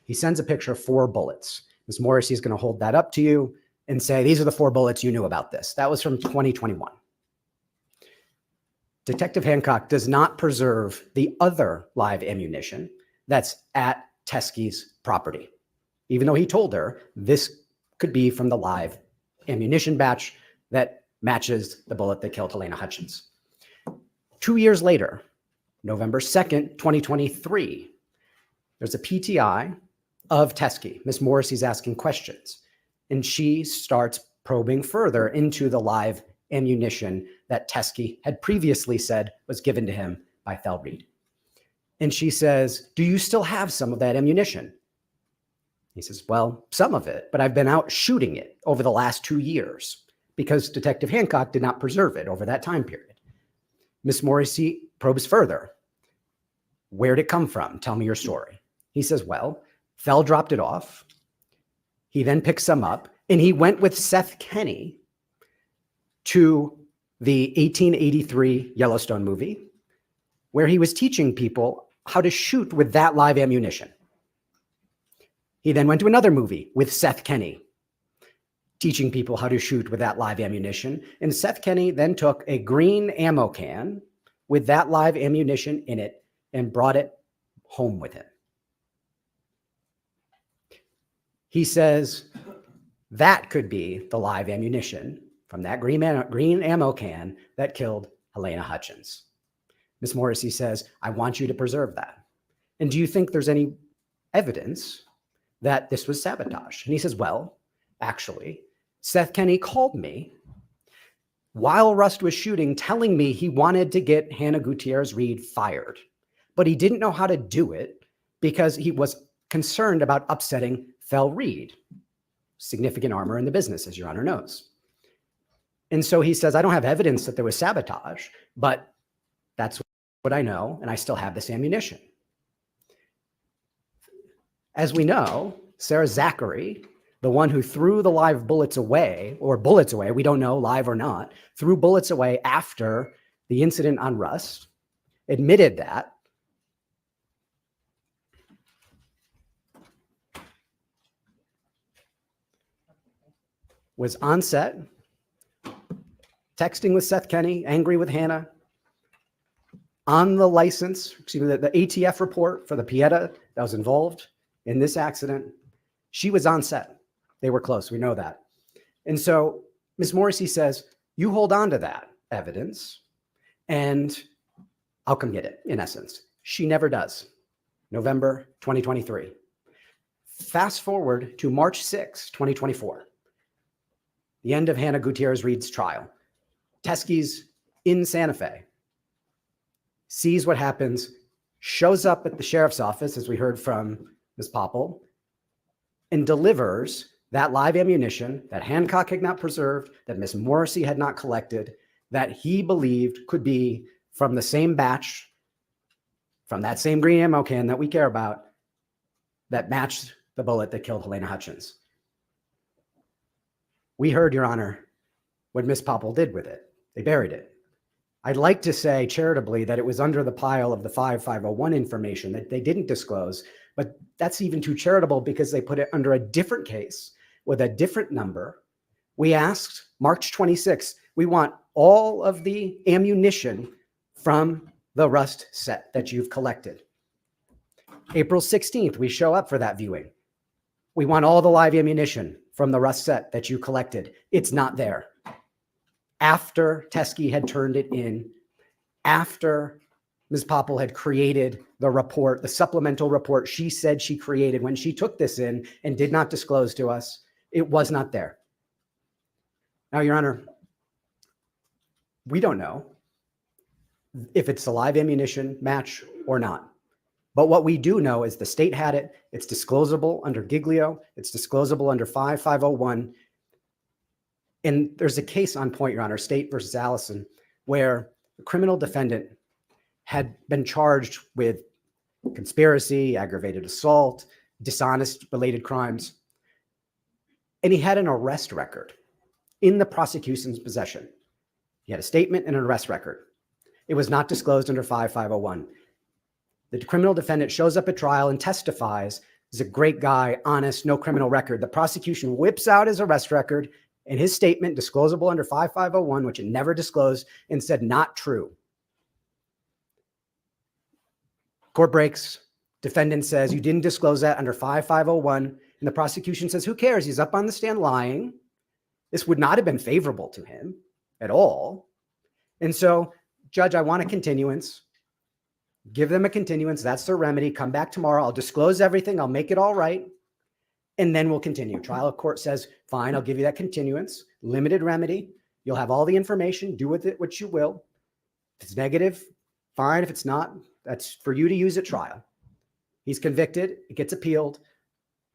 He sends a picture of 4 bullets. Ms. Morrissey is going to hold that up to you and say, these are the 4 bullets you knew about this. That was from 2021. Detective Hancock does not preserve the other live ammunition that's at Teskey's property, even though he told her this could be from the live ammunition batch that matches the bullet that killed Helena Hutchins. 2 years later, November 2nd, 2023, there's a PTI of Teskey. Ms. Morrissey's asking questions, and she starts probing further into the live ammunition that Teskey had previously said was given to him by Thel Reed. And she says, do you still have some of that ammunition? He says, well, some of it, but I've been out shooting it over the last 2 years because Detective Hancock did not preserve it over that time period. Ms. Morrissey probes further. Where'd it come from? Tell me your story. He says, well, Thel dropped it off. He then picked some up, and he went with Seth Kenney to the 1883 Yellowstone movie, where he was teaching people how to shoot with that live ammunition. He then went to another movie with Seth Kenney, teaching people how to shoot with that live ammunition. And Seth Kenney then took a green ammo can with that live ammunition in it and brought it home with him. He says that could be the live ammunition from that green ammo can that killed Helena Hutchins. Ms. Morrissey says, I want you to preserve that. And do you think there's any evidence that this was sabotage? And he says, well, actually, Seth Kenney called me while Rust was shooting, telling me he wanted to get Hannah Gutierrez Reed fired, but he didn't know how to do it because he was concerned about upsetting Thel Reed, significant armor in the business, as Your Honor knows. And so he says, I don't have evidence that there was sabotage, but that's what I know, and I still have this ammunition. As we know, Sarah Zachary, the one who threw the live bullets away, or bullets away, we don't know, live or not, threw bullets away after the incident on Rust, admitted that. Was on set, texting with Seth Kenney, angry with Hannah, on the license, excuse me, the ATF report for the Pieta that was involved in this accident. She was on set. They were close. We know that. And so Ms. Morrissey says, you hold on to that evidence and I'll come get it, in essence. She never does. November 2023. Fast forward to March 6, 2024. The end of Hannah Gutierrez Reed's trial. Teskey's in Santa Fe, sees what happens, shows up at the sheriff's office, as we heard from Ms. Popple, and delivers that live ammunition that Hancock had not preserved, that Ms. Morrissey had not collected, that he believed could be from the same batch, from that same green ammo can that we care about, that matched the bullet that killed Helena Hutchins. We heard, Your Honor, what Ms. Popple did with it. They buried it. I'd like to say charitably that it was under the pile of the 5501 information that they didn't disclose, but that's even too charitable because they put it under a different case with a different number. We asked March 26th, we want all of the ammunition from the Rust set that you've collected. April 16th, we show up for that viewing. We want all the live ammunition from the Rust set that you collected. It's not there. After Teskey had turned it in, after Ms. Popple had created the report, the supplemental report she said she created when she took this in and did not disclose to us, it was not there. Now, Your Honor, we don't know if it's a live ammunition match or not. But what we do know is the state had it. It's disclosable under Giglio. It's disclosable under 5501. And there's a case on point, Your Honor, State versus Allison, where the criminal defendant had been charged with conspiracy, aggravated assault, dishonest related crimes. And he had an arrest record in the prosecution's possession. He had a statement and an arrest record. It was not disclosed under 5501. The criminal defendant shows up at trial and testifies He's a great guy, honest, no criminal record. The prosecution whips out his arrest record and his statement, disclosable under 5501, which it never disclosed, and said not true. Court breaks. Defendant says, you didn't disclose that under 5501. And the prosecution says, who cares? He's up on the stand lying. This would not have been favorable to him at all. And so, Judge, I want a continuance. Give them a continuance. That's their remedy. Come back tomorrow. I'll disclose everything. I'll make it all right. And then we'll continue. Trial court says, fine, I'll give you that continuance. Limited remedy. You'll have all the information. Do with it what you will. If it's negative, fine. If it's not, that's for you to use at trial. He's convicted. It gets appealed.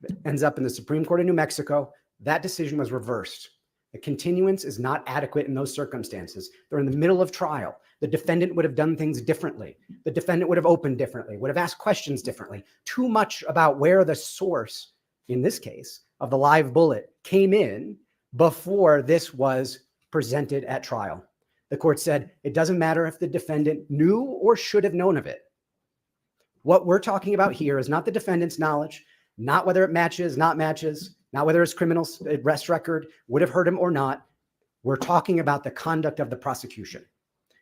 It ends up in the Supreme Court of New Mexico. That decision was reversed. The continuance is not adequate in those circumstances. They're in the middle of trial. The defendant would have done things differently. The defendant would have opened differently, would have asked questions differently. Too much about where the source, in this case, of the live bullet came in before this was presented at trial. The court said, it doesn't matter if the defendant knew or should have known of it. What we're talking about here is not the defendant's knowledge, not whether it matches, not whether his criminal arrest record would have hurt him or not. We're talking about the conduct of the prosecution.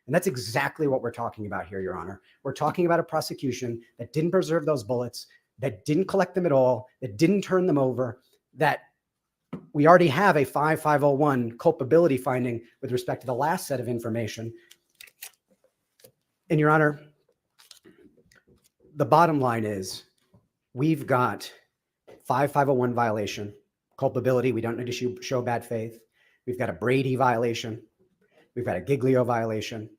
And that's exactly what we're talking about here, Your Honor. We're talking about a prosecution that didn't preserve those bullets, that didn't collect them at all, that didn't turn them over, that we already have a 5501 culpability finding with respect to the last set of information. And Your Honor, the bottom line is we've got 5501 violation, culpability. We don't need to show bad faith. We've got a Brady violation. We've got a Giglio violation.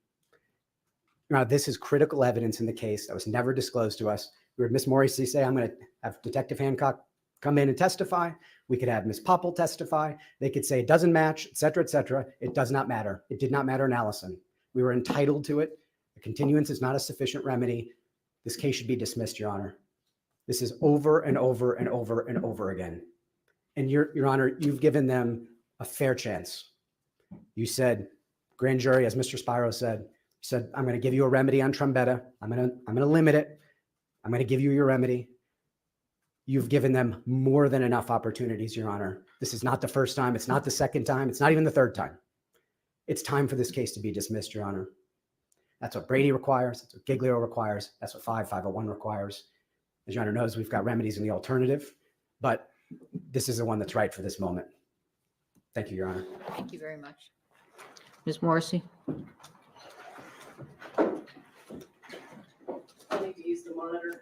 Now, this is critical evidence in the case that was never disclosed to us. We heard Ms. Morrissey say, I'm going to have Detective Hancock come in and testify. We could have Ms. Popple testify. They could say it doesn't match, et cetera, et cetera. It does not matter. It did not matter in Allison. We were entitled to it. The continuance is not a sufficient remedy. This case should be dismissed, Your Honor. This is over and over and over and over again. And Your Honor, you've given them a fair chance. You said, grand jury, as Mr. Spiro said, I'm going to give you a remedy on Trumbetta. I'm going to limit it. I'm going to give you your remedy. You've given them more than enough opportunities, Your Honor. This is not the first time. It's not the second time. It's not even the third time. It's time for this case to be dismissed, Your Honor. That's what Brady requires. That's what Giglio requires. That's what 5501 requires. As Your Honor knows, we've got remedies in the alternative, but this is the one that's right for this moment. Thank you, Your Honor. Thank you very much. Ms. Morrissey? I need to use the monitor.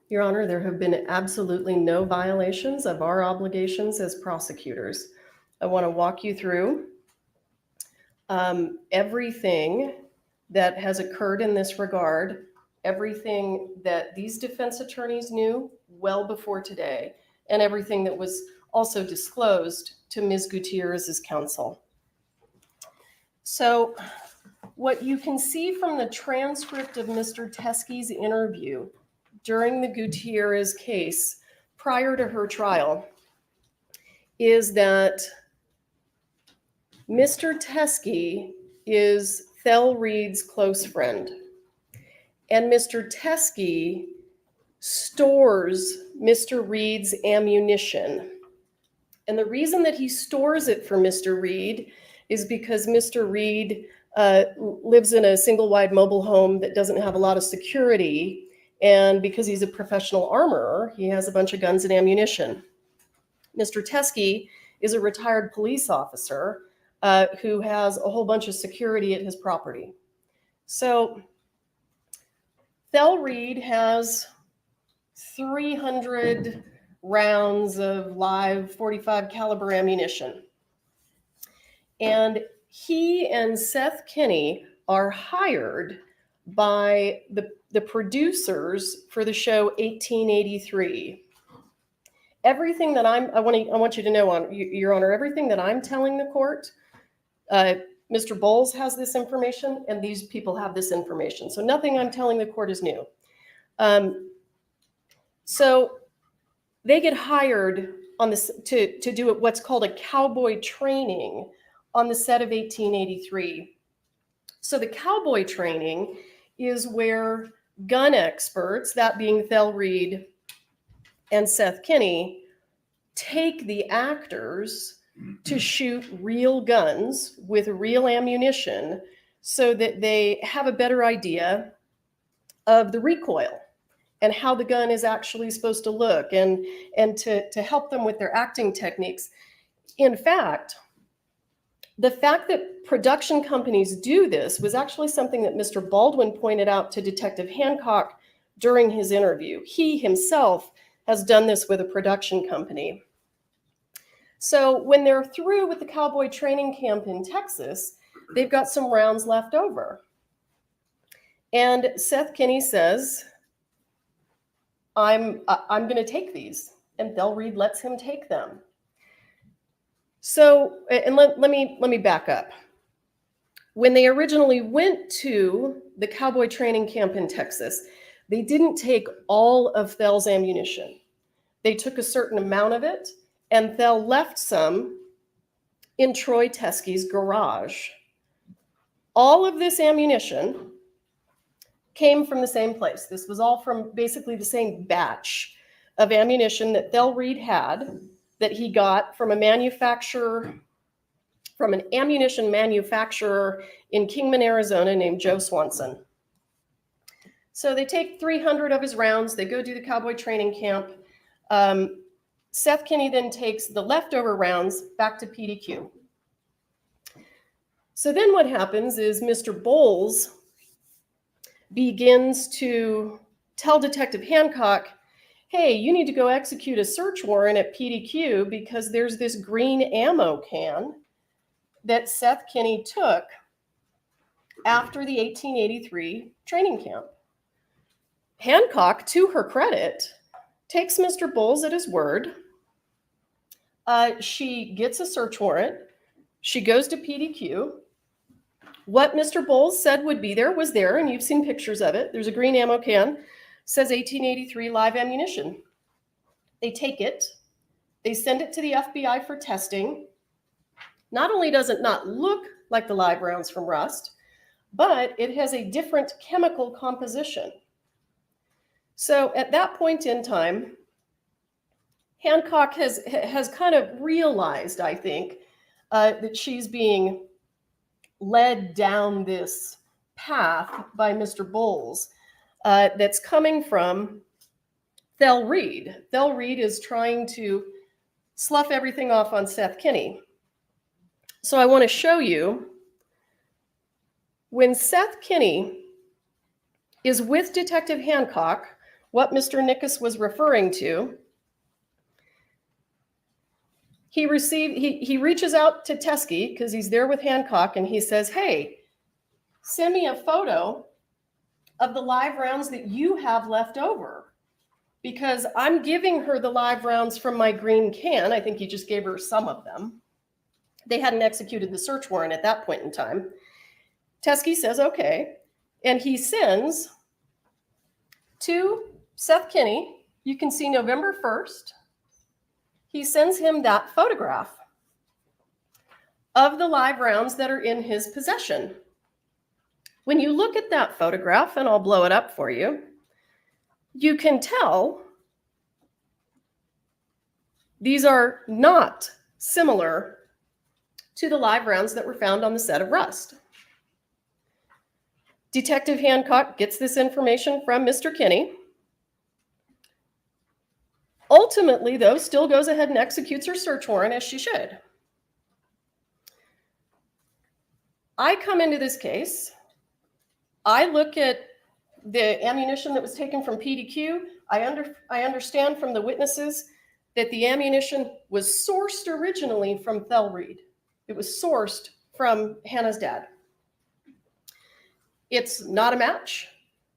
Your Honor, there have been absolutely no violations of our obligations as prosecutors. I want to walk you through everything that has occurred in this regard, everything that these defense attorneys knew well before today, and everything that was also disclosed to Ms. Gutierrez's counsel. So what you can see from the transcript of Mr. Teskey's interview during the Gutierrez case prior to her trial is that Mr. Teskey is Thel Reed's close friend. And Mr. Teskey stores Mr. Reed's ammunition. And the reason that he stores it for Mr. Reed is because Mr. Reed lives in a single-wide mobile home that doesn't have a lot of security. And because he's a professional armorer, he has a bunch of guns and ammunition. Mr. Teskey is a retired police officer who has a whole bunch of security at his property. So Thel Reed has 300 rounds of live .45 caliber ammunition. And he and Seth Kinney are hired by the producers for the show 1883. Everything that I want you to know, Your Honor, everything that I'm telling the court, Mr. Bowles has this information, and these people have this information. So nothing I'm telling the court is new. So they get hired on this to do what's called a cowboy training on the set of 1883. So the cowboy training is where gun experts, that being Thel Reed and Seth Kinney, take the actors to shoot real guns with real ammunition so that they have a better idea of the recoil and how the gun is actually supposed to look, and to help them with their acting techniques. In fact, the fact that production companies do this was actually something that Mr. Baldwin pointed out to Detective Hancock during his interview. He himself has done this with a production company. So when they're through with the cowboy training camp in Texas, they've got some rounds left over. And Seth Kinney says, I'm going to take these. And Thel Reed lets him take them. So, and let me back up. When they originally went to the cowboy training camp in Texas, they didn't take all of Thel's ammunition. They took a certain amount of it, and Thel left some in Troy Teskey's garage. All of this ammunition came from the same place. This was all from basically the same batch of ammunition that Thel Reed had, that he got from a manufacturer, from an ammunition manufacturer in Kingman, Arizona, named Joe Swanson. So they take 300 of his rounds. They go do the cowboy training camp. Seth Kinney then takes the leftover rounds back to PDQ. So then what happens is Mr. Bowles begins to tell Detective Hancock, hey, you need to go execute a search warrant at PDQ because there's this green ammo can that Seth Kinney took after the 1883 training camp. Hancock, to her credit, takes Mr. Bowles at his word. She gets a search warrant. She goes to PDQ. What Mr. Bowles said would be there was there, and you've seen pictures of it. There's a green ammo can, says 1883 live ammunition. They take it. They send it to the FBI for testing. Not only does it not look like the live rounds from Rust, but it has a different chemical composition. So at that point in time, Hancock has kind of realized, I think, that she's being led down this path by Mr. Bowles that's coming from Thel Reed. Thel Reed is trying to slough everything off on Seth Kinney. So I want to show you when Seth Kinney is with Detective Hancock, what Mr. Nickus was referring to. He reaches out to Teskey because he's there with Hancock, and he says, hey, send me a photo of the live rounds that you have left over, because I'm giving her the live rounds from my green can. I think he just gave her some of them. They hadn't executed the search warrant at that point in time. Teskey says, okay. And he sends to Seth Kinney, you can see November 1st, he sends him that photograph of the live rounds that are in his possession. When you look at that photograph, and I'll blow it up for you, you can tell these are not similar to the live rounds that were found on the set of Rust. Detective Hancock gets this information from Mr. Kinney. Ultimately, though, still goes ahead and executes her search warrant, as she should. I come into this case. I look at the ammunition that was taken from PDQ. I understand from the witnesses that the ammunition was sourced originally from Thel Reed. It was sourced from Hannah's dad. It's not a match.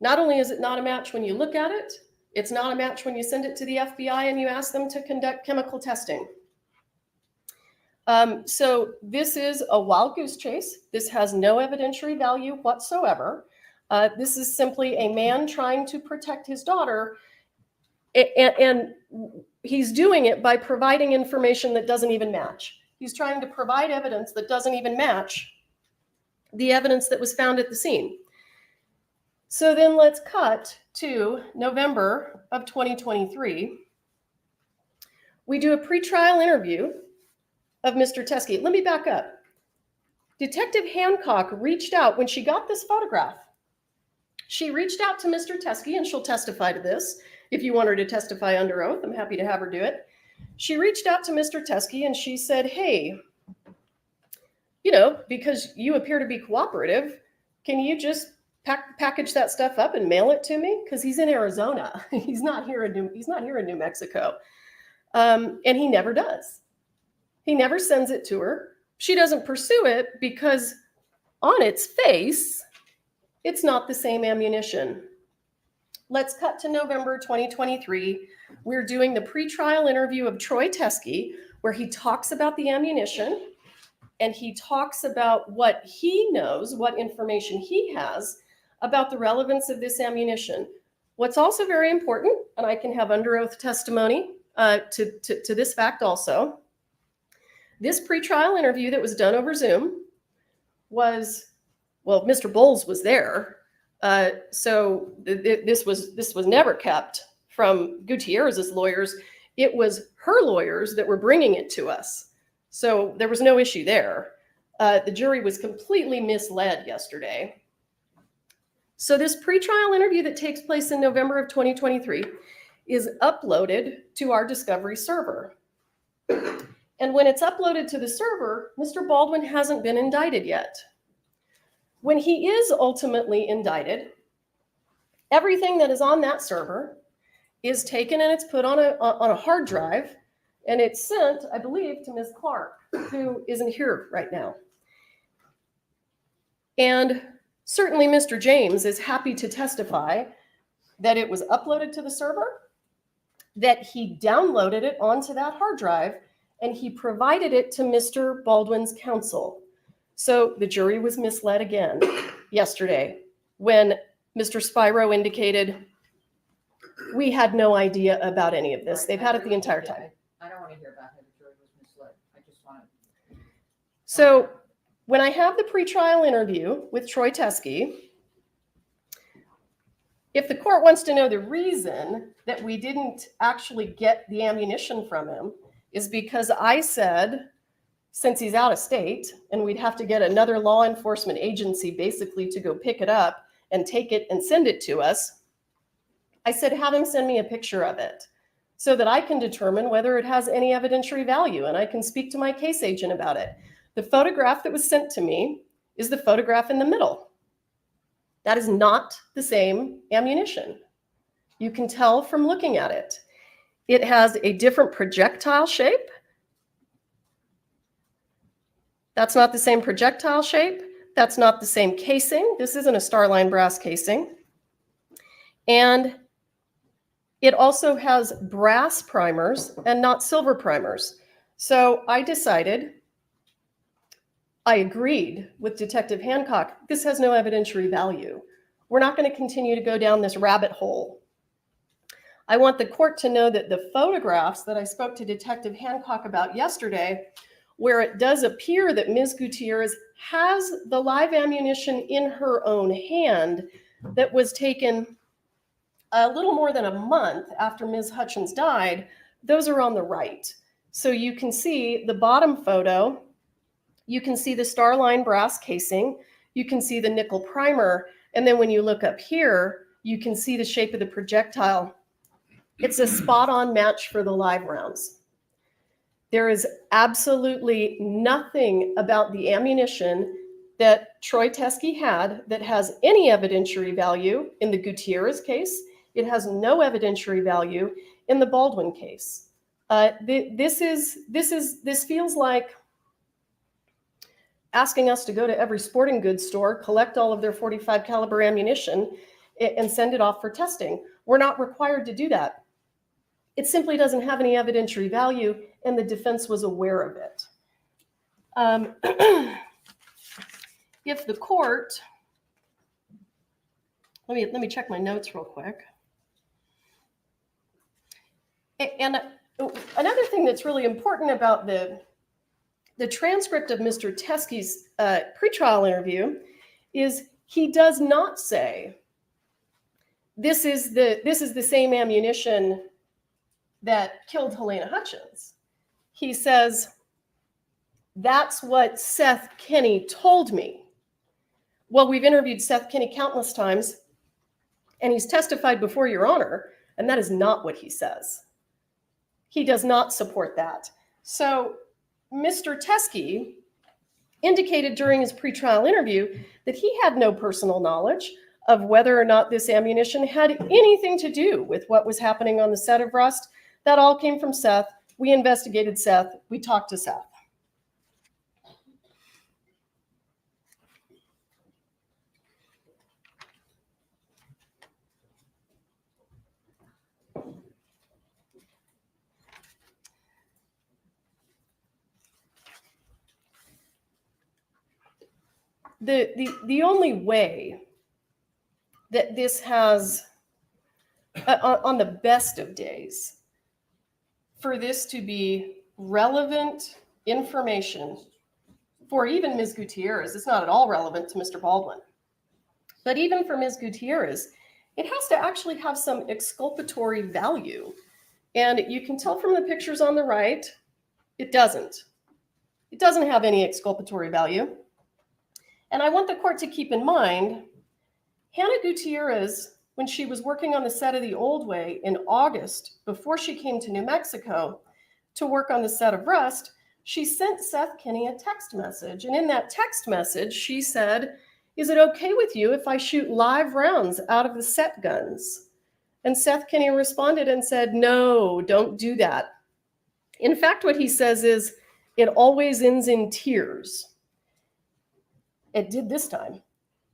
Not only is it not a match when you look at it, it's not a match when you send it to the FBI and you ask them to conduct chemical testing. So this is a wild goose chase. This has no evidentiary value whatsoever. This is simply a man trying to protect his daughter, and he's doing it by providing information that doesn't even match. He's trying to provide evidence that doesn't even match the evidence that was found at the scene. So then let's cut to November of 2023. We do a pretrial interview of Mr. Teskey. Let me back up. Detective Hancock reached out when she got this photograph. She reached out to Mr. Teskey, and she'll testify to this. If you want her to testify under oath, I'm happy to have her do it. She reached out to Mr. Teskey and she said, hey, you know, because you appear to be cooperative, can you just package that stuff up and mail it to me? Because he's in Arizona. He's not here in New Mexico. And he never does. He never sends it to her. She doesn't pursue it because on its face, it's not the same ammunition. Let's cut to November 2023. We're doing the pretrial interview of Troy Teskey, where he talks about the ammunition and he talks about what he knows, what information he has about the relevance of this ammunition. What's also very important, and I can have under oath testimony to this fact also, this pretrial interview that was done over Zoom was, well, Mr. Bowles was there. So this was never kept from Gutierrez's lawyers. It was her lawyers that were bringing it to us. So there was no issue there. The jury was completely misled yesterday. So this pretrial interview that takes place in November of 2023 is uploaded to our discovery server. And when it's uploaded to the server, Mr. Baldwin hasn't been indicted yet. When he is ultimately indicted, everything that is on that server is taken and it's put on a hard drive, and it's sent, I believe, to Ms. Clark, who isn't here right now. And certainly Mr. James is happy to testify that it was uploaded to the server, that he downloaded it onto that hard drive, and he provided it to Mr. Baldwin's counsel. So the jury was misled again yesterday when Mr. Spiro indicated we had no idea about any of this. They've had it the entire time. I don't want to hear about how the jury was misled. I just want to. So when I have the pretrial interview with Troy Teskey, if the court wants to know the reason that we didn't actually get the ammunition from him is because I said, since he's out of state and we'd have to get another law enforcement agency basically to go pick it up and take it and send it to us, I said, have him send me a picture of it so that I can determine whether it has any evidentiary value and I can speak to my case agent about it. The photograph that was sent to me is the photograph in the middle. That is not the same ammunition. You can tell from looking at it. It has a different projectile shape. That's not the same projectile shape. That's not the same casing. This isn't a Starline brass casing. And it also has brass primers and not silver primers. So I decided, I agreed with Detective Hancock, this has no evidentiary value. We're not going to continue to go down this rabbit hole. I want the court to know that the photographs that I spoke to Detective Hancock about yesterday, where it does appear that Ms. Gutierrez has the live ammunition in her own hand that was taken a little more than a month after Ms. Hutchins died, those are on the right. So you can see the bottom photo, you can see the Starline brass casing, you can see the nickel primer, and then when you look up here, you can see the shape of the projectile. It's a spot-on match for the live rounds. There is absolutely nothing about the ammunition that Troy Teskey had that has any evidentiary value in the Gutierrez case. It has no evidentiary value in the Baldwin case. This feels like asking us to go to every sporting goods store, collect all of their 45 caliber ammunition, and send it off for testing. We're not required to do that. It simply doesn't have any evidentiary value, and the defense was aware of it. If the court, let me check my notes real quick. And another thing that's really important about the transcript of Mr. Teskey's pretrial interview is he does not say, this is the same ammunition that killed Helena Hutchins. He says, that's what Seth Kenney told me. Well, we've interviewed Seth Kenney countless times, and he's testified before Your Honor, and that is not what he says. He does not support that. So Mr. Teskey indicated during his pretrial interview that he had no personal knowledge of whether or not this ammunition had anything to do with what was happening on the set of Rust. That all came from Seth. We investigated Seth. We talked to Seth. The only way that this has, on the best of days, for this to be relevant information for even Ms. Gutierrez, it's not at all relevant to Mr. Baldwin, but even for Ms. Gutierrez, it has to actually have some exculpatory value. And you can tell from the pictures on the right, it doesn't. It doesn't have any exculpatory value. And I want the court to keep in mind, Hannah Gutierrez, when she was working on the set of The Old Way in August, before she came to New Mexico to work on the set of Rust, she sent Seth Kenney a text message. And in that text message, she said, is it okay with you if I shoot live rounds out of the set guns? And Seth Kenney responded and said, no, don't do that. In fact, what he says is, it always ends in tears. It did this time.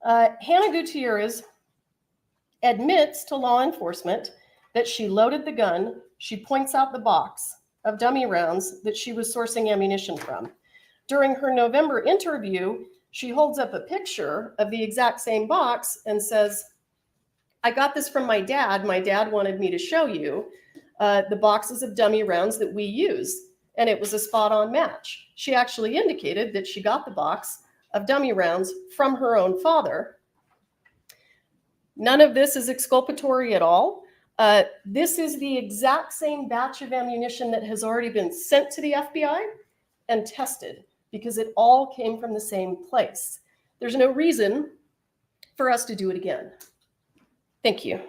Hannah Gutierrez admits to law enforcement that she loaded the gun. She points out the box of dummy rounds that she was sourcing ammunition from. During her November interview, she holds up a picture of the exact same box and says, I got this from my dad. My dad wanted me to show you the boxes of dummy rounds that we use. And it was a spot-on match. She actually indicated that she got the box of dummy rounds from her own father. None of this is exculpatory at all. This is the exact same batch of ammunition that has already been sent to the FBI and tested because it all came from the same place. There's no reason for us to do it again. Thank you.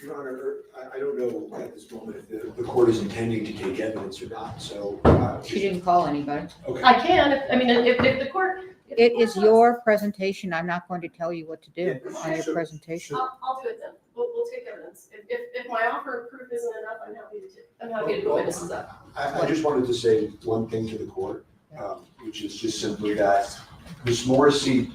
Your Honor, I don't know at this moment if the court is intending to take evidence or not, so. She didn't call anybody. Okay. I can, if the court. It is your presentation. I'm not going to tell you what to do Yeah, on your sure. presentation. I'll do it then. We'll take evidence. If my offer of proof isn't enough, I'm happy to put witnesses up. I just wanted to say one thing to the court, which is just simply that Ms. Morrissey,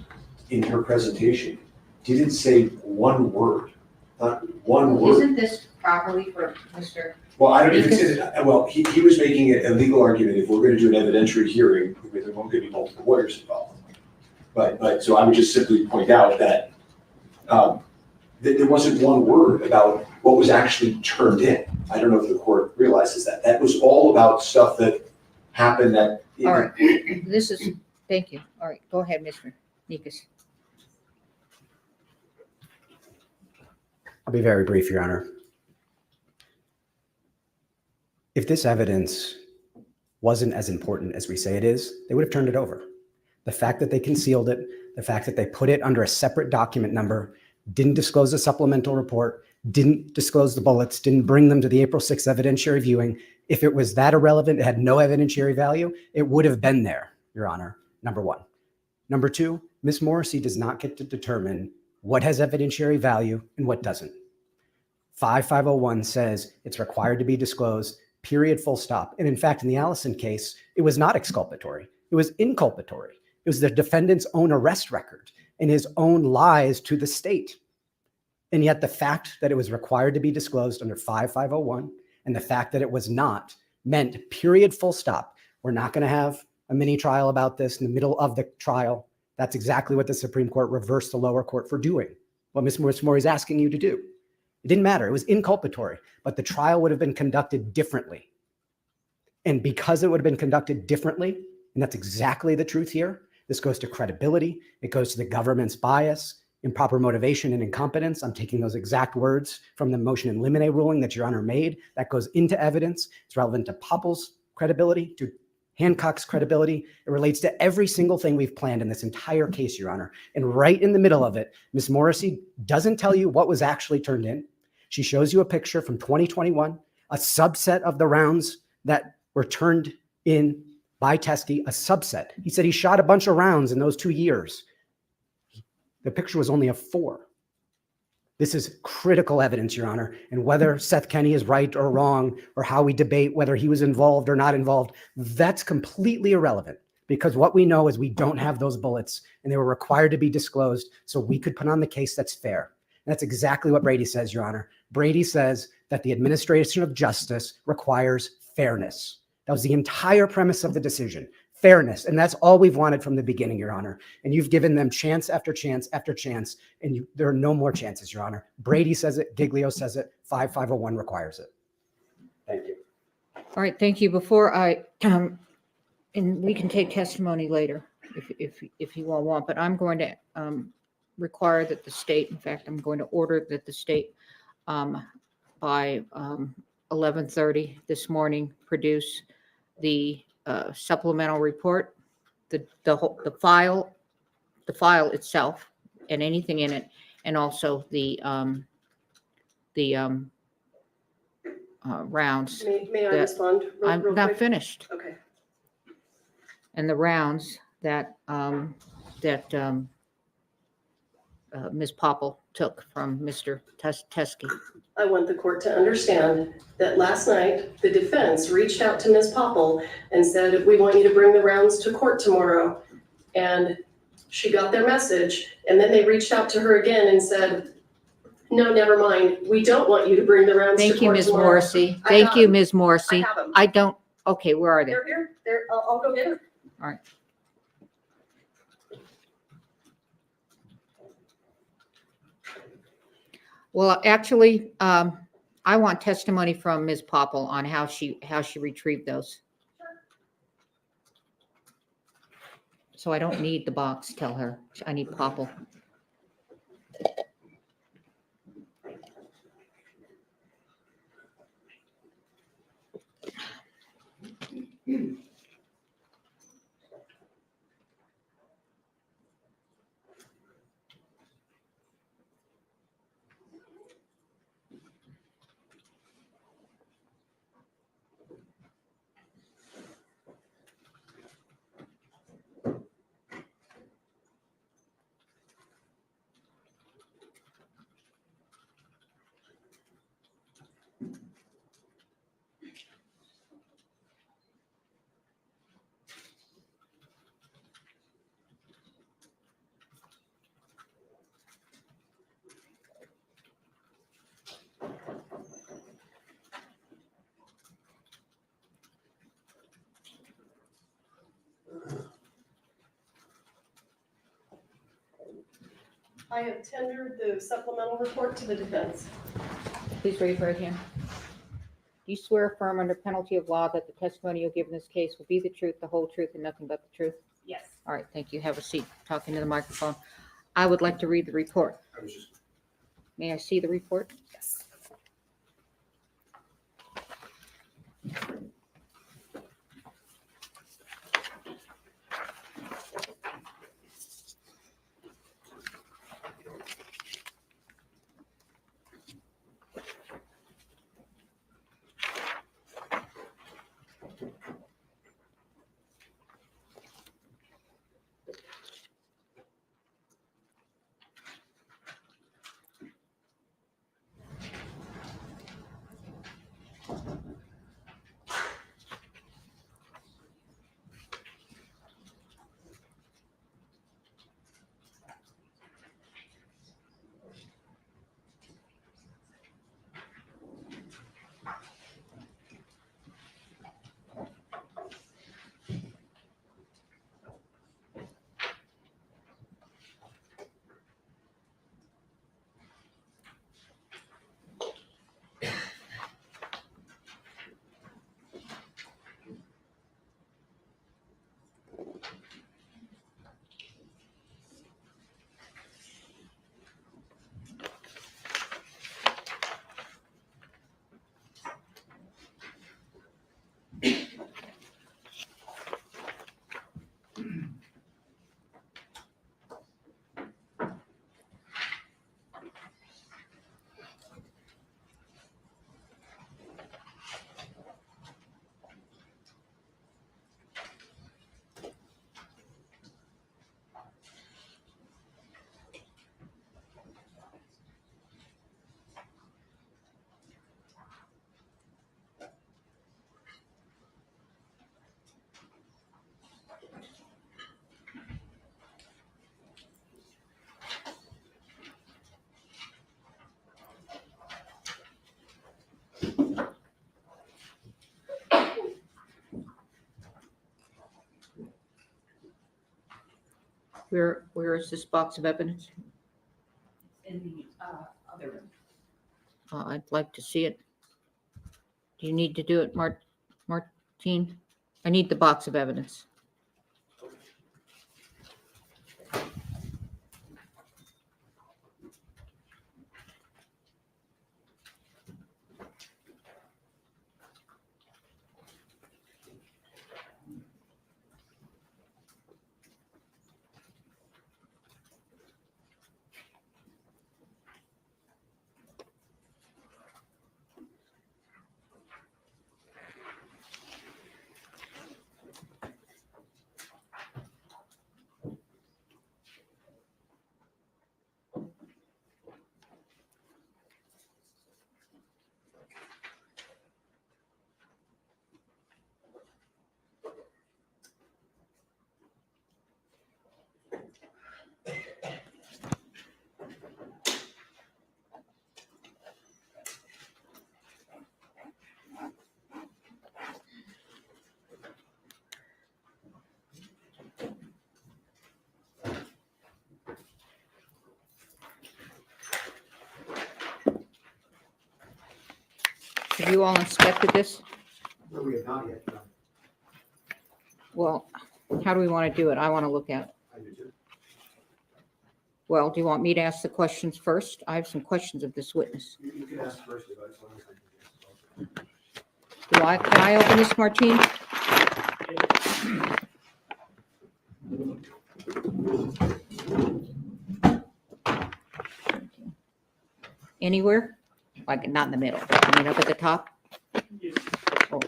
in her presentation, didn't say one word, not one word. Isn't this properly for Mr.? Well, I don't even say that, well, he was making a legal argument, if we're gonna do an evidentiary hearing, there won't be multiple lawyers involved. But, so I would just simply point out that, that there wasn't one word about what was actually turned in. I don't know if the court realizes that. That was all about stuff that happened that. All right, this is, thank you. All right, go ahead, Mr. Nikas. I'll be very brief, Your Honor. If this evidence wasn't as important as we say it is, they would have turned it over. The fact that they concealed it, the fact that they put it under a separate document number, didn't disclose a supplemental report, didn't disclose the bullets, didn't bring them to the April 6th evidentiary viewing. If it was that irrelevant, it had no evidentiary value, it would have been there, Your Honor, number one. Number two, Ms. Morrissey does not get to determine what has evidentiary value and what doesn't. 5501 says it's required to be disclosed. period, full stop. And in fact, in the Allison case, it was not exculpatory. It was inculpatory. It was the defendant's own arrest record and his own lies to the state. And yet the fact that it was required to be disclosed under 5501 and the fact that it was not meant period, full stop. We're not going to have a mini trial about this in the middle of the trial. That's exactly what the Supreme Court reversed the lower court for doing, what Ms. Moore is asking you to do. It didn't matter. It was inculpatory, but the trial would have been conducted differently. And because it would have been conducted differently, and that's exactly the truth here, this goes to credibility. It goes to the government's bias, improper motivation, and incompetence. I'm taking those exact words from the motion in limine ruling that Your Honor made. That goes into evidence. It's relevant to Popple's credibility, to Hancock's credibility. It relates to every single thing we've planned in this entire case, Your Honor. And right in the middle of it, Ms. Morrissey doesn't tell you what was actually turned in. She shows you a picture from 2021, a subset of the rounds that were turned in by Teskey, a subset. He said he shot a bunch of rounds in those 2 years. The picture was only of 4. This is critical evidence, Your Honor. And whether Seth Kenney is right or wrong, or how we debate whether he was involved or not involved, that's completely irrelevant. Because what we know is we don't have those bullets, and they were required to be disclosed so we could put on the case that's fair. And that's exactly what Brady says, Your Honor. Brady says that the administration of justice requires fairness. That was the entire premise of the decision. Fairness. And that's all we've wanted from the beginning, Your Honor. And you've given them chance after chance after chance, and there are no more chances, Your Honor. Brady says it, Giglio says it, 5501 requires it. Thank you. All right, thank you. Before I, and we can take testimony later if you all want, but I'm going to require that the state, in fact, I'm going to order that the state by 11:30 this morning produce the supplemental report, the file itself, and anything in it, and also the rounds. May I that- respond real I'm not quick? finished. Okay. And the rounds that Ms. Popple took from Mr. Teskey. I want the court to understand that last night, the defense reached out to Ms. Popple and said, we want you to bring the rounds to court tomorrow. And she got their message. And then they reached out to her again and said, no, never mind. We don't want you to bring the rounds to Thank you, court Ms. tomorrow. Morrissey. I Thank got you, them. Ms. I Morrissey. have them. I don't, okay, where are they? They're here. I'll go get them. All right. Well, actually, I want testimony from Ms. Popple on how she retrieved those. So I don't need the box, tell her. I need Popple. I have tendered the supplemental report to the defense. Please raise your right hand. Do you swear affirm under penalty of law that the testimony you'll give in this case will be the truth, the whole truth, and nothing but the truth? Yes. All right, thank you. Have a seat. Talking to the microphone. I would like to read the report. May I see the report? Yes. Where is this box of evidence? In the other room. I'd like to see it. Do you need to do it, Martine? I need the box of evidence. Have you all inspected this? No, we have not yet. No. Well, how do we want to do it? I want to look at it. I do too. Well, do you want me to ask the questions first? I have some questions of this witness. You can ask first, but as long as I can Can I open this, Martine? Anywhere? Like, not in the middle, I mean, up at the top? Oh.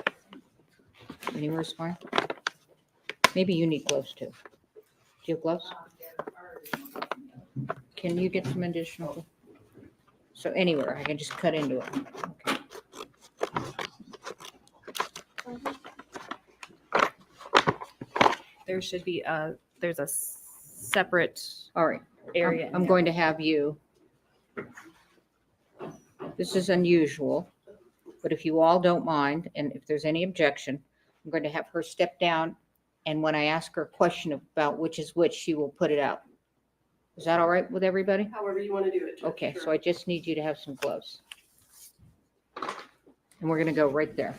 Anywhere is fine. Maybe you need gloves too. Do you have gloves? Can you get some additional? So anywhere, I can just cut into it. Okay. There should be there's a separate All right. area. I'm going to have you. This is unusual, but if you all don't mind, and if there's any objection, I'm going to have her step down, and when I ask her a question about which is which, she will put it out. Is that all right with everybody? However you want to do it. Judge, Okay, sure. so I just need you to have some gloves. And we're going to go right there.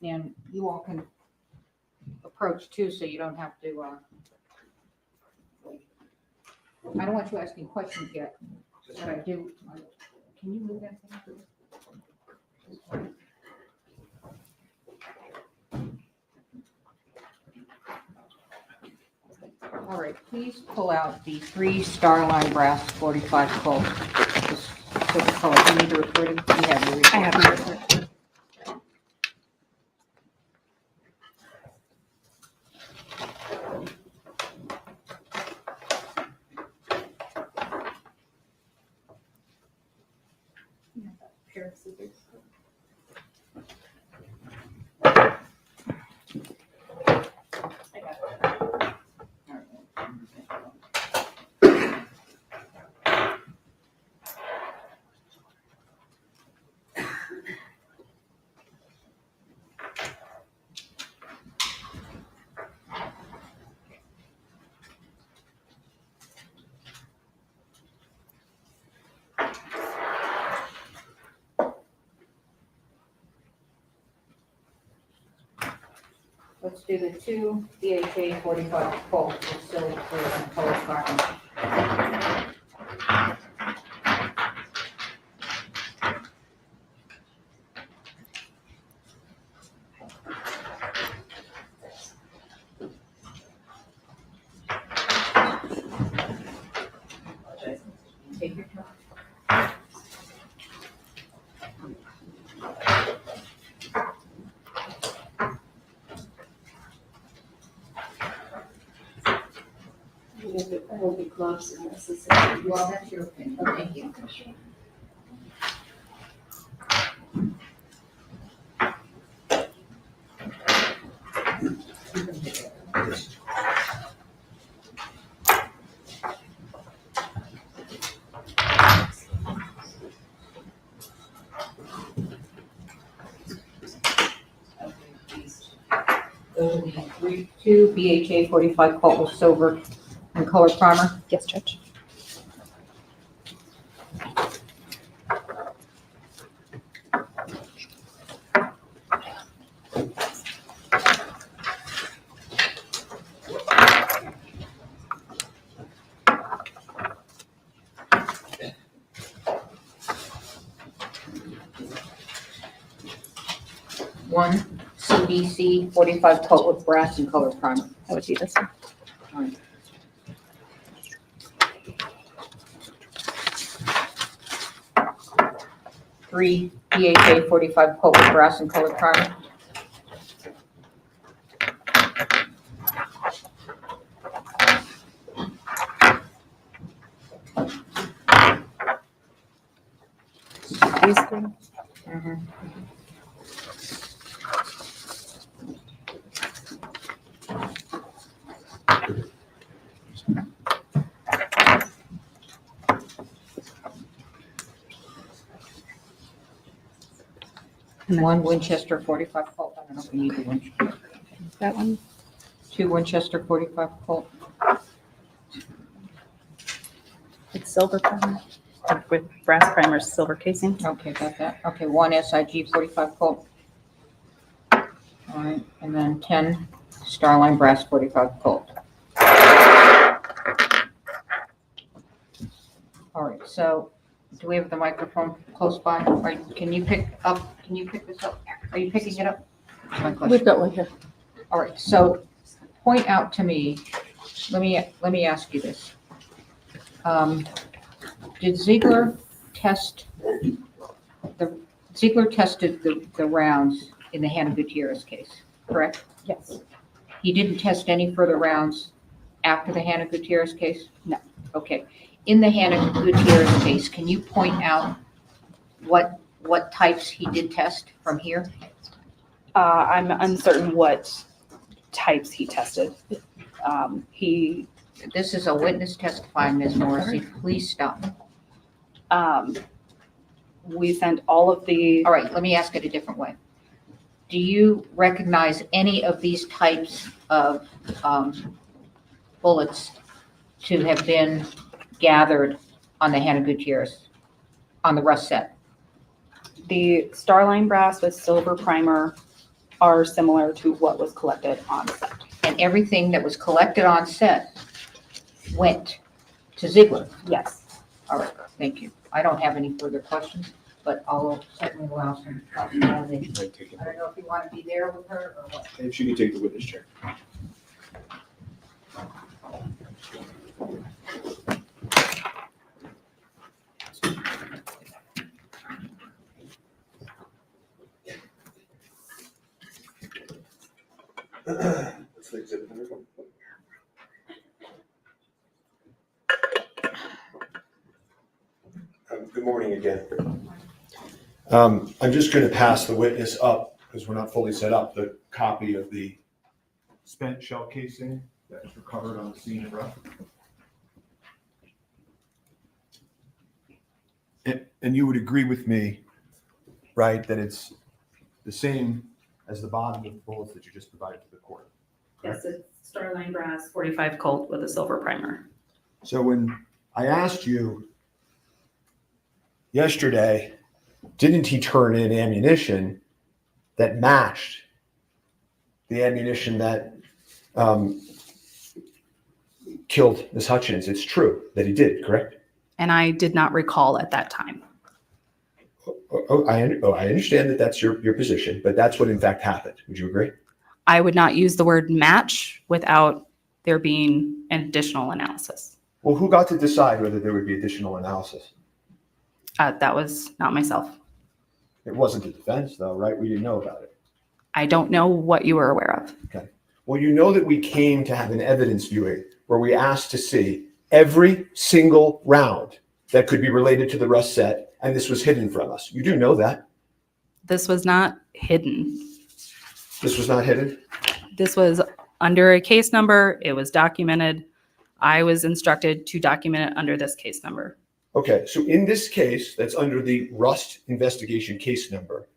And you all can approach too, so you don't have to, I don't want you asking questions yet, but I do. Can you move that thing? All right, please pull out the 3 Starline brass 45 Colt. Just pick the color. You need to record it? You have your report. I have my report. Pair of scissors. I got it. Let's do the 2 DHA 45 Colt with silver and color carbon. Take your time. I don't think gloves are necessary. Well, that's your opinion. Thank you. Those are the two BHA 45 Colt with silver and color primer. Yes, Judge. One CBC 45 Colt with brass and color primer. That would be this one. All right. Three BHA 45 Colt with brass and color primer. These three. Mhm. One Winchester 45 Colt. I don't know if we need the Winchester. That one. Two Winchester 45 Colt. It's silver primer with brass primer, silver casing. Okay, got that. Okay, one SIG 45 Colt. All right, and then 10 Starline brass 45 Colt. All right, so do we have the microphone close by? Or can you pick this up? Are you picking it up? That's my question. We've got one here. All right, so point out to me, let me ask you this. Did Ziegler tested the rounds in the Hannah Gutierrez case, correct? Yes. He didn't test any further rounds after the Hannah Gutierrez case? No. Okay. In the Hannah Gutierrez case, can you point out what types he did test from here? I'm uncertain what types he tested. This is a witness testifying, Ms. Morrissey. Please stop. We sent all of the, All right, let me ask it a different way. Do you recognize any of these types of bullets to have been gathered on the Hannah Gutierrez, on the rust set? the Starline brass with silver primer are similar to what was collected on set. And everything that was collected on set went to Ziegler? Yes. All right, thank you. I don't have any further questions, but I'll certainly allow some validation. I don't know if you want to be there with her or what. If she could take the witness chair. That's the exhibit number one. Good morning again. I'm just going to pass the witness up, because we're not fully set up, the copy of the spent shell casing that was recovered on the scene of rough. And you would agree with me, right, that it's the same as the bottom of the bullets that you just provided to the court? Yes, it's Starline brass 45 Colt with a silver primer. So when I asked you yesterday, didn't he turn in ammunition that matched the ammunition that killed Ms. Hutchins? It's true that he did, correct? And I did not recall at that time. I understand that that's your position, but that's what in fact happened. Would you agree? I would not use the word match without there being an additional analysis. Well, who got to decide whether there would be additional analysis? That was not myself. It wasn't the defense, though, right? We didn't know about it. I don't know what you were aware of. Okay. Well, you know that we came to have an evidence viewing where we asked to see every single round that could be related to the rust set, and this was hidden from us. You do know that. This was not hidden. This was not hidden? This was under a case number. It was documented. I was instructed to document it under this case number. Okay, so in this case that's under the rust investigation case number,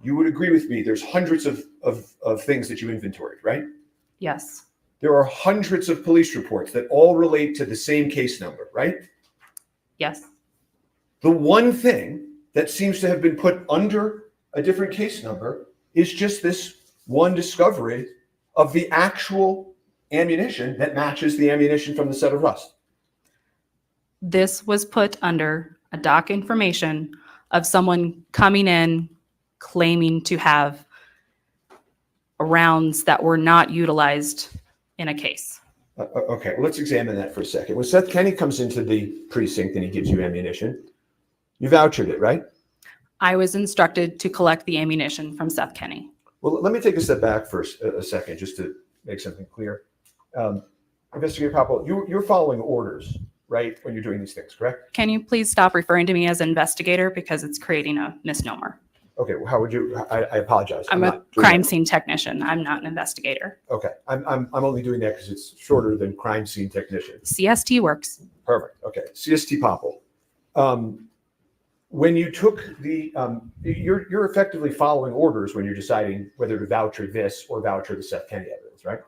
you would agree with me, there's hundreds of things that you inventoried, right? Yes. There are hundreds of police reports that all relate to the same case number, right? Yes. The one thing that seems to have been put under a different case number is just this one discovery of the actual ammunition that matches the ammunition from the set of rust. This was put under a doc information of someone coming in claiming to have rounds that were not utilized in a case. Okay, well, let's examine that for a second. When Seth Kenny comes into the precinct and he gives you ammunition, you vouchered it, right? I was instructed to collect the ammunition from Seth Kenny. Well, let me take a step back for a second just to make something clear. Investigator Popple, you're following orders, right, when you're doing these things, correct? Can you please stop referring to me as investigator because it's creating a misnomer? Okay, well, how would you? I apologize. I'm a not doing crime that. scene technician. I'm not an investigator. Okay, I'm only doing that because it's shorter than crime scene technician. CST works. Perfect. Okay, CST Popple. When you took the, you're effectively following orders when you're deciding whether to voucher this or voucher the Seth Kenny evidence, right?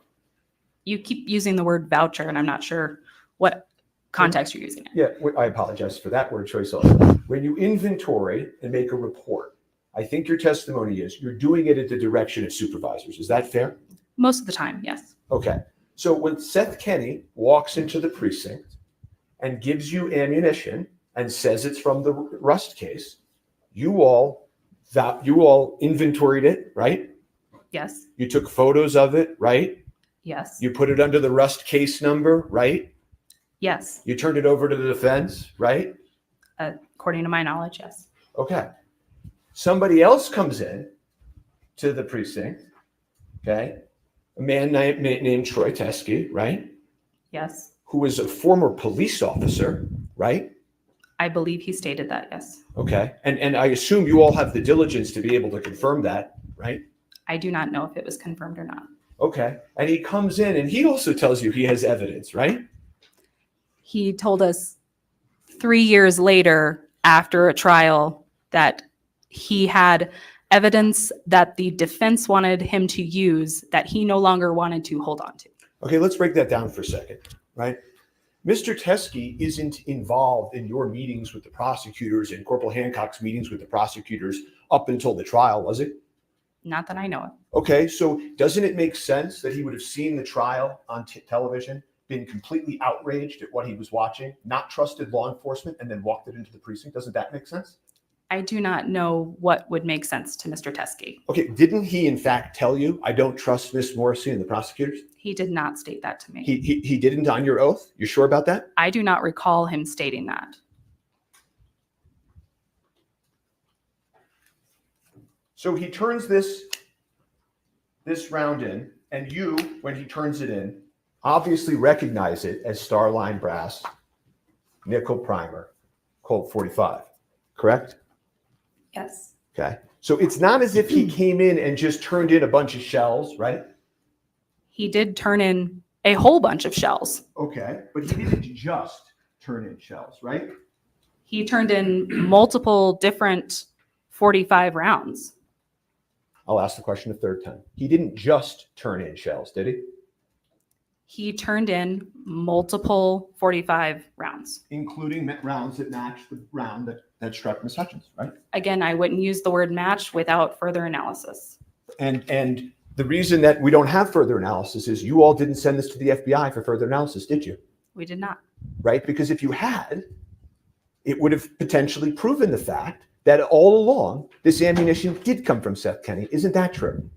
You keep using the word voucher, and I'm not sure what context you're using it. Yeah, I apologize for that word choice also. When you inventory and make a report, I think your testimony is you're doing it at the direction of supervisors. Is that fair? Most of the time, yes. Okay. So when Seth Kenny walks into the precinct and gives you ammunition and says it's from the Rust case, you all inventoried it, right? Yes. You took photos of it, right? Yes. You put it under the Rust case number, right? Yes. You turned it over to the defense, right? According to my knowledge, yes. Okay. Somebody else comes in to the precinct, okay? A man named Troy Teskey, right? Yes. Who was a former police officer, right? I believe he stated that, yes. Okay. And I assume you all have the diligence to be able to confirm that, right? I do not know if it was confirmed or not. Okay. And he comes in and he also tells you he has evidence, right? He told us 3 years later, after a trial, that he had evidence that the defense wanted him to use that he no longer wanted to hold on to. Okay, let's break that down for a second, right? Mr. Teskey isn't involved in your meetings with the prosecutors and Corporal Hancock's meetings with the prosecutors up until the trial, was it? Not that I know of. Okay, so doesn't it make sense that he would have seen the trial on television, been completely outraged at what he was watching, not trusted law enforcement, and then walked it into the precinct? Doesn't that make sense? I do not know what would make sense to Mr. Teskey. Okay, didn't he in fact tell you, I don't trust Miss Morrissey and the prosecutors? He did not state that to me. He didn't on your oath? You sure about that? I do not recall him stating that. So he turns this round in, and you, when he turns it in, obviously recognize it as Starline brass, nickel primer, Colt 45, correct? Yes. Okay. So it's not as if he came in and just turned in a bunch of shells, right? He did turn in a whole bunch of shells. Okay. But he didn't just turn in shells, right? He turned in multiple different 45 rounds. I'll ask the question a third time. He didn't just turn in shells, did he? He turned in multiple 45 rounds. Including rounds that matched the round that struck Miss Hutchins, right? Again, I wouldn't use the word match without further analysis. And the reason that we don't have further analysis is you all didn't send this to the FBI for further analysis, did you? We did not. Right? Because if you had, it would have potentially proven the fact that all along this ammunition did come from Seth Kenny. Isn't that true?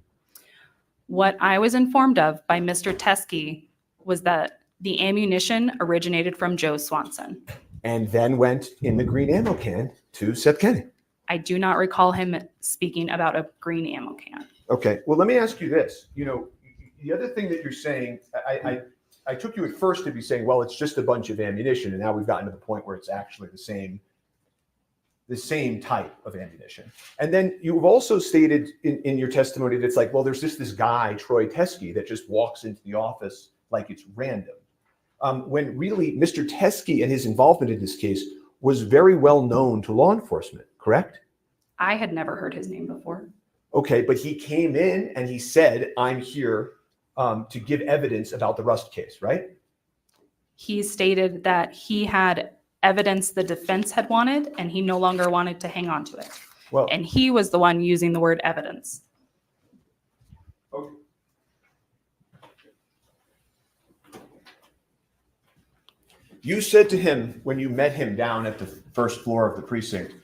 What I was informed of by Mr. Teskey was that the ammunition originated from Joe Swanson. And then went in the green ammo can to Seth Kenny. I do not recall him speaking about a green ammo can. Okay. Well, let me ask you this. You know, the other thing that you're saying, I took you at first to be saying, well, it's just a bunch of ammunition. And now we've gotten to the point where it's actually the same type of ammunition. And then you've also stated in your testimony that it's like, well, there's just this guy, Troy Teskey, that just walks into the office like it's random. When really Mr. Teskey and his involvement in this case was very well known to law enforcement, correct? I had never heard his name before. Okay, but he came in and he said, I'm here to give evidence about the Rust case, right? He stated that he had evidence the defense had wanted and he no longer wanted to hang on to it. Well, And he was the one using the word evidence. okay. You said to him when you met him down at the first floor of the precinct,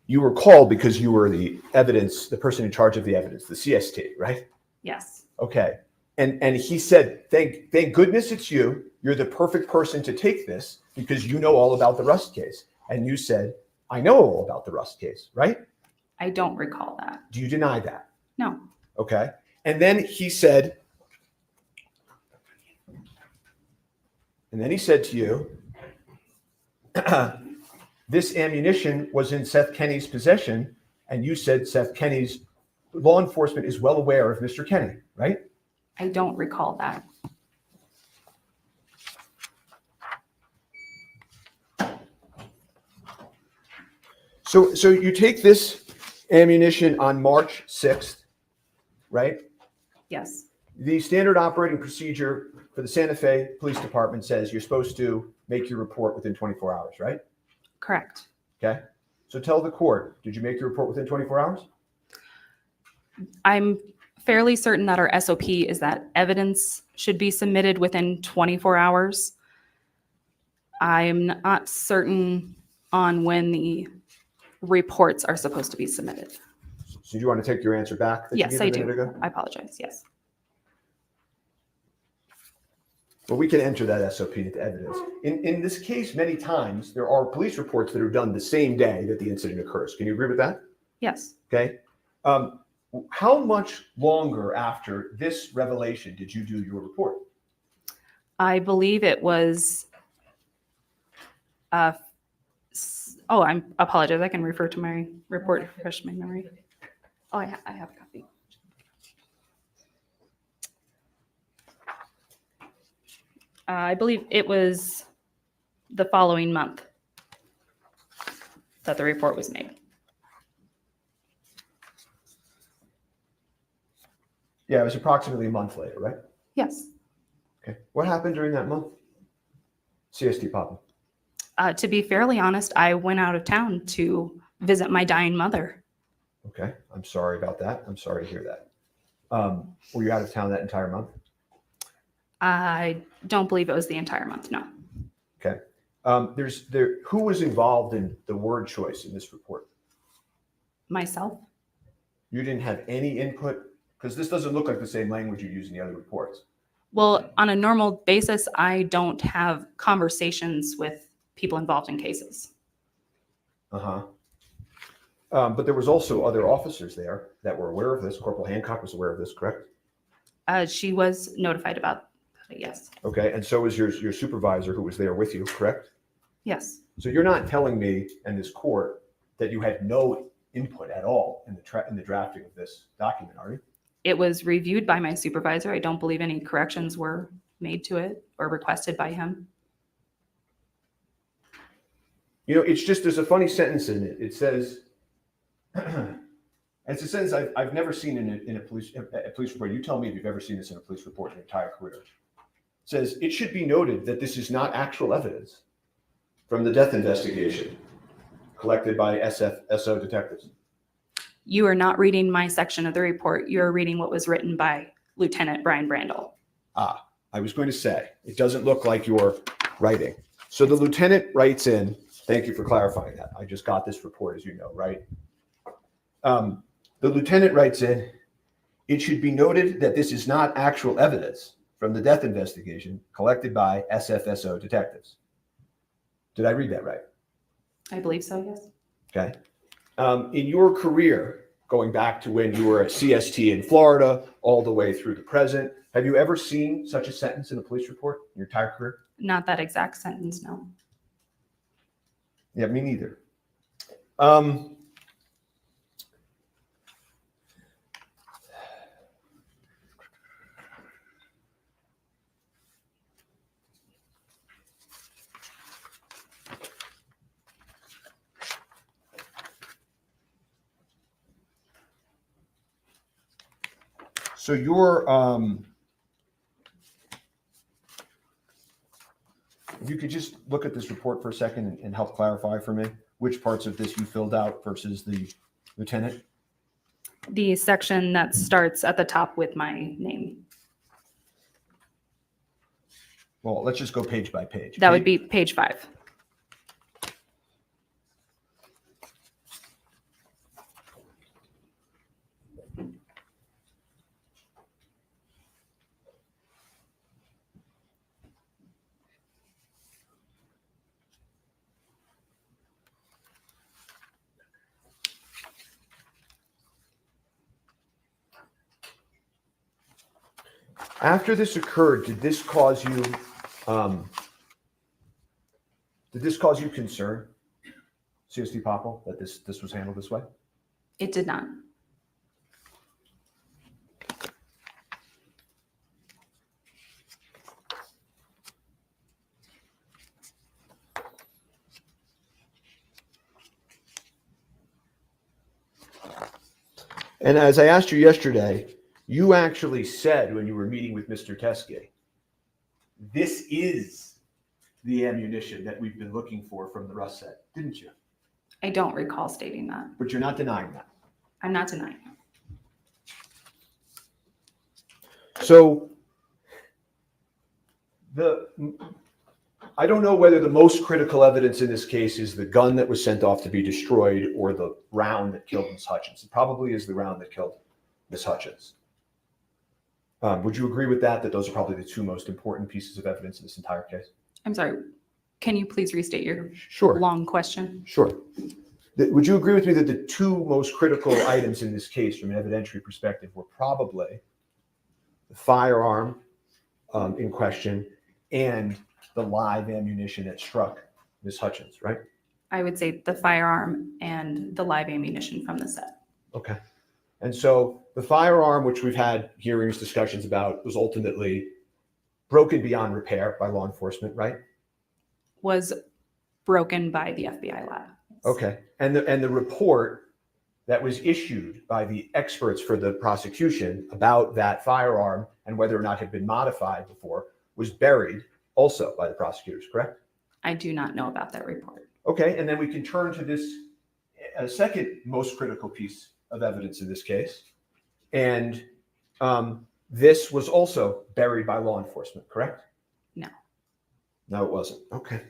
you were called because you were the evidence, the person in charge of the evidence, the CST, right? Yes. Okay. And he said, thank goodness it's you. You're the perfect person to take this because you know all about the Rust case. And you said, I know all about the Rust case, right? I don't recall that. Do you deny that? No. Okay. And then he said to you, this ammunition was in Seth Kenny's possession. And you said Seth Kenny's law enforcement is well aware of Mr. Kenny, right? I don't recall that. So you take this ammunition on March 6th, right? Yes. The standard operating procedure for the Santa Fe Police Department says you're supposed to make your report within 24 hours, right? Correct. Okay. So tell the court, did you make your report within 24 hours? I'm fairly certain that our SOP is that evidence should be submitted within 24 hours. I'm not certain on when the reports are supposed to be submitted. So do you want to take your answer back? That you Yes, gave I a minute do. ago? I apologize. Yes. Well, we can enter that SOP into evidence. In this case, many times there are police reports that are done the same day that the incident occurs. Can you agree with that? Yes. Okay. How much longer after this revelation did you do your report? I believe it was, I apologize. I can refer to my report to refresh my memory. Oh, I have a copy. I believe it was the following month that the report was made. Yeah, it was approximately a month later, right? Yes. Okay. What happened during that month? CST Papa. To be fairly honest, I went out of town to visit my dying mother. Okay. I'm sorry about that. I'm sorry to hear that. Were you out of town that entire month? I don't believe it was the entire month, no. Okay. Who was involved in the word choice in this report? Myself? You didn't have any input? Because this doesn't look like the same language you use in the other reports. Well, on a normal basis, I don't have conversations with people involved in cases. Uh-huh. But there was also other officers there that were aware of this. Corporal Hancock was aware of this, correct? She was notified about it, yes. Okay. And so was your supervisor who was there with you, correct? Yes. So you're not telling me and this court that you had no input at all in the drafting of this document, are you? It was reviewed by my supervisor. I don't believe any corrections were made to it or requested by him. You know, it's just, there's a funny sentence in it. It says, it's a sentence I've never seen in a police report. You tell me if you've ever seen this in a police report in your entire career. It says, it should be noted that this is not actual evidence from the death investigation collected by SO detectives. You are not reading my section of the report. You are reading what was written by Lieutenant Brian Brandel. I was going to say, it doesn't look like you're writing. So the lieutenant writes in, thank you for clarifying that. I just got this report, as you know, right? The lieutenant writes in, it should be noted that this is not actual evidence from the death investigation collected by SFSO detectives. Did I read that right? I believe so, yes. Okay. In your career, going back to when you were a CST in Florida, all the way through the present, have you ever seen such a sentence in a police report in your entire career? Not that exact sentence, no. Yeah, me neither. So you're, if you could just look at this report for a second and help clarify for me which parts of this you filled out versus the lieutenant. The section that starts at the top with my name. Well, let's just go page by page. That would be page 5. After this occurred, did this cause you concern, CSD Popple, that this was handled this way? It did not. And as I asked you yesterday, you actually said when you were meeting with Mr. Teskey, this is the ammunition that we've been looking for from the Rust set, didn't you? I don't recall stating that. But you're not denying that. I'm not denying it. So I don't know whether the most critical evidence in this case is the gun that was sent off to be destroyed or the round that killed Miss Hutchins. It probably is the round that killed Miss Hutchins. Would you agree with that those are probably the two most important pieces of evidence in this entire case? I'm sorry. Can you please restate your Sure. long question? Sure. Would you agree with me that the two most critical items in this case from an evidentiary perspective were probably the firearm in question and the live ammunition that struck Miss Hutchins, right? I would say the firearm and the live ammunition from the set. Okay. And so the firearm, which we've had hearings, discussions about, was ultimately broken beyond repair by law enforcement, right? Was broken by the FBI lab. Okay. And the report that was issued by the experts for the prosecution about that firearm and whether or not it had been modified before was buried also by the prosecutors, correct? I do not know about that report. Okay. And then we can turn to this second most critical piece of evidence in this case. And this was also buried by law enforcement, correct? No. No, it wasn't. Okay.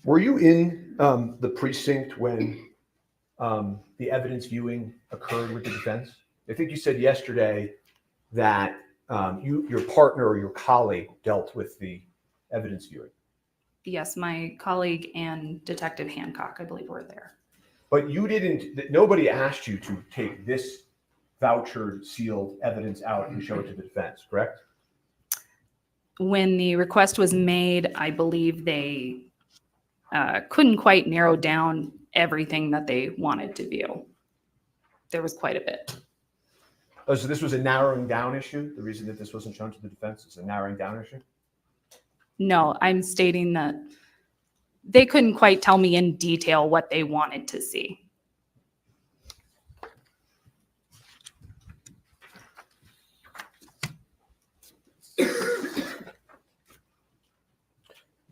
Were you in the precinct when the evidence viewing occurred with the defense? I think you said yesterday that your partner or your colleague dealt with the evidence viewing. Yes, my colleague and Detective Hancock, I believe, were there. But you didn't, nobody asked you to take this voucher sealed evidence out and show it to the defense, correct? When the request was made, I believe they couldn't quite narrow down everything that they wanted to view. There was quite a bit. Oh, so this was a narrowing down issue? The reason that this wasn't shown to the defense is a narrowing down issue? No, I'm stating that they couldn't quite tell me in detail what they wanted to see.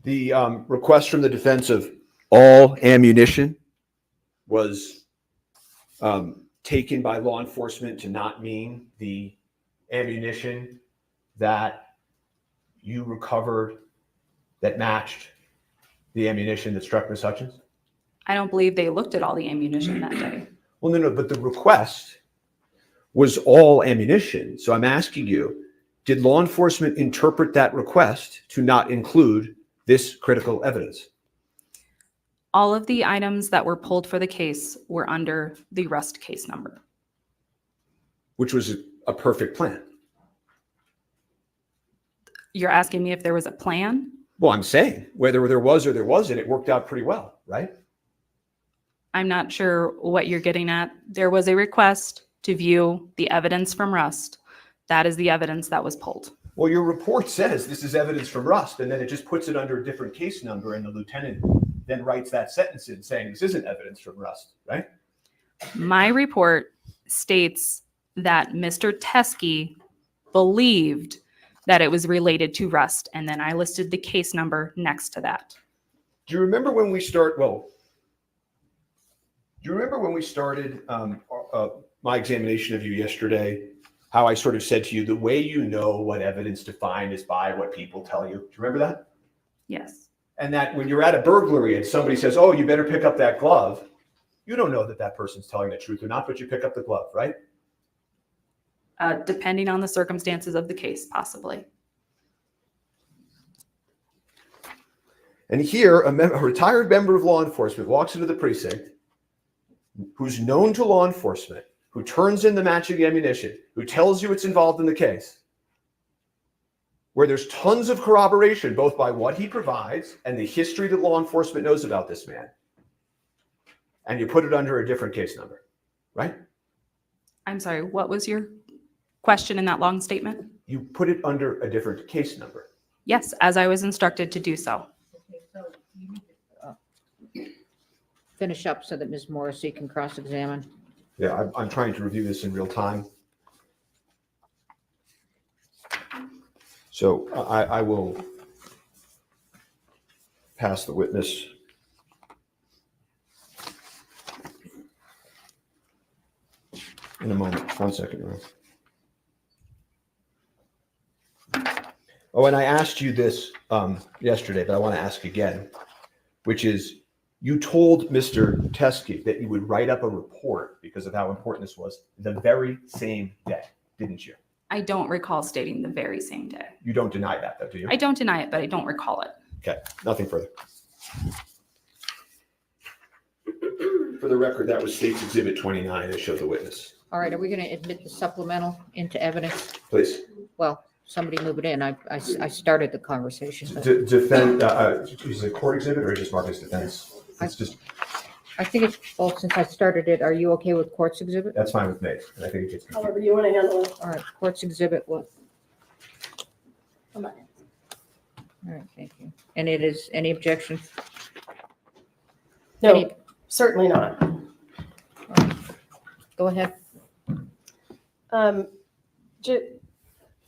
The request from the defense of all ammunition was taken by law enforcement to not mean the ammunition that you recovered that matched the ammunition that struck Miss Hutchins? I don't believe they looked at all the ammunition that day. Well, no, but the request was all ammunition. So I'm asking you, did law enforcement interpret that request to not include this critical evidence? All of the items that were pulled for the case were under the Rust case number. Which was a perfect plan. You're asking me if there was a plan? Well, I'm saying whether there was or there wasn't, it worked out pretty well, right? I'm not sure what you're getting at. There was a request to view the evidence from Rust. That is the evidence that was pulled. Well, your report says this is evidence from Rust, and then it just puts it under a different case number, and the lieutenant then writes that sentence in saying this isn't evidence from Rust, right? My report states that Mr. Teskey believed that it was related to rust, and then I listed the case number next to that. Do you remember when we started my examination of you yesterday? How I sort of said to you, the way you know what evidence to find is by what people tell you. Do you remember that? Yes. And that when you're at a burglary and somebody says, "Oh, you better pick up that glove," you don't know that that person's telling the truth or not, but you pick up the glove, right? Depending on the circumstances of the case, possibly. And here, a retired member of law enforcement walks into the precinct who's known to law enforcement, who turns in the matching ammunition, who tells you it's involved in the case, where there's tons of corroboration, both by what he provides and the history that law enforcement knows about this man. And you put it under a different case number, right? I'm sorry, what was your question in that long statement? You put it under a different case number. Yes, as I was instructed to do so. Okay, so you need to finish up so that Ms. Morrissey can cross-examine. Yeah, I'm trying to review this in real time. So I will pass the witness. In a moment. 1 second. Ron. Oh, and I asked you this yesterday, but I want to ask again, which is, you told Mr. Teskey that you would write up a report because of how important this was the very same day, didn't you? I don't recall stating the very same day. You don't deny that, though, do you? I don't deny it, but I don't recall it. Okay, nothing further. For the record, that was State's Exhibit 29 that showed the witness. All right, are we going to admit the supplemental into evidence? Please. Well, somebody move it in. I started the conversation. but Defend, is it a court exhibit or just mark as defense? It's just, I think it's, well, since I started it, are you okay with court's exhibit? that's fine with me. And I think it gets. However you want to handle it. All right, court's exhibit what? Come on. All right, thank you. And it is, any objection? No, Any- certainly not. Go ahead.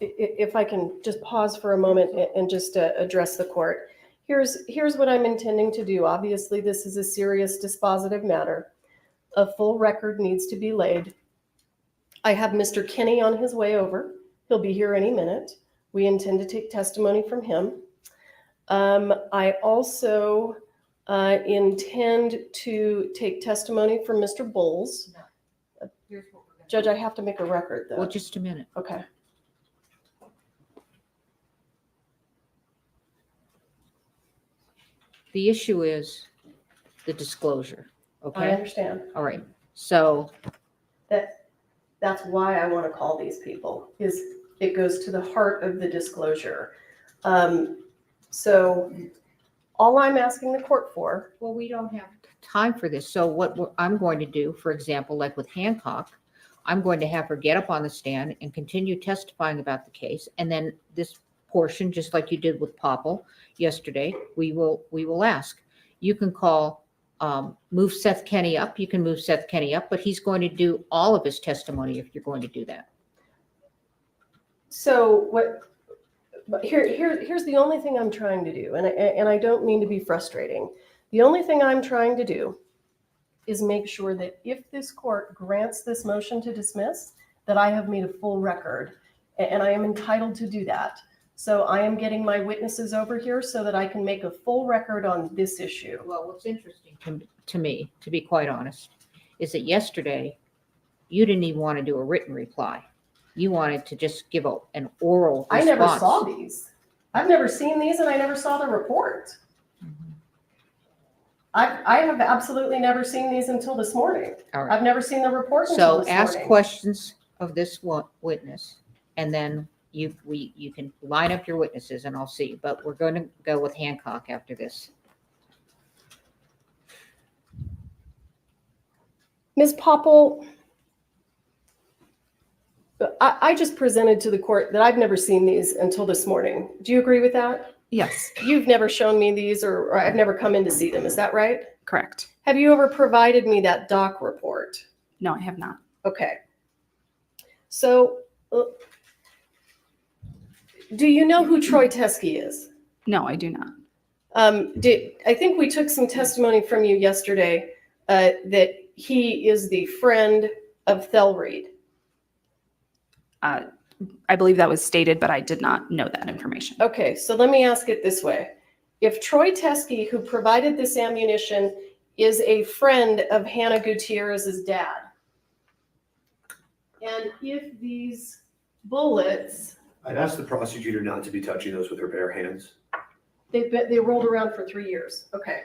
If I can just pause for a moment and just address the court. Here's what I'm intending to do. Obviously, this is a serious dispositive matter. A full record needs to be laid. I have Mr. Kinney on his way over. He'll be here any minute. We intend to take testimony from him. I also intend to take testimony from Mr. Bowles. Judge, I have to make a record, though. Well, just a minute. Okay. The issue is the disclosure, I okay? understand. All right, so, That's why I want to call these people, is it goes to the heart of the disclosure. So all I'm asking the court for, well, we don't have time for this. So I'm going to do, for example, like with Hancock, I'm going to have her get up on the stand and continue testifying about the case. And then this portion, just like you did with Popple yesterday, we will ask. You can call, move Seth Kenny up. You can move Seth Kenny up, but he's going to do all of his testimony if you're going to do that. so here's the only thing I'm trying to do, and I don't mean to be frustrating. The only thing I'm trying to do is make sure that if this court grants this motion to dismiss, that I have made a full record, and I am entitled to do that. So I am getting my witnesses over here so that I can make a full record on this issue. Well, what's interesting to me, to be quite honest, is that yesterday you didn't even want to do a written reply. You wanted to just give an oral response. I never saw these. I've never seen these, and I never saw the report. I have absolutely never seen these until this morning. All right. I've never seen the report until So this ask morning. questions of this witness, and then you can line up your witnesses and I'll see. But we're going to go with Hancock after this. Ms. Popple, I just presented to the court that I've never seen these until this morning. Do you agree with that? Yes, You've never shown me these, or I've never come in to see them. Is that right? correct. Have you ever provided me that doc report? No, I have not. Okay. So, do you know who Troy Teskey is? No, I do not. I think we took some testimony from you yesterday that he is the friend of Thel Reed. I believe that was stated, but I did not know that information. Okay, so let me ask it this way. If Troy Teskey, who provided this ammunition, is a friend of Hannah Gutierrez's dad, and if these bullets, I'd ask the prosecutor not to be touching those with her bare hands. they rolled around for 3 years, okay.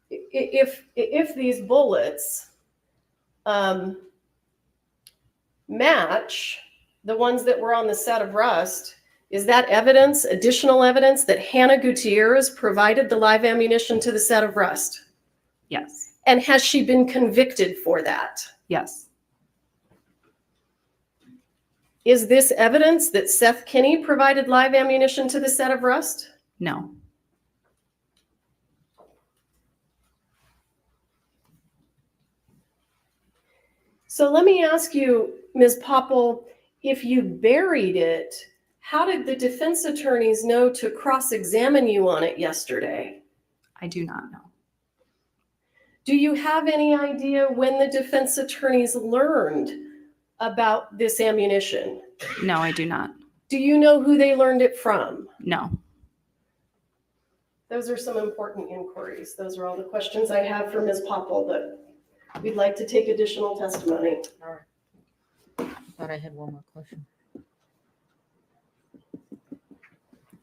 If these bullets match the ones that were on the set of Rust, is that evidence, additional evidence, that Hannah Gutierrez provided the live ammunition to the set of Rust? Yes. And has she been convicted for that? Yes. Is this evidence that Seth Kinney provided live ammunition to the set of Rust? No. So let me ask you, Ms. Popple, if you buried it, how did the defense attorneys know to cross-examine you on it yesterday? I do not know. Do you have any idea when the defense attorneys learned about this ammunition? No, I do not. Do you know who they learned it from? No. Those are some important inquiries. Those are all the questions I have for Ms. Popple, but we'd like to take additional testimony. All right. I thought I had one more question.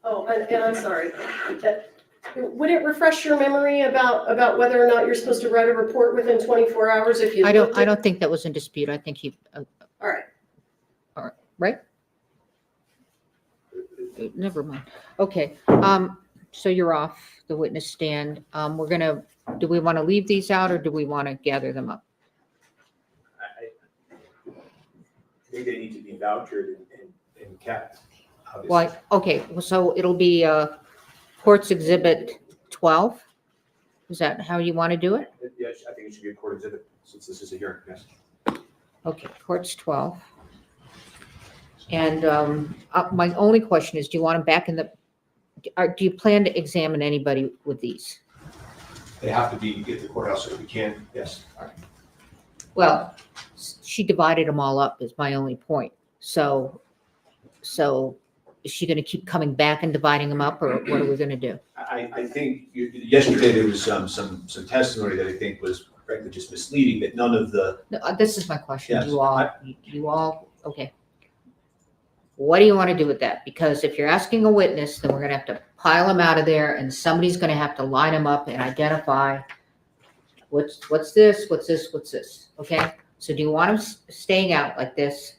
Oh, and I'm sorry. Would it refresh your memory about whether or not you're supposed to write a report within 24 hours if you? I don't think that was in dispute. I think he, All right. right? Never mind. Okay, so you're off the witness stand. Do we want to leave these out or do we want to gather them up? I think they need to be vouchered and kept. Obviously. Why, okay, so it'll be Courts Exhibit 12? Is that how you want to do it? Yes, I think it should be a court exhibit since this is a hearing, yes. Okay, Courts 12. And my only question is, do you want them back in the, do you plan to examine anybody with these? They have to be at the courthouse if we can, yes. Well, she divided them all up is my only point. So is she going to keep coming back and dividing them up, or what are we going to do? I think yesterday there was some testimony that I think was frankly just misleading, that none of the. No, this is my question. Yes, You all, okay. What do you want to do with that? Because if you're asking a witness, then we're going to have to pile them out of there and somebody's going to have to line them up and identify what's this, what's this, okay? So do you want them staying out like this,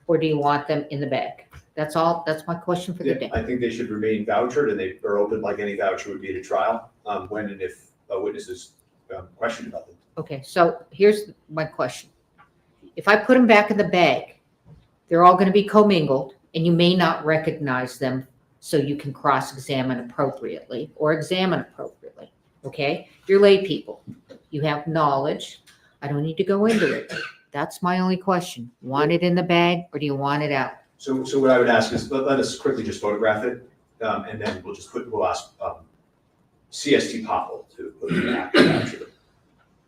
or do you want them in the bag? That's all, that's my question for the day. I think they should remain vouchered, and they are open like any voucher would be at a trial, when and if a witness is questioned about them. Okay, so here's my question. If I put them back in the bag, they're all going to be commingled, and you may not recognize them, so you can cross-examine appropriately or examine appropriately, okay? You're lay people. You have knowledge. I don't need to go into it. That's my only question. Want it in the bag, or do you want it out? So what I would ask is, let us quickly just photograph it, and then we'll ask CST Popple to put it back and voucher them,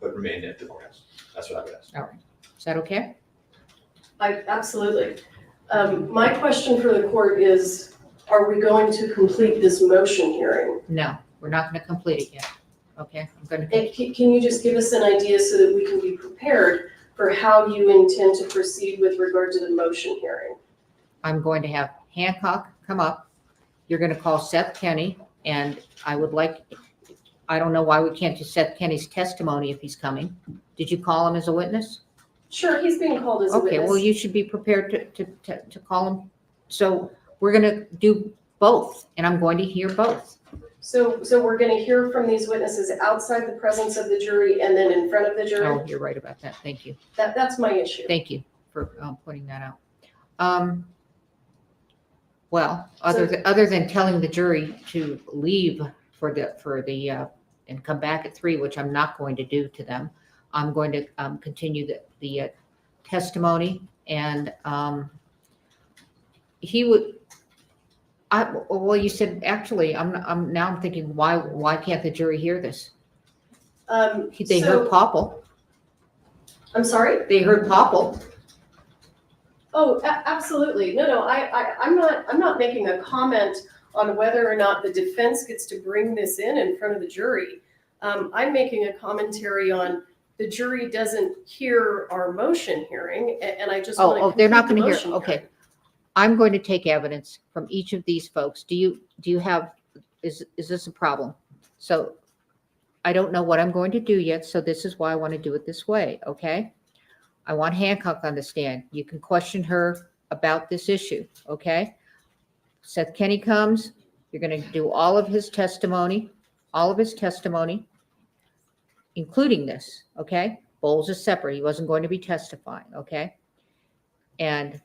but remain at the courthouse. That's what I would ask. All right. Is that okay? Absolutely. My question for the court is, are we going to complete this motion hearing? No, we're not going to complete it yet. Okay, I'm going And to, can you just give us an idea so that we can be prepared for how you intend to proceed with regard to the motion hearing? I'm going to have Hancock come up. You're going to call Seth Kenny, and I would like, I don't know why we can't do Seth Kenny's testimony if he's coming. Did you call him as a witness? Sure, he's being called as a Okay, witness. well, you should be prepared to call him. So we're going to do both, and I'm going to hear both. So we're going to hear from these witnesses outside the presence of the jury and then in front of the jury? Oh, you're right about that. Thank you. That's my issue. Thank you for pointing that out. Well, other than telling the jury to leave for the and come back at 3, which I'm not going to do to them, I'm going to continue the testimony, and he would. Well, you said actually. I'm thinking why can't the jury hear this? They heard Popple. I'm sorry? They heard Popple. Oh, absolutely. No, I'm not making a comment on whether or not the defense gets to bring this in front of the jury. I'm making a commentary on the jury doesn't hear our motion hearing, and I just want to They're not complete going the to hear. motion Okay. hearing. I'm going to take evidence from each of these folks. Do you have, is this a problem? So I don't know what I'm going to do yet, so this is why I want to do it this way, okay? I want Hancock on the stand. You can question her about this issue, okay? Seth Kenny comes, you're going to do all of his testimony, including this, okay? Bowles is separate. He wasn't going to be testifying, okay? And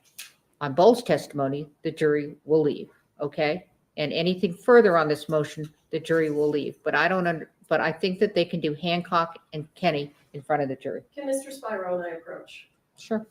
on Bowles' testimony, the jury will leave, okay? And anything further on this motion, the jury will leave. But I think that they can do Hancock and Kenny in front of the jury. Can Mr. Spiro and I approach? Sure.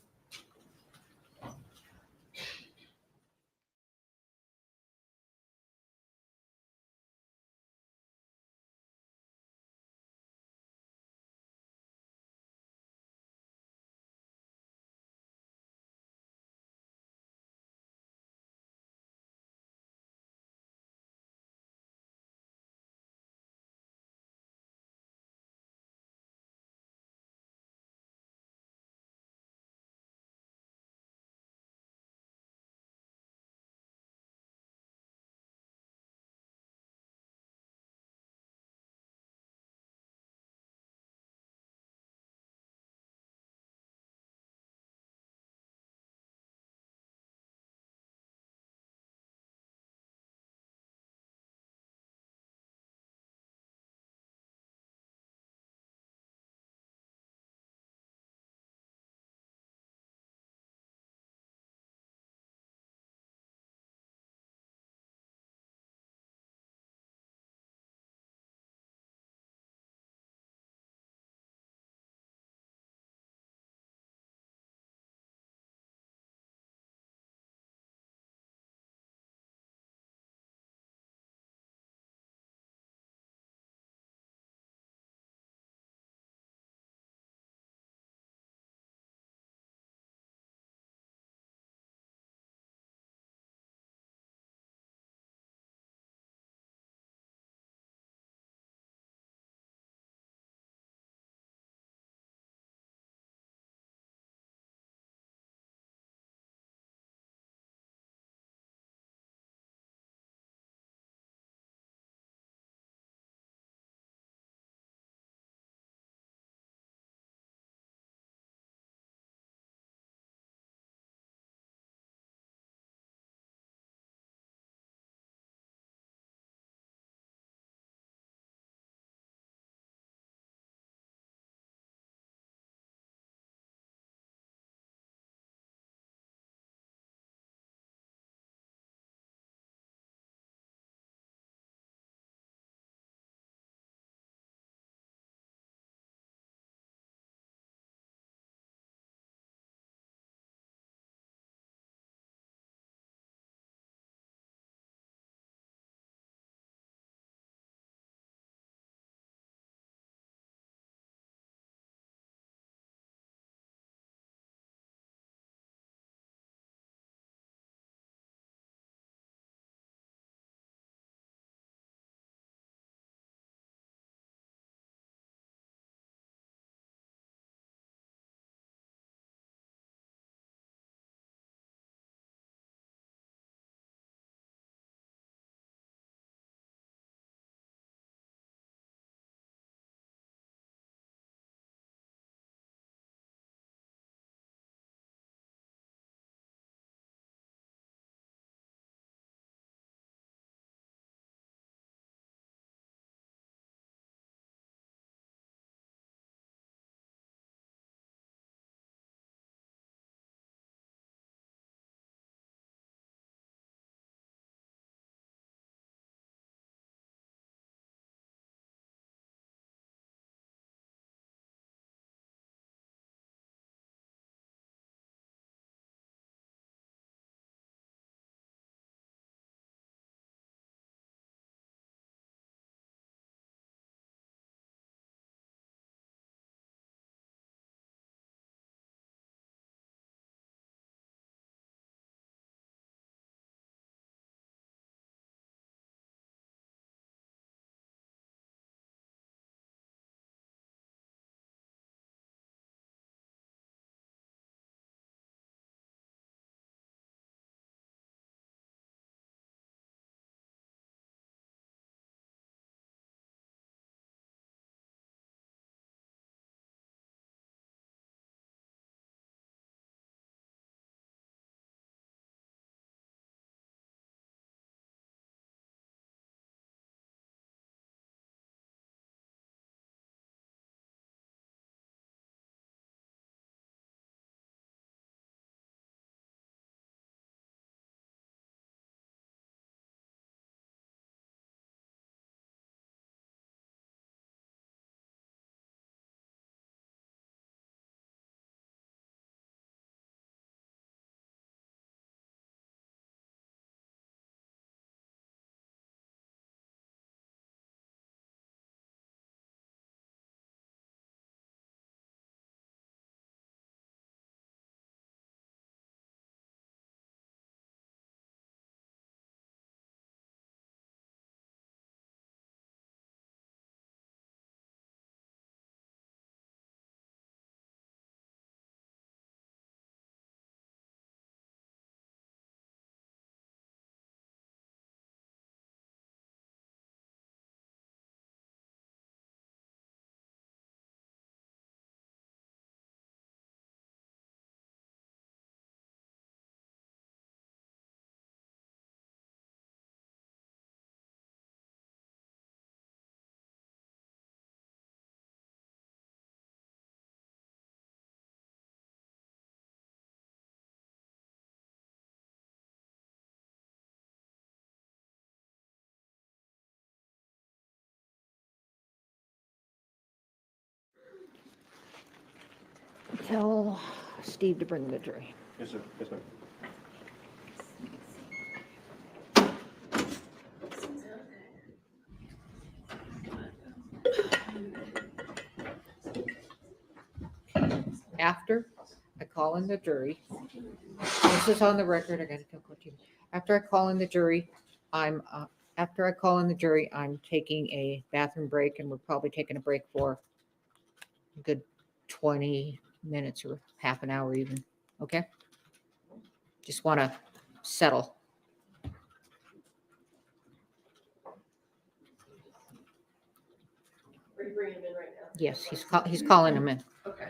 tell Steve to bring the jury. Yes, sir. Yes, ma'am. After I call in the jury, this is on the record, I gotta tell you. After I call in the jury, after I call in the jury, I'm taking a bathroom break, and we're probably taking a break for a good 20 minutes or half an hour even, okay? Just want to settle. Are you bringing him in right now? Yes, he's calling him in. Okay.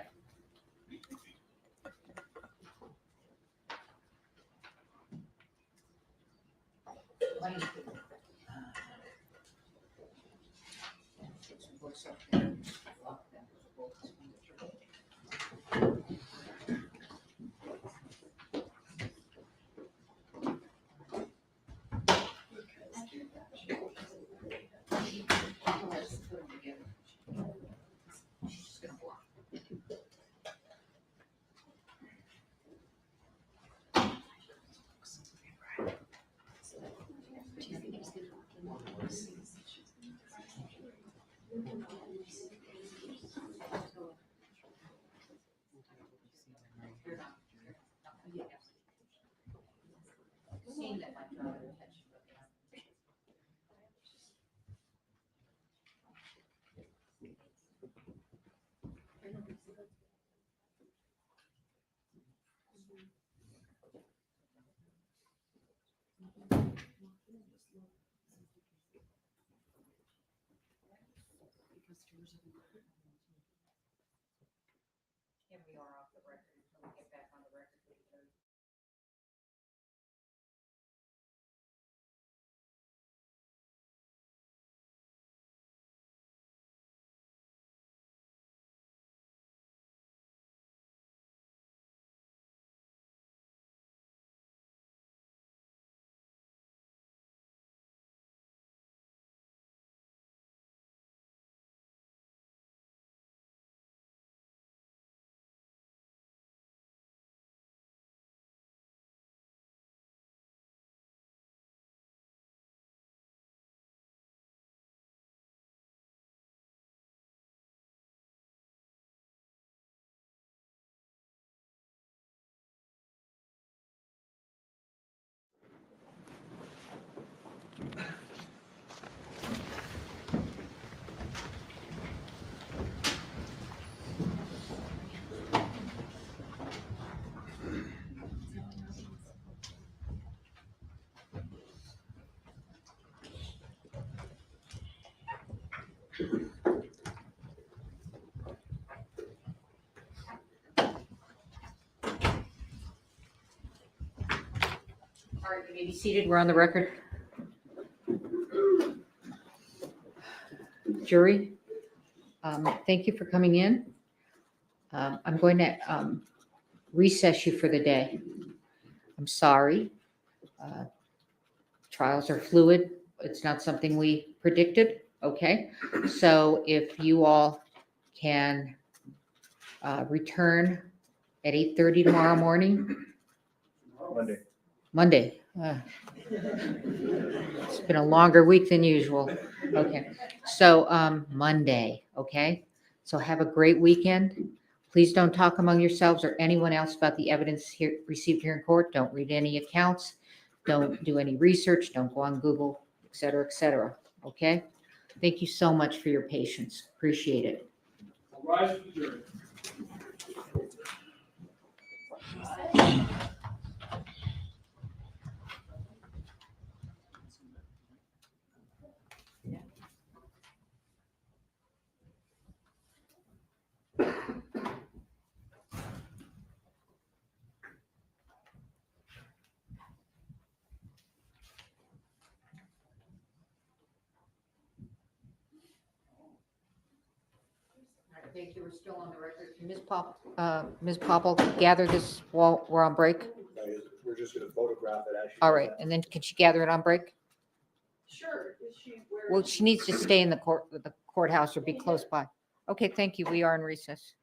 All right, you may be seated. We're on the record. Jury, thank you for coming in. I'm going to recess you for the day. I'm sorry. Trials are fluid. It's not something we predicted. Okay. So if you all can return at 8:30 tomorrow morning. Monday. It's been a longer week than usual. Okay. So Monday. Okay. So have a great weekend. Please don't talk among yourselves or anyone else about the evidence here received here in court. Don't read any accounts. Don't do any research. Don't go on Google, et cetera, et cetera. Okay. Thank you so much for your patience. Appreciate it. Rise to the jury. Thank you. We're still on the record. Ms. Popple, gather this while we're on break. We're just going to photograph it as she All does right. that. And then can she gather it on break? Sure. Is she where? Well, she needs to stay in the courthouse or be close by. Okay, thank you. We are in recess.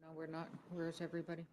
No, we're not. Where's everybody?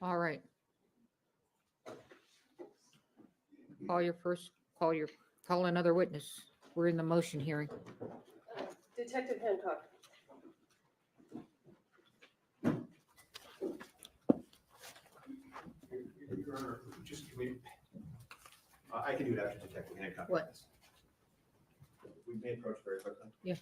All right. Call another witness. We're in the motion hearing. Detective Hancock. Your Honor, just, I can do it after Detective Hancock. What? We may approach very quickly. Yes.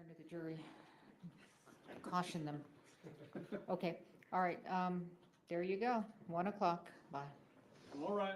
Turn to the jury. Caution them. Okay, all right, there you go, 1 o'clock, bye. All rise.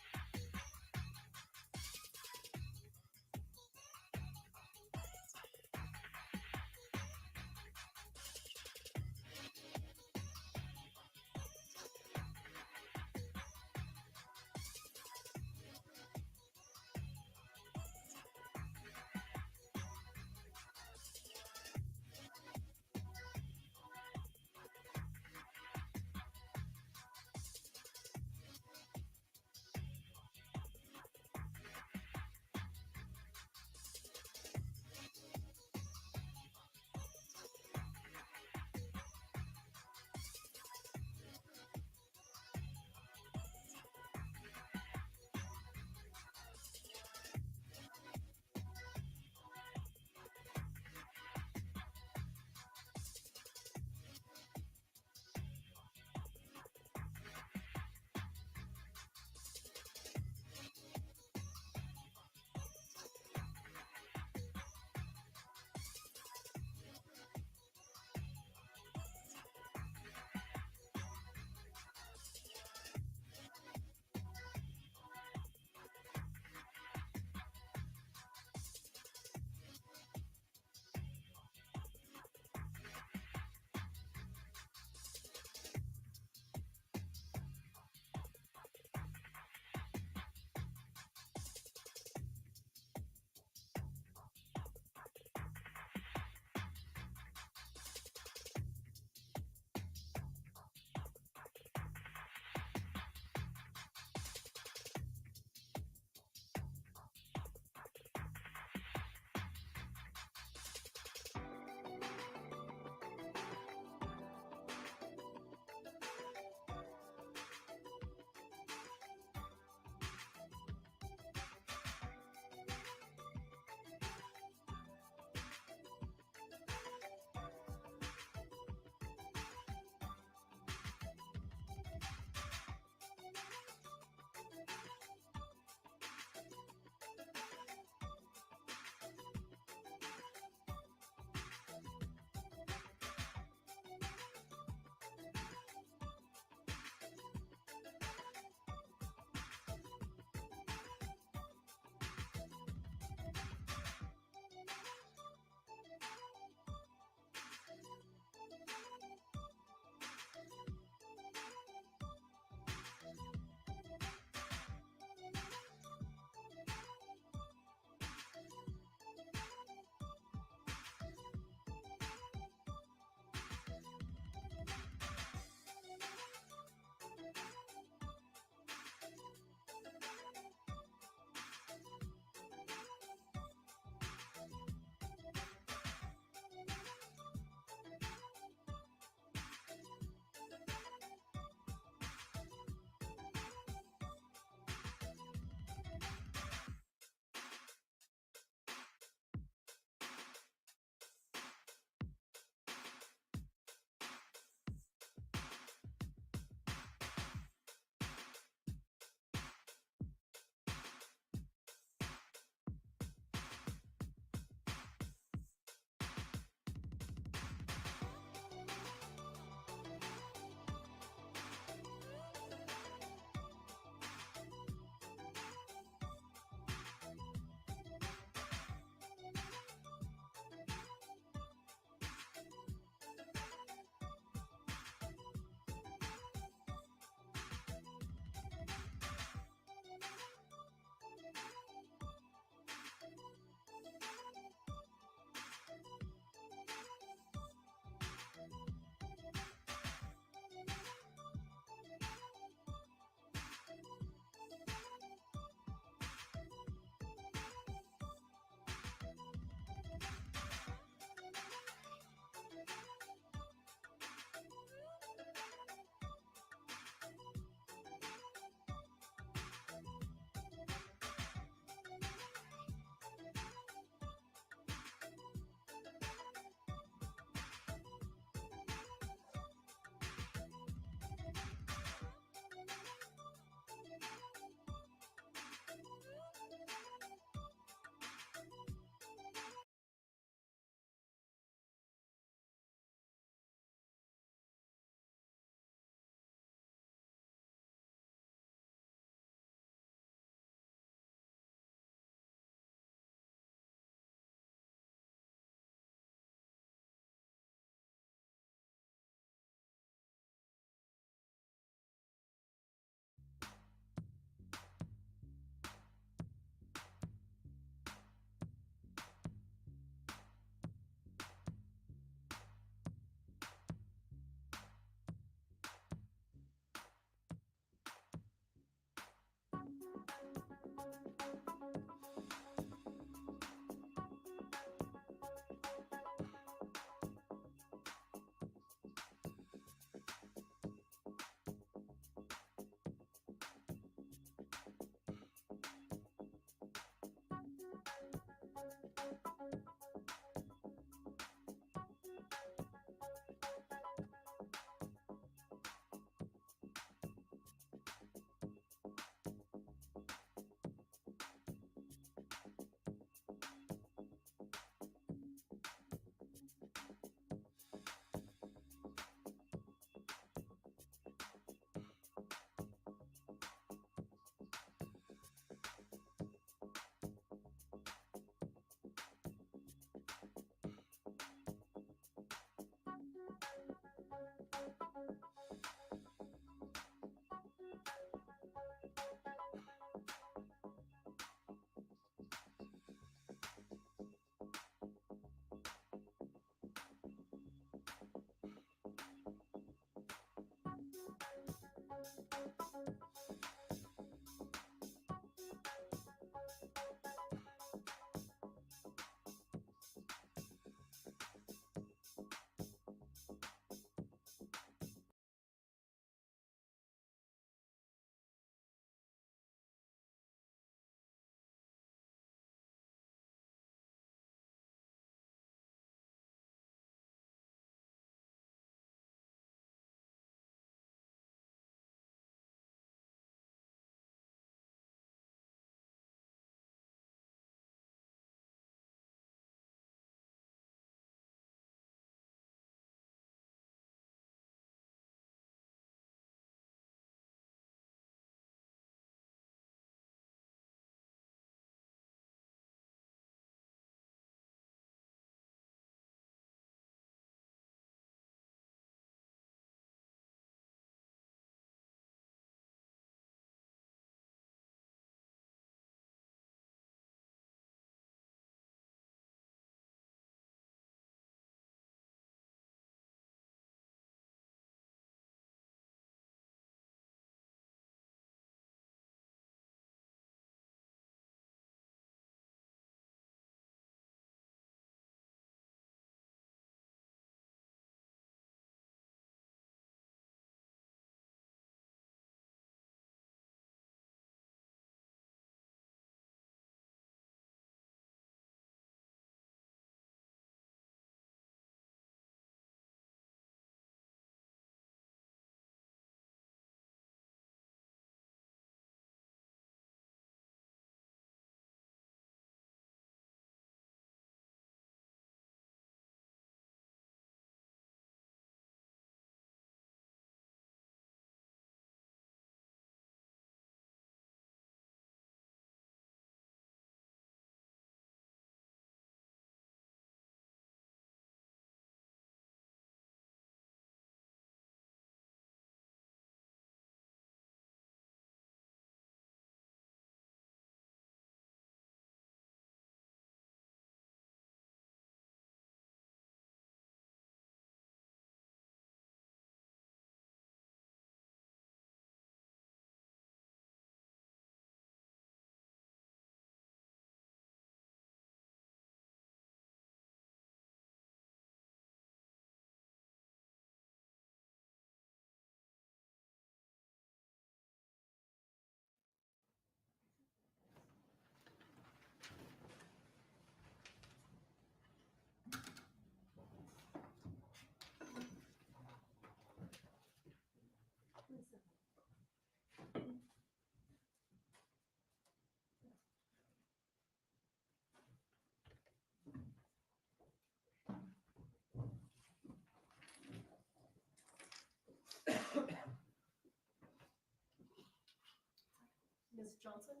Miss Johnson?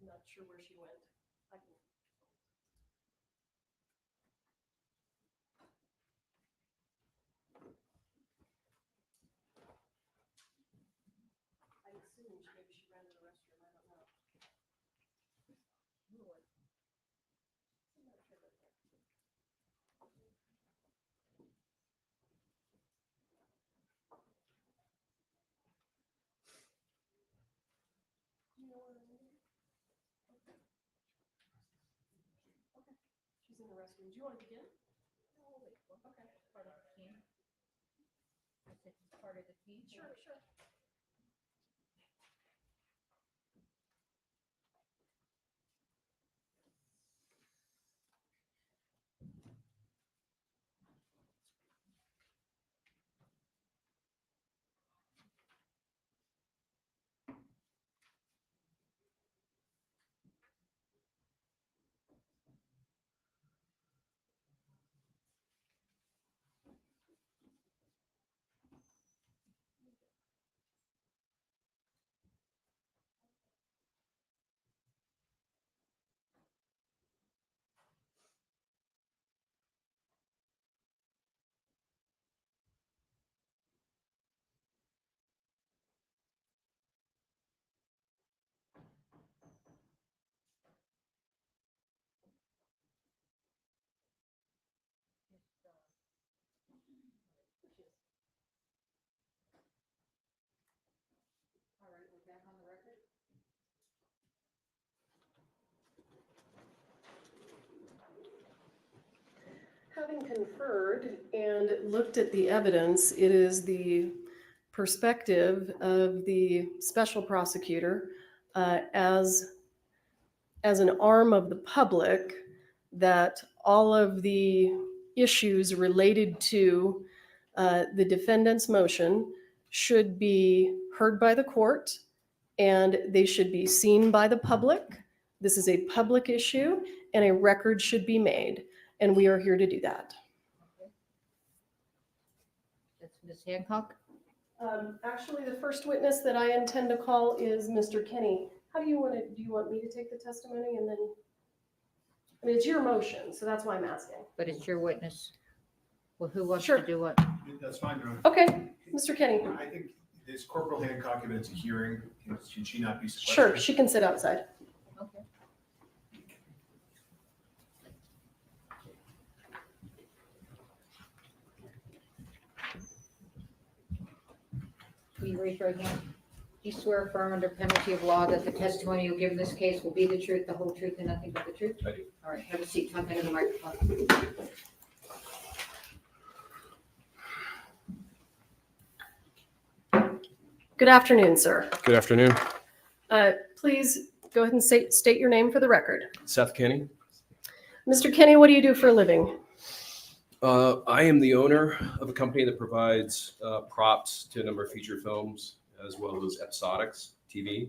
I'm not sure where she went. I can- I assume maybe she ran to the restroom, I don't know. You know where Anita is? Okay. Okay. She's in the restroom. Do you want to begin? Okay. Part of the team. Is it part of the team? Sure, sure. All right, we're back on the record. Having conferred and looked at the evidence, it is the perspective of the special prosecutor as an arm of the public that all of the issues related to the defendant's motion should be heard by the court and they should be seen by the public. This is a public issue and a record should be made. And we are here to do that. That's Ms. Hancock. Actually, the first witness that I intend to call is Mr. Kenny. How do you want to, do you want me to take the testimony and then, I mean, it's your motion, so that's why I'm asking. But it's your witness. Well, who wants Sure. to do what? That's fine, Your Honor. Okay, Mr. Kenny. I think this Corporal Hancock, if it's a hearing, should she not be Sure, sequestered? she can sit outside. Okay. Will you raise your right hand? Do you swear affirm under penalty of law that the testimony you give in this case will be the truth, the whole truth, and nothing but the truth? I do. All right, have a seat, talk into the microphone. Good afternoon, sir. Good afternoon. Please go ahead and state your name for the record. Seth Kenny. Mr. Kenny, what do you do for a living? I am the owner of a company that provides props to a number of feature films as well as episodics TV,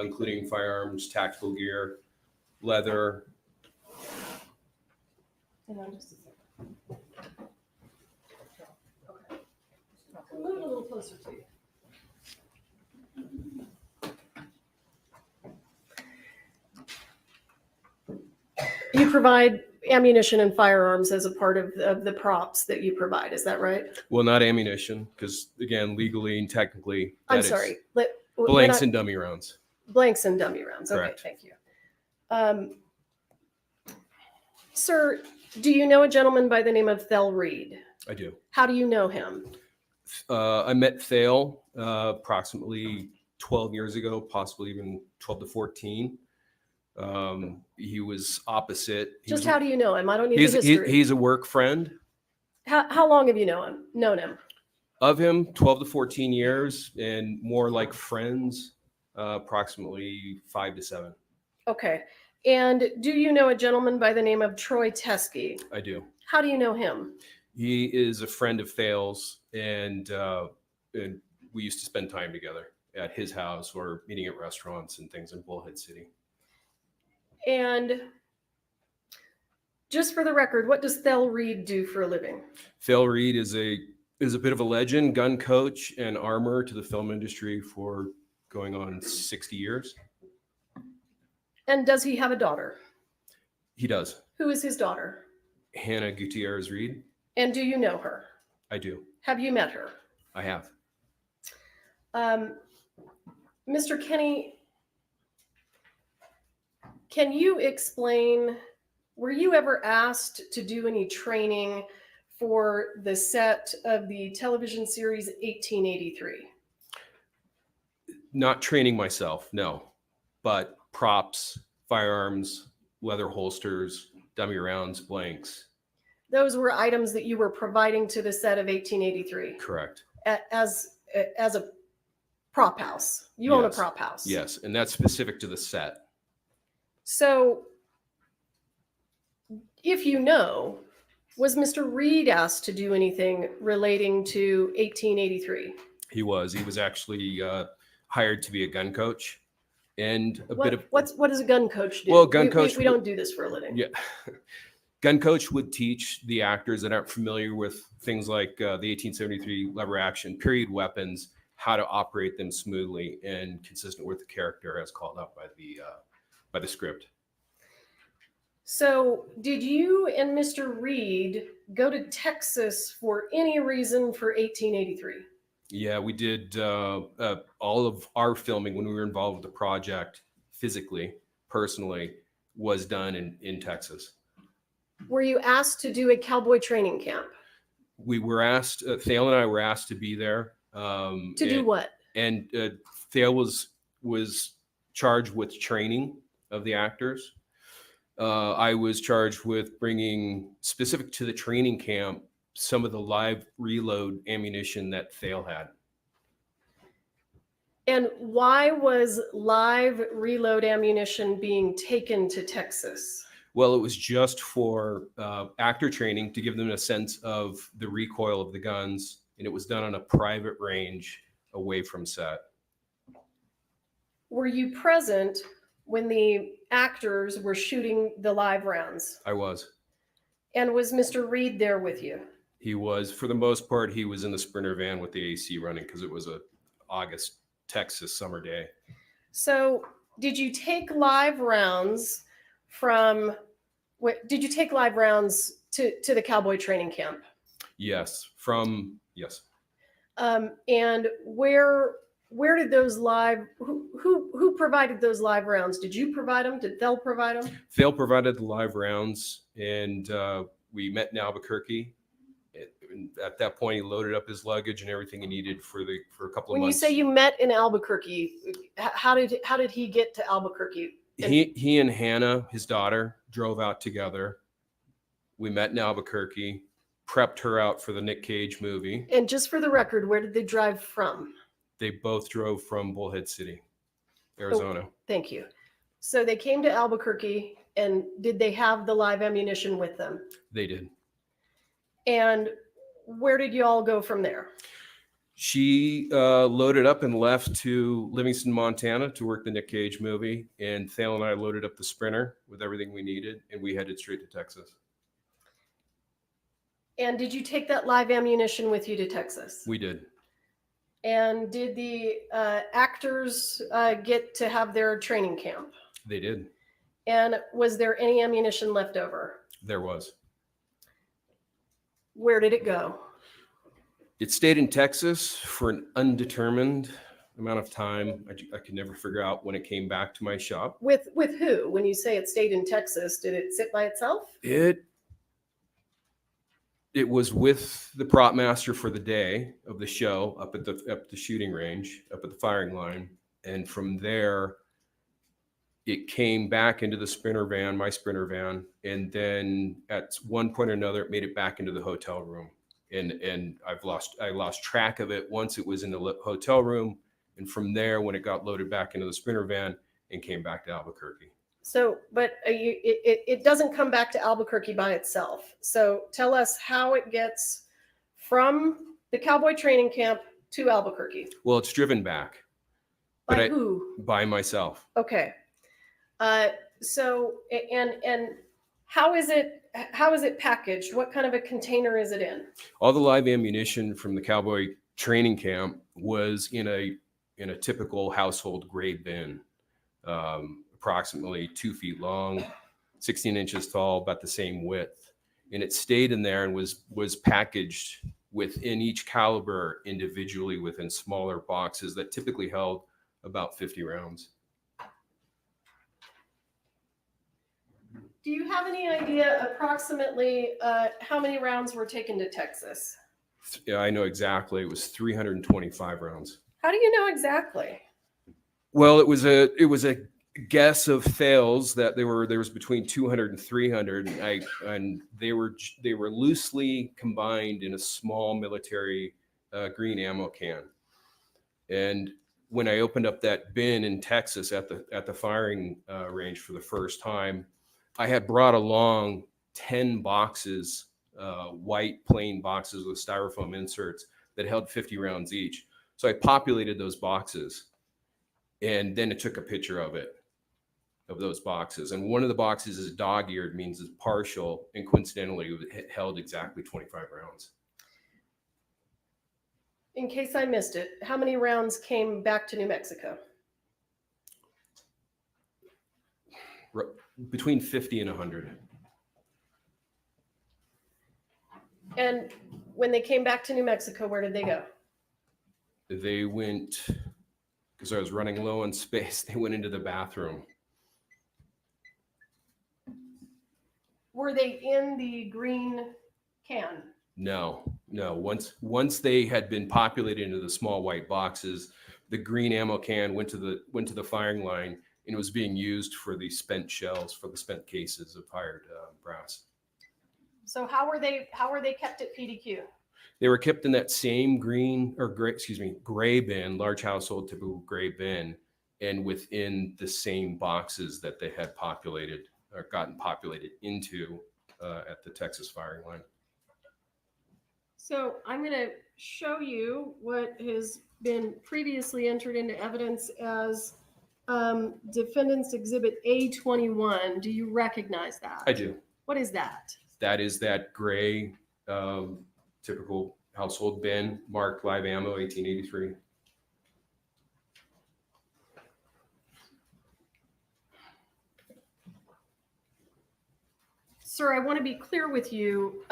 including firearms, tactical gear, leather. Hang on just a second. Okay. Move it a little closer to you. You provide ammunition and firearms as a part of the props that you provide, is that right? Well, not ammunition, because again, legally and technically, I'm that is sorry. blanks and dummy rounds. Blanks and dummy rounds. Okay, Correct. thank you. Sir, do you know a gentleman by the name of Thel Reed? I do. How do you know him? I met Thale approximately 12 years ago, possibly even 12 to 14. He was opposite. Just how do you know him? I don't need the history. He's a work friend. How long have you known him? Of him, 12 to 14 years, and more like friends, approximately 5 to 7. Okay. And do you know a gentleman by the name of Troy Teskey? I do. How do you know him? He is a friend of Thales, and we used to spend time together at his house or meeting at restaurants and things in Bullhead City. And just for the record, what does Thel Reed do for a living? Thale Reed is a bit of a legend, gun coach and armor to the film industry for going on 60 years. And does he have a daughter? He does. Who is his daughter? Hannah Gutierrez Reed. And do you know her? I do. Have you met her? I have. Mr. Kenny, can you explain, were you ever asked to do any training for the set of the television series 1883? Not training myself, no, but props, firearms, leather holsters, dummy rounds, blanks. Those were items that you were providing to the set of 1883 Correct. as a prop house. You own a Yes. prop house. Yes, and that's specific to the set. So if you know, was Mr. Reed asked to do anything relating to 1883? He was actually hired to be a gun coach, and a bit of What does a gun coach do? Well, gun We- coach We don't do this for a living. yeah. Gun coach would teach the actors that aren't familiar with things like the 1873 lever action period weapons how to operate them smoothly and consistent with the character as called out by the script. So did you and Mr. Reed go to Texas for any reason for 1883? Yeah, we did all of our filming when we were involved with the project physically, personally, was done in Texas. Were you asked to do a cowboy training camp? We were asked, Thale and I were asked to be there. To do what? And Thale was charged with training of the actors. I was charged with bringing, specific to the training camp, some of the live reload ammunition that Thale had. And why was live reload ammunition being taken to Texas? Well, it was just for actor training to give them a sense of the recoil of the guns, and it was done on a private range away from set. Were you present when the actors were shooting the live rounds? I was. And was Mr. Reed there with you? He was, for the most part, he was in the Sprinter van with the AC running because it was a August Texas summer day. So did you take live rounds did you take live rounds to the cowboy training camp? Yes, yes. And where did those who provided those live rounds? Did you provide them? Did Thel provide them? Thale provided the live rounds, and we met in Albuquerque. And at that point, he loaded up his luggage and everything he needed for a couple of When you months. say you met in Albuquerque, how did he get to Albuquerque? He and Hannah, his daughter, drove out together. We met in Albuquerque, prepped her out for the Nick Cage movie. And just for the record, where did they drive from? They both drove from Bullhead City, Arizona. Thank you. So they came to Albuquerque, and did they have the live ammunition with them? They did. And where did you all go from there? She loaded up and left to Livingston, Montana to work the Nick Cage movie. And Thale and I loaded up the Sprinter with everything we needed, and we headed straight to Texas. And did you take that live ammunition with you to Texas? We did. And did the actors get to have their training camp? They did. And was there any ammunition left over? There was. Where did it go? It stayed in Texas for an undetermined amount of time. I could never figure out when it came back to my shop. With who? When you say it stayed in Texas, did it sit by itself? It was with the prop master for the day of the show up at the shooting range, up at the firing line. And from there, it came back into the Sprinter van, my Sprinter van. And then at one point or another, it made it back into the hotel room. And I lost track of it once it was in the hotel room. And from there, when it got loaded back into the Sprinter van and came back to Albuquerque. So, but it doesn't come back to Albuquerque by itself. So tell us how it gets from the cowboy training camp to Albuquerque. Well, it's driven back. By who? By myself. Okay. So, and how is it packaged? What kind of a container is it in? All the live ammunition from the cowboy training camp was in a in a typical household gray bin, approximately 2 feet long, 16 inches tall, about the same width. And it stayed in there and was packaged within each caliber individually within smaller boxes that typically held about 50 rounds. Do you have any idea approximately how many rounds were taken to Texas? Yeah, I know exactly. It was 325 rounds. How do you know exactly? Well, it was a guess of thales that there was between 200 and 300, and they were loosely combined in a small military green ammo can. And when I opened up that bin in Texas at the firing range for the first time, I had brought along 10 boxes, white plain boxes with styrofoam inserts that held 50 rounds each. So I populated those boxes, and then it took a picture of those boxes. And one of the boxes is dog-eared, means it's partial, and coincidentally, it held exactly 25 rounds. In case I missed it, how many rounds came back to New Mexico? Between 50 and 100. And when they came back to New Mexico, where did they go? They went, because I was running low on space, they went into the bathroom. Were they in the green can? No. Once they had been populated into the small white boxes, the green ammo can went to the firing line, and it was being used for the spent shells, for the spent cases of fired brass. So how were they kept at PDQ? They were kept in that same gray bin, large household typical gray bin, and within the same boxes that they had populated or gotten populated into at the Texas firing line. So I'm going to show you what has been previously entered into evidence as Defendant's Exhibit A21. Do you recognize that? I do. What is that? That is that gray typical household bin marked live ammo 1883. Sir, I want to be clear with you.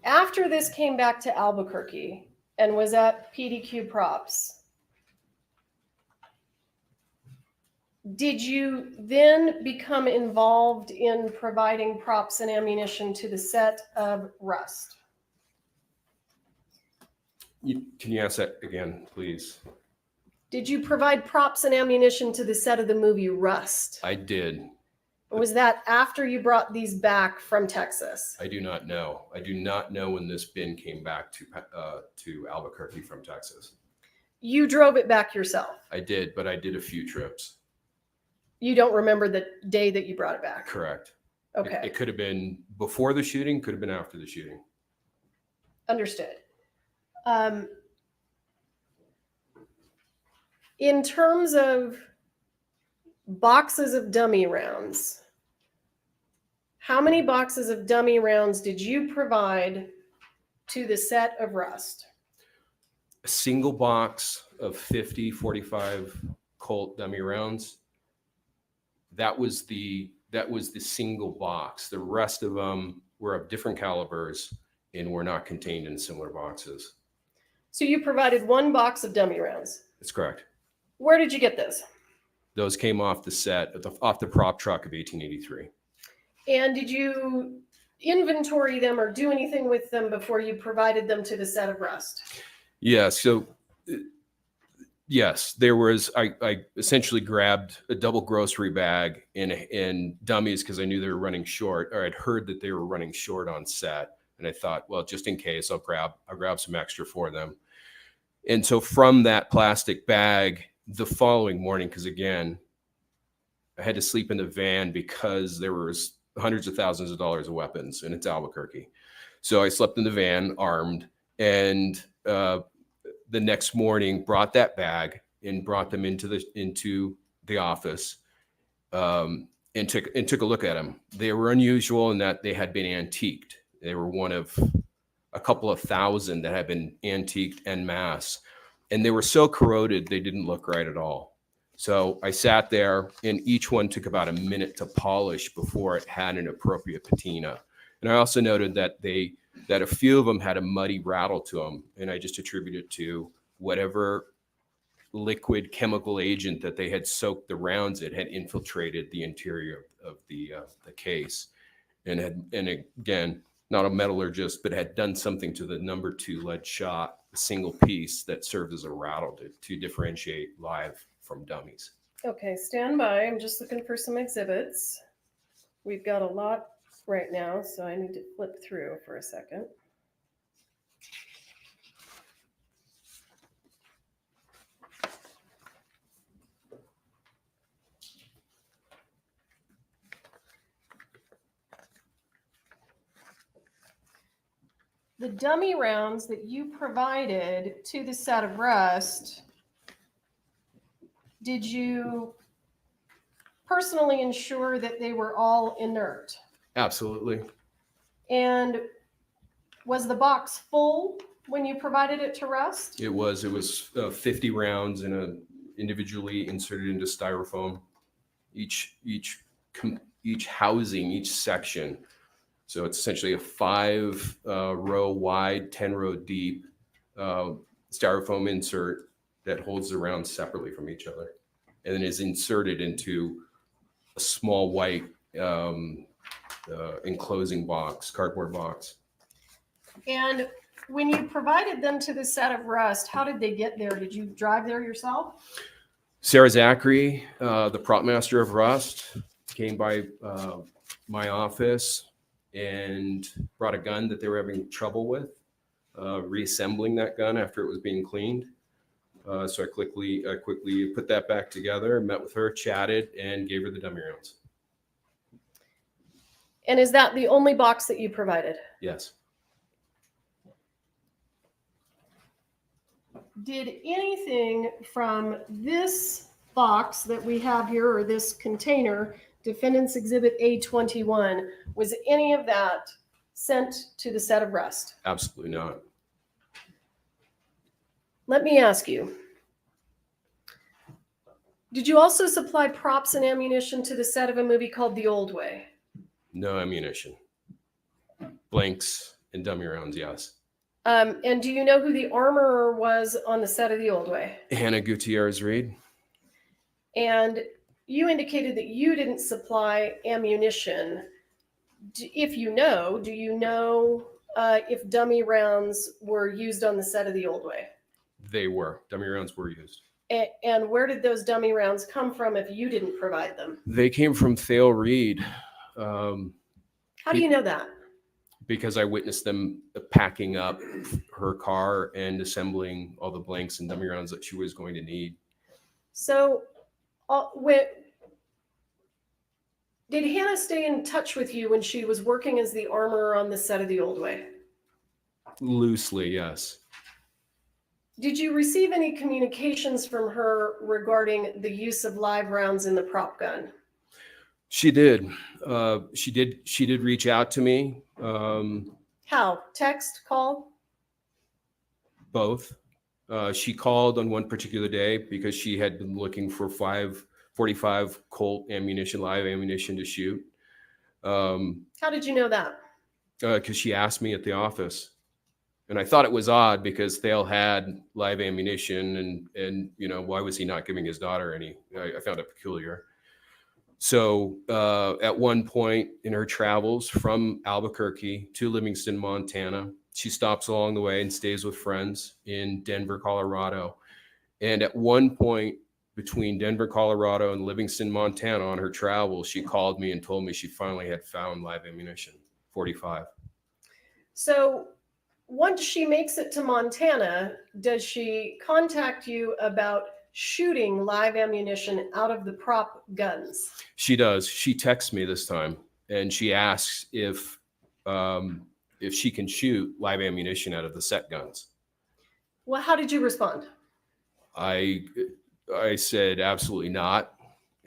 After this came back to Albuquerque and was at PDQ Props, did you then become involved in providing props and ammunition to the set of Rust? Can you ask that again, please? Did you provide props and ammunition to the set of the movie Rust? I did. Was that after you brought these back from Texas? I do not know. I do not know when this bin came back to Albuquerque from Texas. You drove it back yourself? I did, but I did a few trips. You don't remember the day that you brought it back? Correct. Okay. It could have been before the shooting, could have been after the shooting. Understood. In terms of boxes of dummy rounds, how many boxes of dummy rounds did you provide to the set of Rust? A single box of 50 45 Colt dummy rounds. That was the single box. The rest of them were of different calibers and were not contained in similar boxes. So you provided one box of dummy rounds. That's correct. Where did you get those? Those came off the set, off the prop truck of 1883. And did you inventory them or do anything with them before you provided them to the set of Rust? Yeah, so yes, there was, I essentially grabbed a double grocery bag and dummies because I knew they were running short, or I'd heard that they were running short on set. And I thought, well, just in case, I'll grab some extra for them. And so from that plastic bag, the following morning, because again, I had to sleep in the van because there was hundreds of thousands of dollars of weapons, and it's Albuquerque. So I slept in the van armed, and the next morning brought that bag and brought them into the office, and took a look at them. They were unusual in that they had been antiqued. They were one of a couple of thousand that had been antiqued en masse. And they were so corroded, they didn't look right at all. So I sat there, and each one took about a minute to polish before it had an appropriate patina. And I also noted that that a few of them had a muddy rattle to them, and I just attribute it to whatever liquid chemical agent that they had soaked the rounds in had infiltrated the interior of the case, and again, not a metallurgist, but had done something to the number 2 lead shot, a single piece that served as a rattle to differentiate live from dummies. Okay, stand by. I'm just looking for some exhibits. We've got a lot right now, so I need to flip through for a second. The dummy rounds that you provided to the set of rust, did you personally ensure that they were all inert? Absolutely. And was the box full when you provided it to rust? It was 50 rounds in a individually inserted into styrofoam, each housing, each section. So it's essentially a 5 row wide, 10 row deep styrofoam insert that holds the rounds separately from each other, and then is inserted into a small white enclosing box, cardboard box. And when you provided them to the set of rust, how did they get there? Did you drive there yourself? Sarah Zachary, the prop master of Rust, came by my office and brought a gun that they were having trouble with, reassembling that gun after it was being cleaned. So I quickly put that back together, met with her, chatted, and gave her the dummy rounds. And is that the only box that you provided? Yes. Did anything from this box that we have here, or this container, Defendant's Exhibit A21, was any of that sent to the set of rust? Absolutely not. Let me ask you, did you also supply props and ammunition to the set of a movie called The Old Way? No ammunition. Blanks and dummy rounds, yes. And do you know who the armorer was on the set of The Old Way? Hannah Gutierrez Reed. And you indicated that you didn't supply ammunition. If you know, do you know if dummy rounds were used on the set of The Old Way? They were. Dummy rounds were used. And where did those dummy rounds come from if you didn't provide them? They came from Thale Reed. How do you know that? Because I witnessed them packing up her car and assembling all the blanks and dummy rounds that she was going to need. So did Hannah stay in touch with you when she was working as the armorer on the set of The Old Way? Loosely, yes. Did you receive any communications from her regarding the use of live rounds in the prop gun? She did. She did reach out to me. How? Text? Call? Both. She called on one particular day because she had been looking for 45 Colt ammunition, live ammunition to shoot. How did you know that? Because she asked me at the office. And I thought it was odd because Thale had live ammunition, and you know, why was he not giving his daughter any? I found it peculiar. So at one point in her travels from Albuquerque to Livingston, Montana, she stops along the way and stays with friends in Denver, Colorado. And at one point between Denver, Colorado and Livingston, Montana on her travels, she called me and told me she finally had found live ammunition, 45. So once she makes it to Montana, does she contact you about shooting live ammunition out of the prop guns? She does. She texts me this time, and she asks if she can shoot live ammunition out of the set guns. Well, how did you respond? I said absolutely not,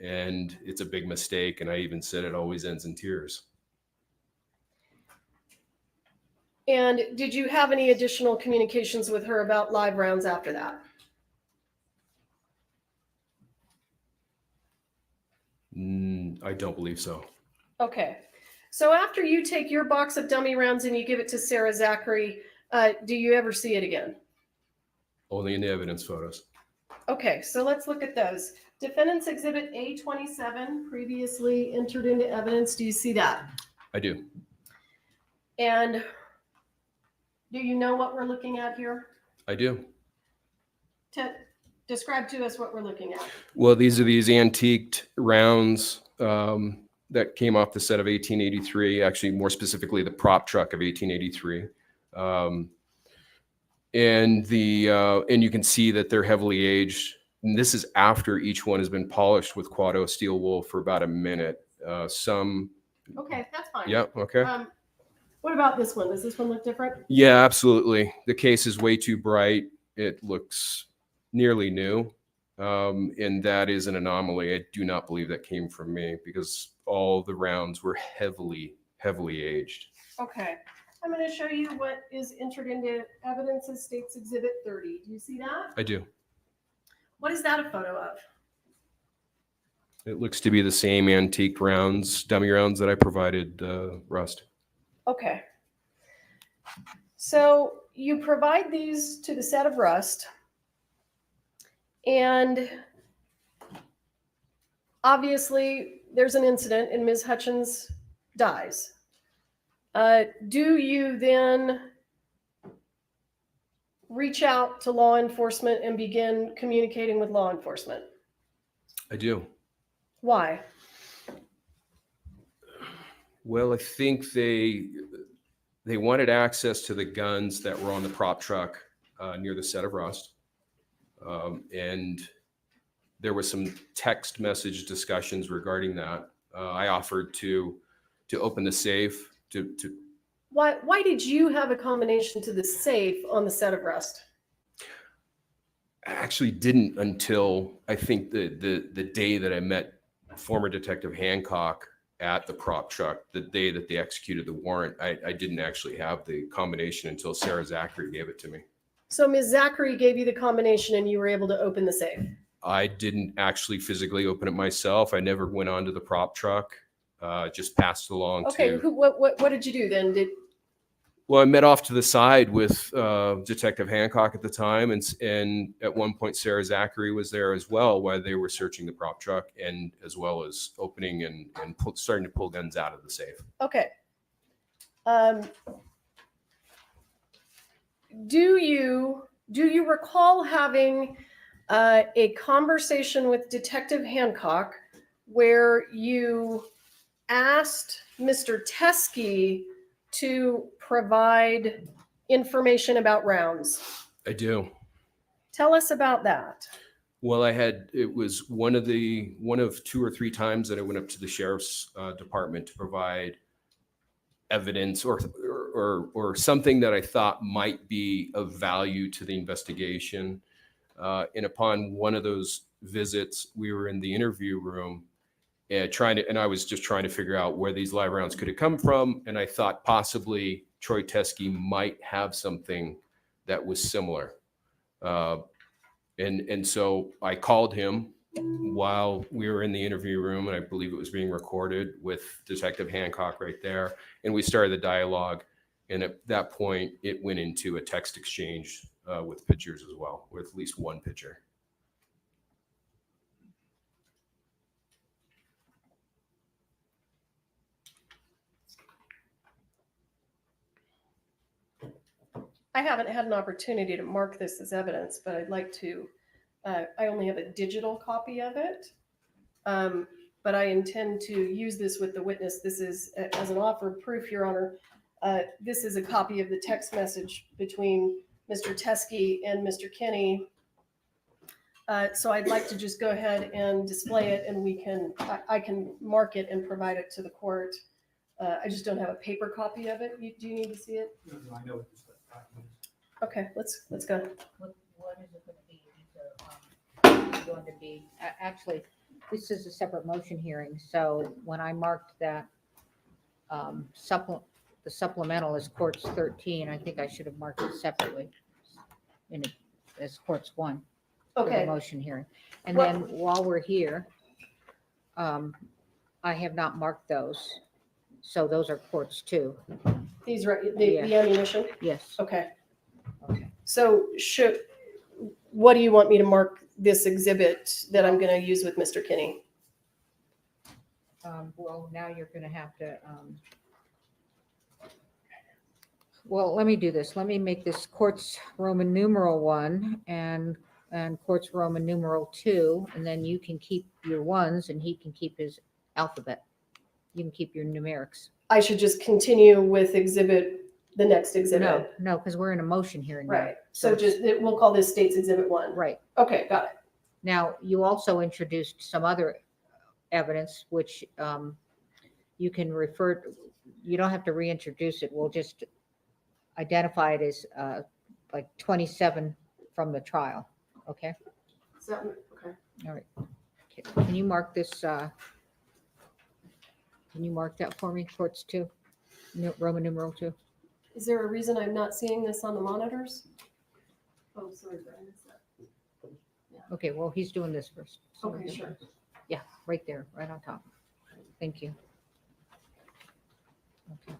and it's a big mistake. And I even said it always ends in tears. And did you have any additional communications with her about live rounds after that? I don't believe so. Okay. So after you take your box of dummy rounds and you give it to Sarah Zachary, do you ever see it again? Only in the evidence photos. Okay, so let's look at those. Defendant's Exhibit A27, previously entered into evidence. Do you see that? I do. And do you know what we're looking at here? I do. Describe to us what we're looking at. Well, these are these antiqued rounds that came off the set of 1883, actually more specifically the prop truck of 1883. And you can see that they're heavily aged. And this is after each one has been polished with Quado steel wool for about a minute. Okay, that's fine. Yeah, okay. What about this one? Does this one look different? Yeah, absolutely. The case is way too bright. It looks nearly new. And that is an anomaly. I do not believe that came from me because all the rounds were heavily aged. Okay. I'm going to show you what is entered into evidence as State's Exhibit 30. Do you see that? I do. What is that a photo of? It looks to be the same antique rounds, dummy rounds that I provided Rust. Okay. So you provide these to the set of Rust, and obviously there's an incident and Ms. Hutchins dies. Do you then reach out to law enforcement and begin communicating with law enforcement? I do. Why? Well, I think they wanted access to the guns that were on the prop truck near the set of Rust. And there was some text message discussions regarding that. I offered to open the safe to Why did you have a combination to the safe on the set of Rust? I actually didn't until I think the day that I met former Detective Hancock at the prop truck, the day that they executed the warrant. I didn't actually have the combination until Sarah Zachary gave it to me. So Ms. Zachary gave you the combination and you were able to open the safe. I didn't actually physically open it myself. I never went onto the prop truck. Just passed it along Okay, to. what did you do then? Well, I met off to the side with Detective Hancock at the time, and at one point Sarah Zachary was there as well while they were searching the prop truck, and as well as opening and starting to pull guns out of the safe. Okay. Do you recall having a conversation with Detective Hancock where you asked Mr. Teskey to provide information about rounds? I do. Tell us about that. Well, it was one of 2 or 3 times that I went up to the sheriff's department to provide evidence or something that I thought might be of value to the investigation. And upon one of those visits, we were in the interview room and I was just trying to figure out where these live rounds could have come from. And I thought possibly Troy Teskey might have something that was similar. And so I called him while we were in the interview room, and I believe it was being recorded with Detective Hancock right there. And we started the dialogue. And at that point, it went into a text exchange with pictures as well, with at least one picture. I haven't had an opportunity to mark this as evidence, but I'd like to. I only have a digital copy of it, but I intend to use this with the witness. This is as an offer of proof, Your Honor. This is a copy of the text message between Mr. Teskey and Mr. Kinney. So I'd like to just go ahead and display it, and I can mark it and provide it to the court. I just don't have a paper copy of it. Do you need to see it? I know what this document is. Okay, let's go. What is it going to be? Going to be actually, this is a separate motion hearing. So when I marked that the supplemental is courts 13. I think I should have marked it separately in it as courts 1 for the Okay, motion hearing. And Well- then while we're here, I have not marked those. So those are courts 2. these, the ammunition, Yes. okay. Okay. So what do you want me to mark this exhibit that I'm gonna use with Mr. Kinney? Well, now you're going to have to, well, let me do this. Let me make this courts Roman numeral 1 and courts Roman numeral 2, and then you can keep your 1s and he can keep his alphabet. You can keep your numerics. I should just continue with the next exhibit? No, because we're in a motion hearing now. Right, so we'll call this State's Exhibit 1. Right. Okay, got it. Now, you also introduced some other evidence, which you can refer, you don't have to reintroduce it. We'll just identify it as like 27 from the trial. Okay? Okay. All right. Okay. Can you mark this? Can you mark that for me? Courts 2, Roman numeral 2. Is there a reason I'm not seeing this on the monitors? Oh, sorry, Brian. Okay, well, he's doing this first. So Okay, sure. Yeah, right there, right on top. Thank you. Okay.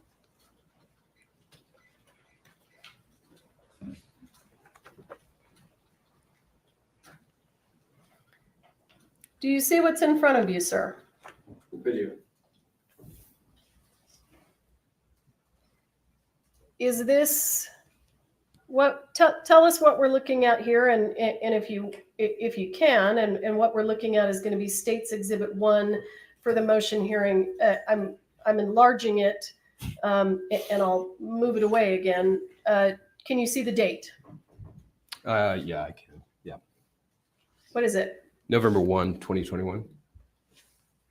Do you see what's in front of you, sir? Video. Is this tell us what we're looking at here, and if you can, and what we're looking at is going to be State's Exhibit 1 for the motion hearing. I'm enlarging it, and I'll move it away again. Can you see the date? Yeah, I can. Yeah. What is it? November 1, 2021.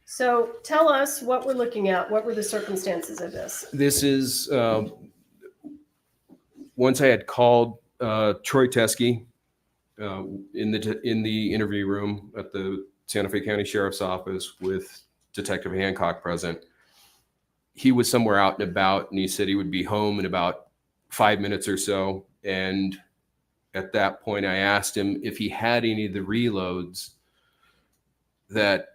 So tell us what we're looking at. What were the circumstances of this? This is once I had called Troy Teskey in the interview room at the Santa Fe County Sheriff's Office with Detective Hancock present. He was somewhere out and about, and he said he would be home in about 5 minutes or so. And at that point, I asked him if he had any of the reloads that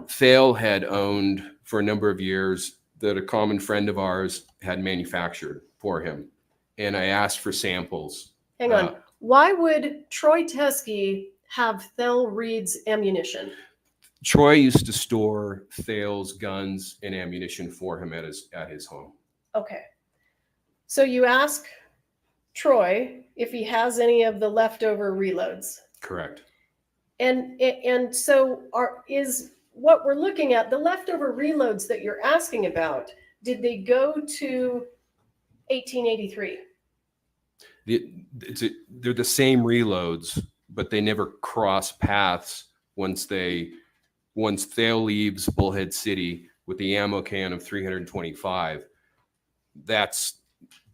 Thale had owned for a number of years that a common friend of ours had manufactured for him. And I asked for samples. Hang on. Why would Troy Teskey have Thel Reed's ammunition? Troy used to store Thale's guns and ammunition for him at his home. Okay. So you ask Troy if he has any of the leftover reloads. Correct. And so is what we're looking at, the leftover reloads that you're asking about, did they go to 1883? They're the same reloads, but they never cross paths once Thale leaves Bullhead City with the ammo can of 325. That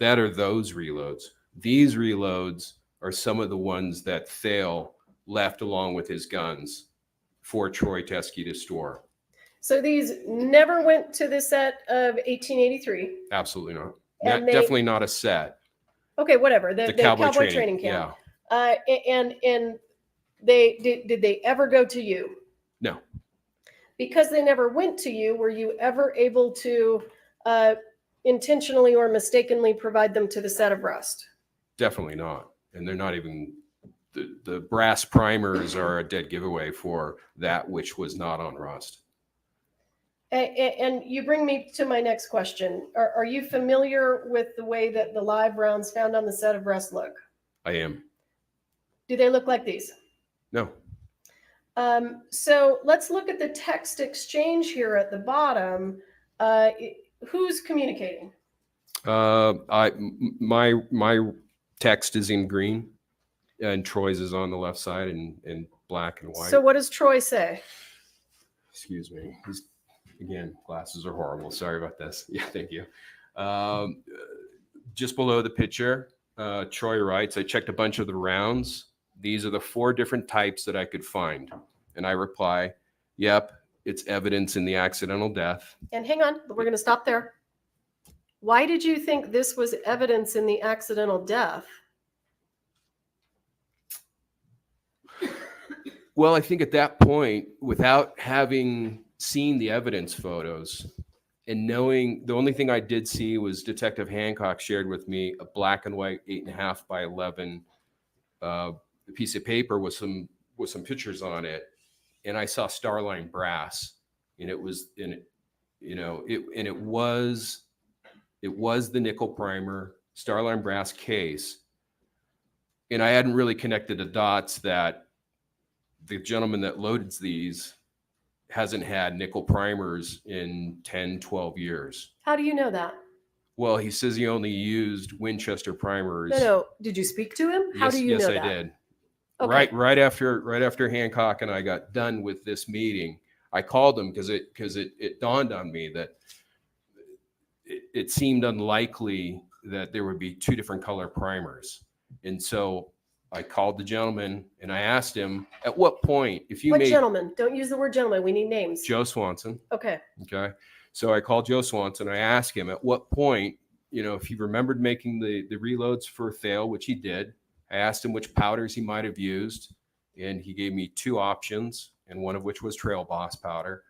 are those reloads. These reloads are some of the ones that Thale left along with his guns for Troy Teskey to store. So these never went to the set of 1883. Absolutely not. And Definitely not a set. Okay, whatever. The Cowboy training camp. Yeah. And did they ever go to you? No. Because they never went to you, were you ever able to intentionally or mistakenly provide them to the set of Rust? Definitely not. And they're not even, the brass primers are a dead giveaway for that which was not on Rust. And you bring me to my next question. Are you familiar with the way that the live rounds found on the set of Rust look? I am. Do they look like these? No. So let's look at the text exchange here at the bottom. Who's communicating? My text is in green and Troy's is on the left side in black and white. So what does Troy say? Excuse me. Again, glasses are horrible. Sorry about this. Yeah, thank you. Just below the picture, Troy writes, I checked a bunch of the rounds. These are the 4 different types that I could find. And I reply, yep, it's evidence in the accidental death. And hang on, we're going to stop there. Why did you think this was evidence in the accidental death? Well, I think at that point, without having seen the evidence photos and knowing, the only thing I did see was Detective Hancock shared with me a black and white 8.5 by 11 piece of paper with some pictures on it, and I saw Starline brass, and it was it was the nickel primer Starline brass case, and I hadn't really connected the dots that the gentleman that loads these hasn't had nickel primers in 10, 12 years. How do you know that? Well, he says he only used Winchester primers. No. Did you speak to him? How do you know that? Yes, I did. Okay. Right after Hancock and I got done with this meeting, I called him because it dawned on me that it seemed unlikely that there would be two different color primers. And so I called the gentleman and I asked him, at what point, if you What made gentleman? Don't use the word gentleman. We need names. Joe Swanson. Okay. Okay. So I called Joe Swanson. I asked him at what point, if he remembered making the reloads for Thale, which he did. I asked him which powders he might have used, and he gave me two options, and one of which was Trail Boss powder.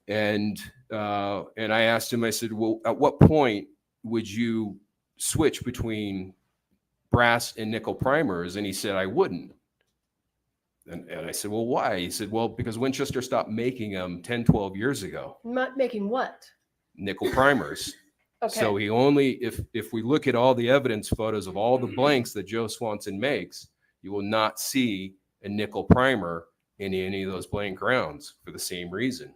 And I asked him, I said, well, at what point would you switch between brass and nickel primers? And he said, I wouldn't. And I said, well, why? He said, well, because Winchester stopped making them 10, 12 years ago. Not making what? Nickel primers. Okay. So he only, if we look at all the evidence photos of all the blanks that Joe Swanson makes, you will not see a nickel primer in any of those blank rounds for the same reason.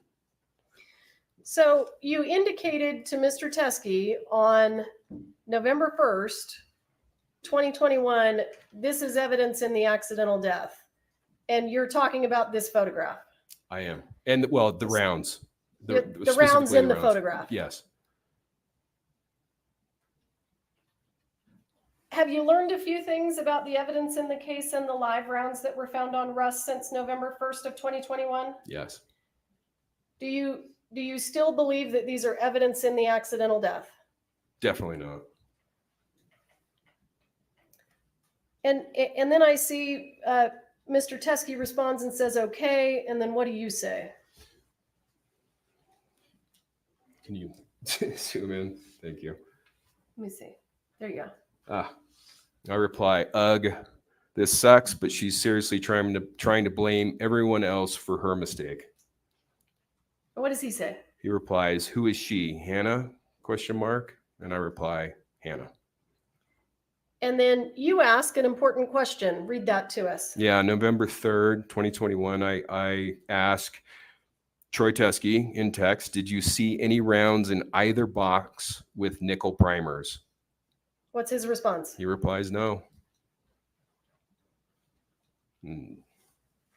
So you indicated to Mr. Teskey on November 1st, 2021, this is evidence in the accidental death. And you're talking about this photograph. I am. And well, the rounds. The rounds specifically in the photograph. Yes. Have you learned a few things about the evidence in the case and the live rounds that were found on Russ since November 1st of 2021? Yes. Do you still believe that these are evidence in the accidental death? Definitely not. And then I see Mr. Teskey responds and says, okay. And then what do you say? Can you zoom in? Thank you. Let me see. There you go. I reply, ugh, this sucks, but she's seriously trying to blame everyone else for her mistake. What does he say? He replies, who is she? Hannah? ? And I reply, Hannah. And then you ask an important question. Read that to us. Yeah, November 3rd, 2021, I ask Troy Teskey in text, did you see any rounds in either box with nickel primers? What's his response? He replies, no.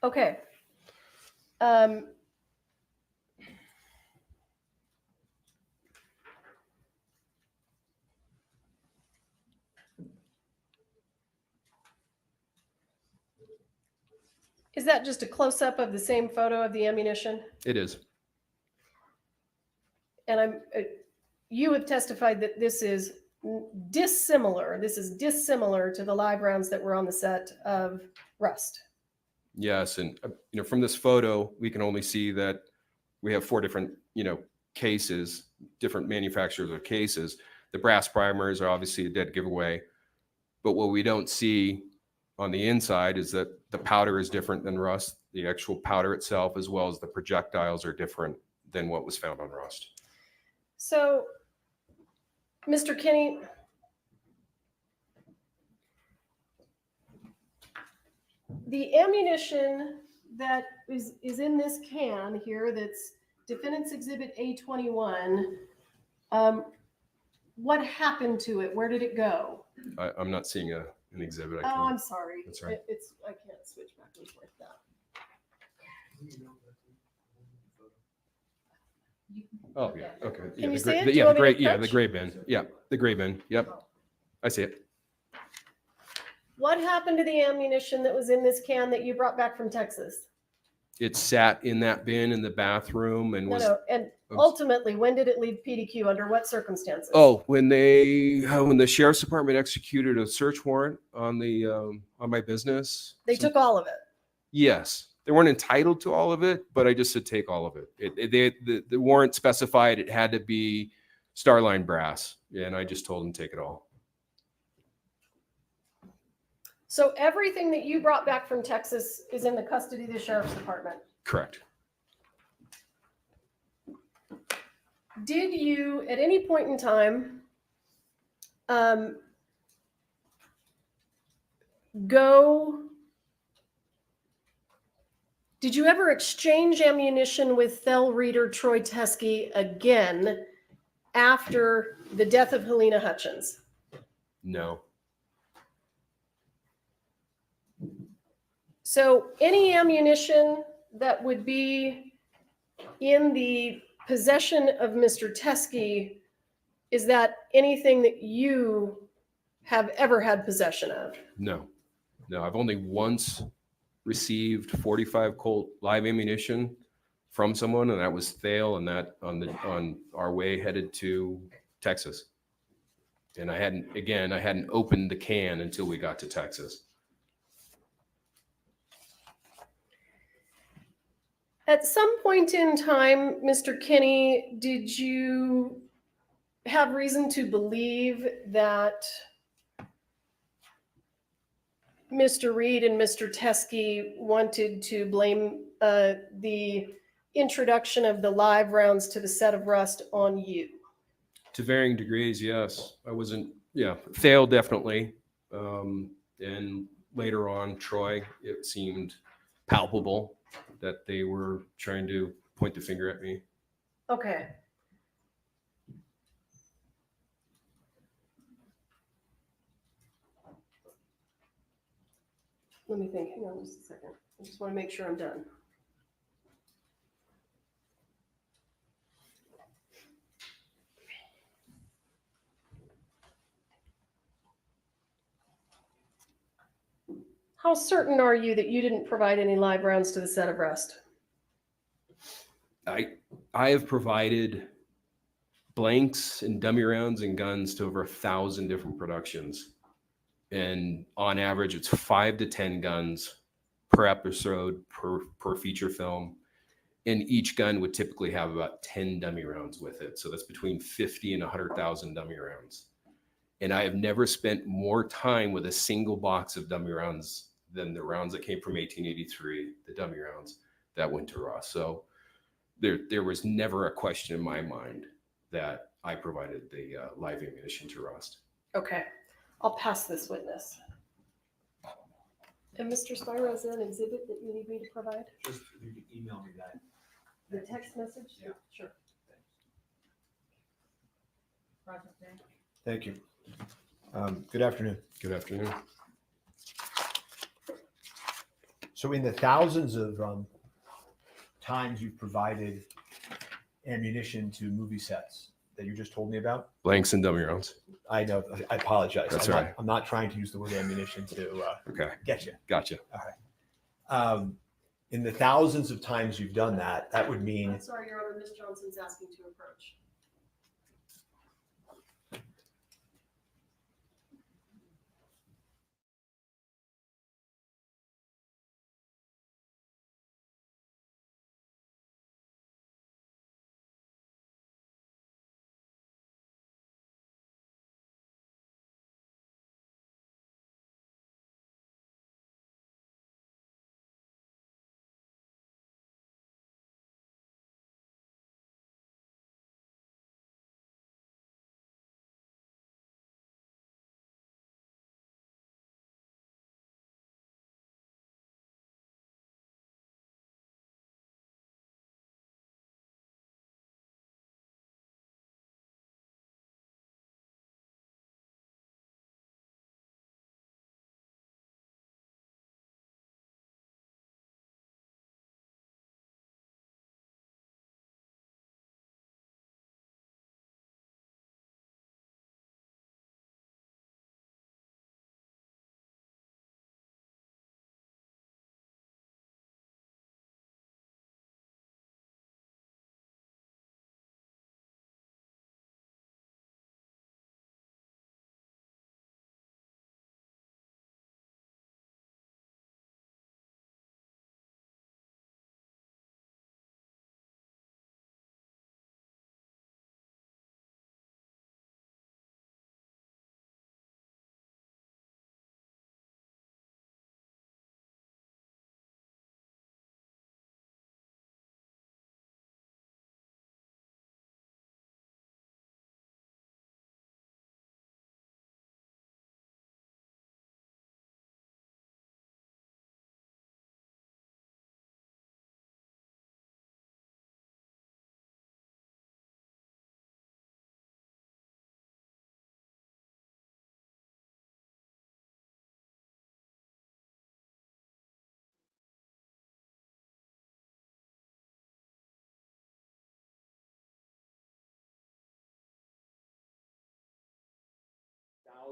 Okay. Is that just a close-up of the same photo of the ammunition? It is. And you have testified that this is dissimilar. This is dissimilar to the live rounds that were on the set of Rust. Yes, and from this photo, we can only see that we have 4 different, cases, different manufacturers of cases. The brass primers are obviously a dead giveaway, but what we don't see on the inside is that the powder is different than Rust. The actual powder itself, as well as the projectiles, are different than what was found on Rust. So, Mr. Kinney, the ammunition that is in this can here, that's Defendant's Exhibit A21, what happened to it? Where did it go? I'm not seeing an exhibit. Oh, I'm sorry. That's right. I can't switch back and forth that. Oh, yeah, okay. Can you the see gray- it? the- Do you Yeah, want the me gray, to yeah, the touch? gray bin. Yeah, the gray bin. Yep, I see it. What happened to the ammunition that was in this can that you brought back from Texas? It sat in that bin in the bathroom and No, was. no. And ultimately, when did it leave PDQ? Under what circumstances? Oh, when the sheriff's department executed a search warrant on on my business. They took all of it. Yes, they weren't entitled to all of it, but I just said take all of it. The warrant specified it had to be Starline brass, and I just told them take it all. So everything that you brought back from Texas is in the custody of the sheriff's department. Correct. Did you, at any point in time, did you ever exchange ammunition with Thel Reader Troy Teskey again after the death of Helena Hutchins? No. So any ammunition that would be in the possession of Mr. Teskey, is that anything that you have ever had possession of? No. I've only once received 45 Colt live ammunition from someone, and that was Thale, and that on our way headed to Texas. And I hadn't opened the can until we got to Texas. At some point in time, Mr. Kinney, did you have reason to believe that Mr. Reed and Mr. Teskey wanted to blame the introduction of the live rounds to the set of Rust on you? To varying degrees, yes. I wasn't, Thale definitely. And later on, Troy, it seemed palpable that they were trying to point the finger at me. Okay. Let me think. Hang on just a second. I just want to make sure I'm done. How certain are you that you didn't provide any live rounds to the set of Rust? I have provided blanks and dummy rounds and guns to over 1,000 different productions. And on average, it's 5 to 10 guns per episode, per feature film. And each gun would typically have about 10 dummy rounds with it. So that's between 50 and 100,000 dummy rounds. And I have never spent more time with a single box of dummy rounds than the rounds that came from 1883, the dummy rounds that went to Ross. So there was never a question in my mind that I provided the live ammunition to Rust. Okay, I'll pass this witness. And Mr. Spiro, is there an exhibit that you need me to provide? Just you can email me that. The text message? Yeah. Sure. Thank you. Good afternoon. Good afternoon. So in the thousands of times you've provided ammunition to movie sets that you just told me about, Blanks and dummy rounds. I know, I apologize. That's I'm all not, right. I'm not trying to use the word ammunition to Okay, get you. gotcha. All right. In the thousands of times you've done that, that would mean I'm sorry, Your Honor, Ms. Johnson's asking to approach.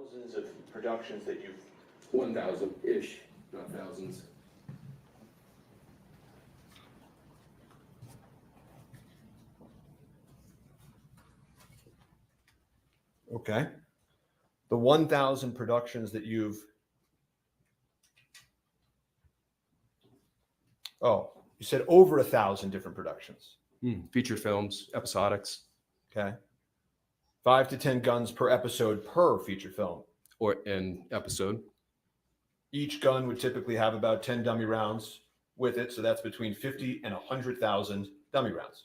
thousands of productions that you've 1,000-ish, not thousands. Okay. The 1,000 productions that you've. Oh, you said over 1,000 different productions. Feature films, episodics, Okay. 5 to 10 guns per episode per feature film. or an episode. Each gun would typically have about 10 dummy rounds with it. So that's between 50 and 100,000 dummy rounds.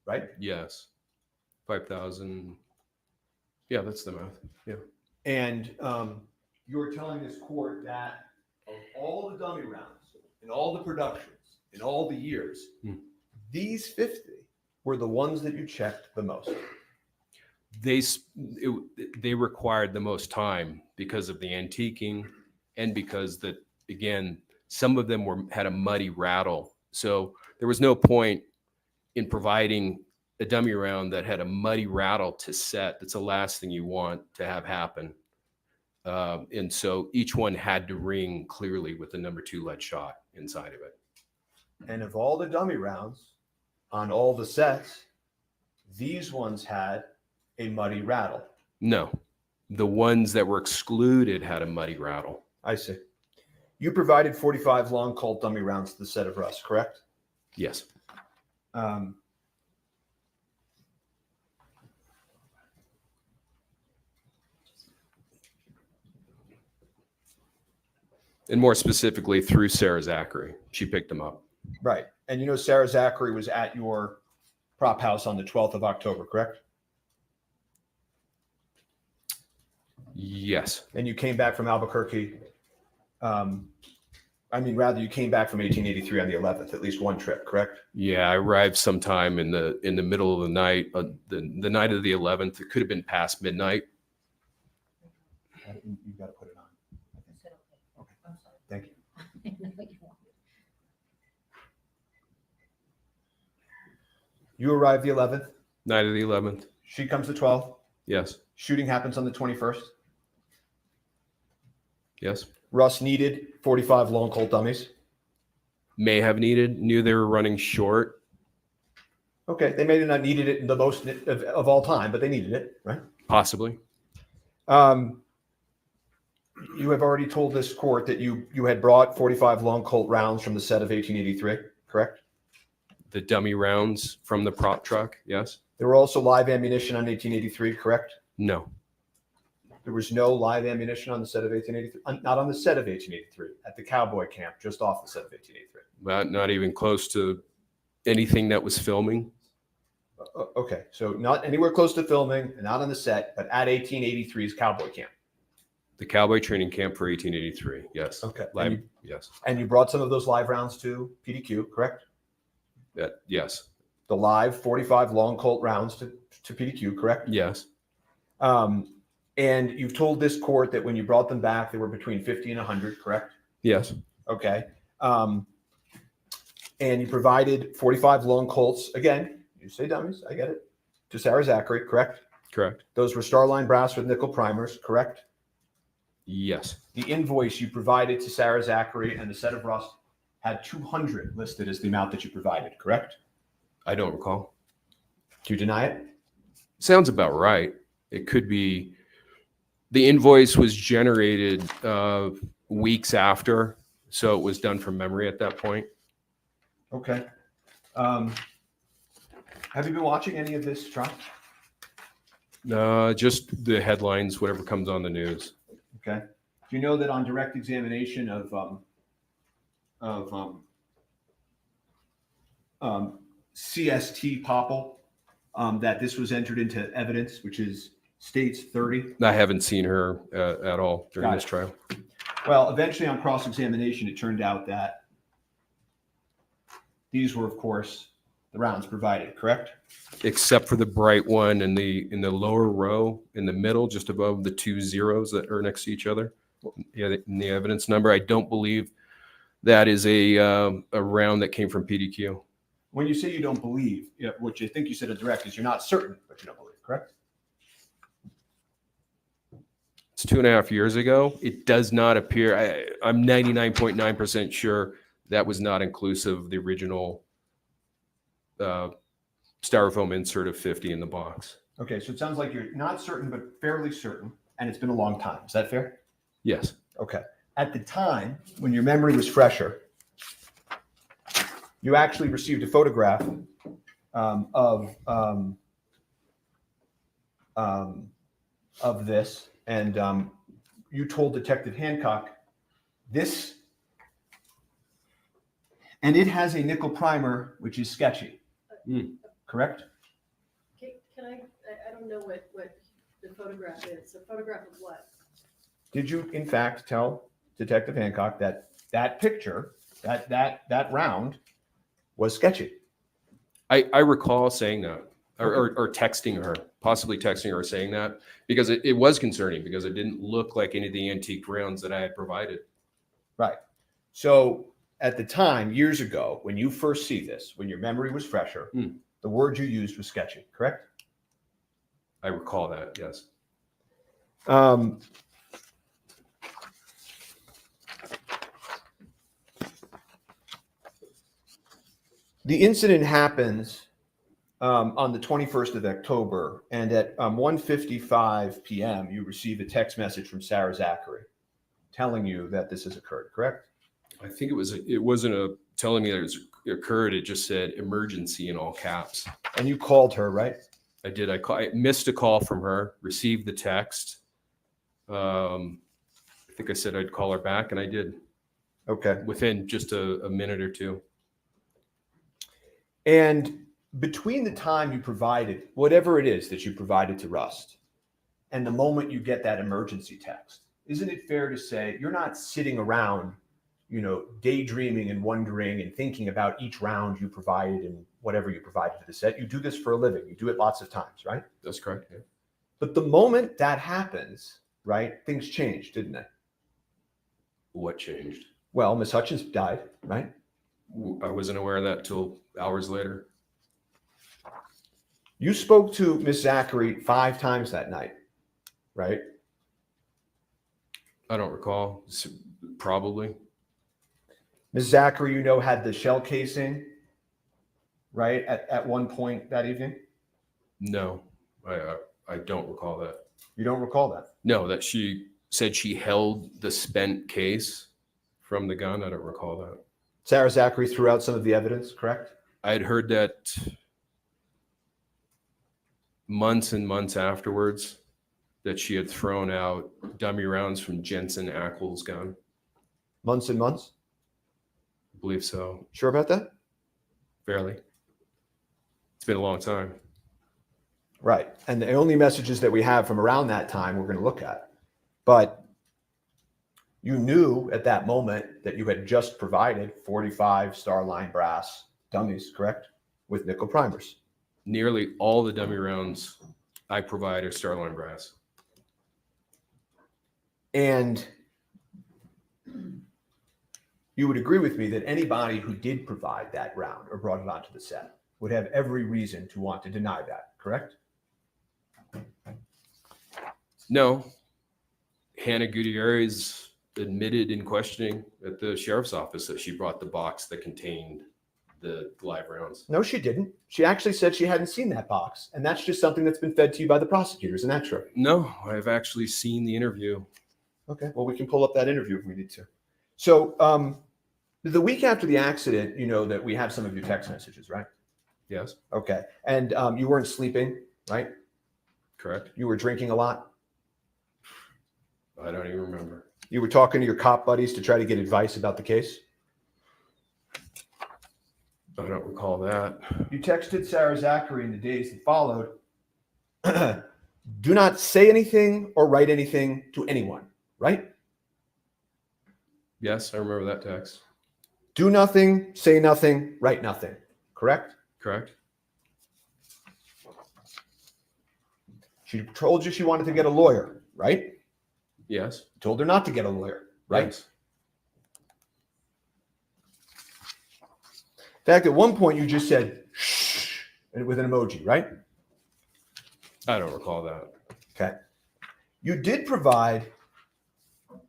Right? Yes. 5,000. Yeah, that's the math. Yeah. And you were telling this court that of all the dummy rounds in all the productions in all the years, these 50 were the ones that you checked the most. They required the most time because of the antiquing and because that, again, some of them had a muddy rattle. So there was no point in providing a dummy round that had a muddy rattle to set. That's the last thing you want to have happen. And so each one had to ring clearly with the number 2 lead shot inside of it. And of all the dummy rounds on all the sets, these ones had a muddy rattle. No, the ones that were excluded had a muddy rattle. I see. You provided 45 long Colt dummy rounds to the set of Russ, correct? Yes. And more specifically through Sarah Zachary. She picked them up. Right. And you know Sarah Zachary was at your prop house on the 12th of October, correct? Yes. And you came back from Albuquerque. You came back from 1883 on the 11th, at least one trip, correct? Yeah, I arrived sometime in the middle of the night, the night of the 11th. It could have been past midnight. You got to put it on. Okay. Thank you. You arrived the 11th. Night of the 11th. She comes the 12th. Yes. Shooting happens on the 21st. Yes. Russ needed 45 long Colt dummies. May have needed, knew they were running short. Okay, they may have not needed it the most of all time, but they needed it, right? Possibly. You have already told this court that you had brought 45 long Colt rounds from the set of 1883, correct? The dummy rounds from the prop truck. Yes. There were also live ammunition on 1883, correct? No. There was no live ammunition on the set of 1883, not on the set of 1883, at the cowboy camp just off the set of 1883. Not even close to anything that was filming. Okay, so not anywhere close to filming, and not on the set, but at 1883's cowboy camp. The cowboy training camp for 1883. Yes. Okay. Live, yes. And you brought some of those live rounds to PDQ, correct? Yes. The live 45 long Colt rounds to PDQ, correct? Yes. And you've told this court that when you brought them back, they were between 50 and 100, correct? Yes. Okay. And you provided 45 long Colts. Again, you say dummies, I get it. To Sarah Zachary, correct? Correct. Those were Starline brass with nickel primers, correct? Yes. The invoice you provided to Sarah Zachary and the set of Rust had 200 listed as the amount that you provided, correct? I don't recall. Do you deny it? Sounds about right. It could be. The invoice was generated weeks after, so it was done from memory at that point. Okay. Have you been watching any of this trial? Just the headlines, whatever comes on the news. Okay. Do you know that on direct examination of CST Popple, that this was entered into evidence, which is states 30? I haven't seen her at all during Got this it. trial. Well, eventually on cross-examination, it turned out that these were, of course, the rounds provided, correct? Except for the bright one in the lower row in the middle, just above the 2 zeros that are next to each other. Yeah, in the evidence number, I don't believe that is a round that came from PDQ. When you say you don't believe, which I think you said on direct, is you're not certain, but you don't believe, correct? It's 2.5 years ago. It does not appear, I'm 99.9% sure that was not inclusive of the original styrofoam insert of 50 in the box. Okay, so it sounds like you're not certain, but fairly certain, and it's been a long time. Is that fair? Yes. Okay. At the time, when your memory was fresher, you actually received a photograph of this, and you told Detective Hancock this, and it has a nickel primer, which is sketchy. Correct? Can I don't know what the photograph is. A photograph of what? Did you, in fact, tell Detective Hancock that that picture, that round, was sketchy? I recall saying that, or texting her, possibly texting her saying that, because it was concerning, because it didn't look like any of the antique rounds that I had provided. Right. So at the time, years ago, when you first see this, when your memory was fresher, the word you used was sketchy, correct? I recall that, yes. The incident happens on the 21st of October, and at 1:55 p.m., you receive a text message from Sarah Zachary telling you that this has occurred, correct? I think it wasn't telling me that it occurred. It just said emergency in all caps. And you called her, right? I did. I missed a call from her, received the text. I think I said I'd call her back, and I did Okay. within just a minute or two. And between the time you provided, whatever it is that you provided to Rust, and the moment you get that emergency text, isn't it fair to say you're not sitting around, daydreaming and wondering and thinking about each round you provided and whatever you provided to the set? You do this for a living. You do it lots of times, right? That's correct. Yeah. But the moment that happens, right, things change, didn't they? What changed? Well, Miss Hutchins died, right? I wasn't aware of that till hours later. You spoke to Miss Zachary 5 times that night, right? I don't recall. Probably. Miss Zachary, had the shell casing, right, at one point that evening? No, I don't recall that. You don't recall that? No, that she said she held the spent case from the gun. I don't recall that. Sarah Zachary threw out some of the evidence, correct? I had heard that months and months afterwards, that she had thrown out dummy rounds from Jensen Ackles' gun. Months and months? I believe so. Sure about that? Fairly. It's been a long time. Right. And the only messages that we have from around that time we're going to look at. But you knew at that moment that you had just provided 45 Starline brass dummies, correct? With nickel primers. Nearly all the dummy rounds I provide are Starline brass. And you would agree with me that anybody who did provide that round or brought it onto the set would have every reason to want to deny that, correct? No. Hannah Gutierrez admitted in questioning at the sheriff's office that she brought the box that contained the live rounds. No, she didn't. She actually said she hadn't seen that box. And that's just something that's been fed to you by the prosecutors. Isn't that true? No, I've actually seen the interview. Okay. Well, we can pull up that interview if we need to. So the week after the accident, that we have some of your text messages, right? Yes, Okay. And you weren't sleeping, right? correct. You were drinking a lot. I don't even remember. You were talking to your cop buddies to try to get advice about the case. I don't recall that. You texted Sarah Zachary in the days that followed. Do not say anything or write anything to anyone, right? Yes, I remember that text. Do nothing, say nothing, write nothing, correct? Correct. She told you she wanted to get a lawyer, right? Yes. You told her not to get a lawyer, right? Yes. In fact, at one point you just said, shh, with an emoji, right? I don't recall that. Okay. You did provide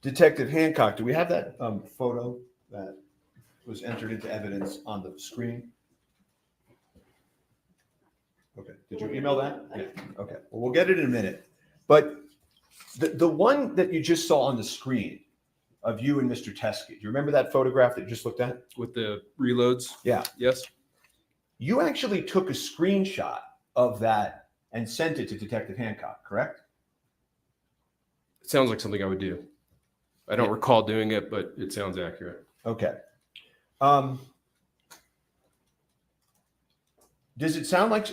Detective Hancock. Do we have that photo that was entered into evidence on the screen? Okay. Did you email that? Yeah. Okay. Well, we'll get it in a minute. But the one that you just saw on the screen of you and Mr. Teskey, do you remember that photograph that you just looked at? With the reloads? Yeah. Yes. You actually took a screenshot of that and sent it to Detective Hancock, correct? It sounds like something I would do. I don't recall doing it, but it sounds accurate. Okay. Does it sound like,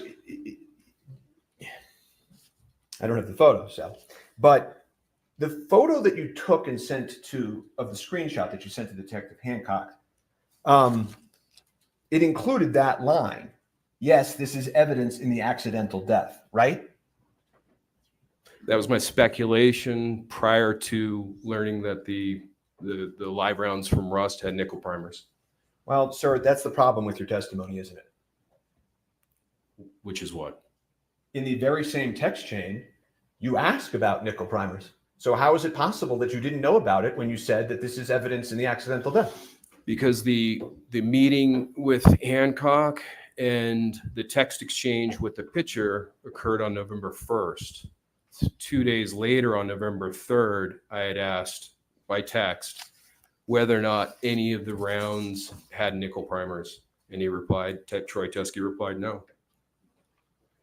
I don't have the photo, so, but the photo that you took and sent to, of the screenshot that you sent to Detective Hancock, it included that line. Yes, this is evidence in the accidental death, right? That was my speculation prior to learning that the live rounds from Rust had nickel primers, Well, sir, that's the problem with your testimony, isn't it? which is what? In the very same text chain, you ask about nickel primers. So how is it possible that you didn't know about it when you said that this is evidence in the accidental death? Because the meeting with Hancock and the text exchange with the pitcher occurred on November 1st. 2 days later, on November 3rd, I had asked by text whether or not any of the rounds had nickel primers. And he replied, Troy Teskey replied, no.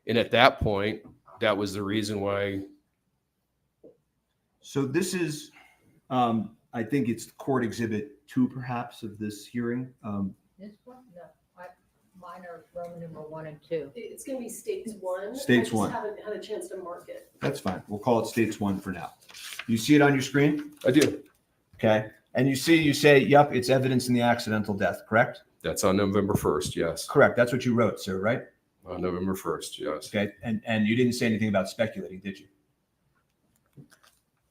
And at that point, that was the reason why. So this is, I think it's Court Exhibit 2, perhaps, of this hearing. This one, no, mine are Roman numeral 1 and 2. It's going to be States 1. States I just 1. haven't had a chance to mark it. That's fine. We'll call it States 1 for now. You see it on your screen? I do. Okay. And you say, yep, it's evidence in the accidental death, correct? That's on November 1st, yes. Correct. That's what you wrote, sir, right? On November 1st, yes. Okay. And you didn't say anything about speculating, did you?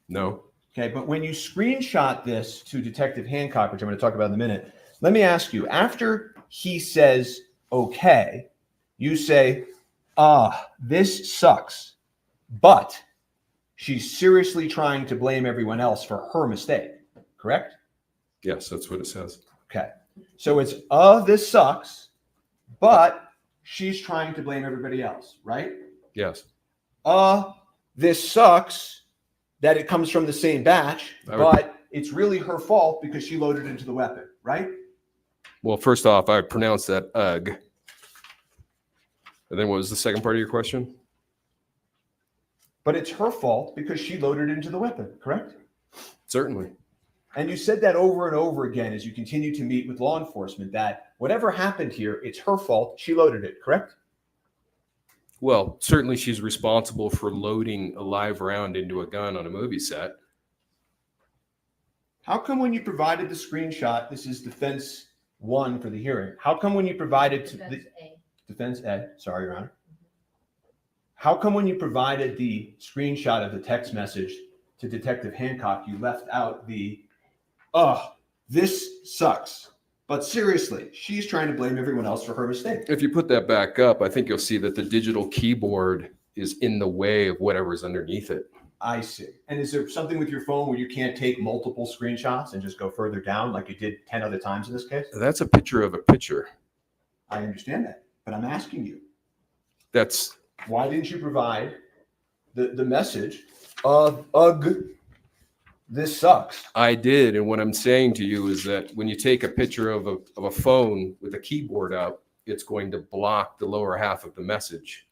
No. Okay, but when you screenshot this to Detective Hancock, which I'm going to talk about in a minute, let me ask you, after he says, okay, you say, this sucks, but she's seriously trying to blame everyone else for her mistake, correct? Yes, that's what it says. Okay, so it's, this sucks, but she's trying to blame everybody else, right? Yes. This sucks, that it comes from the same batch, I would- but it's really her fault because she loaded into the weapon, right? Well, first off, I pronounced that ugh. And then what was the second part of your question? But it's her fault because she loaded into the weapon, correct? Certainly. And you said that over and over again as you continue to meet with law enforcement, that whatever happened here, it's her fault. She loaded it, correct? Well, certainly she's responsible for loading a live round into a gun on a movie set. How come when you provided the screenshot, this is defense 1 for the hearing. How come when you provided to the defense A, sorry, Your Honor. How come when you provided the screenshot of the text message to Detective Hancock, you left out the, this sucks. But seriously, she's trying to blame everyone else for her mistake. If you put that back up, I think you'll see that the digital keyboard is in the way of whatever's underneath it. I see. And is there something with your phone where you can't take multiple screenshots and just go further down like you did 10 other times in this case? That's a picture of a picture. I understand that, but I'm asking you, That's why didn't you provide the message of, this sucks? I did, and what I'm saying to you is that when you take a picture of a phone with a keyboard up, it's going to block the lower half of the message.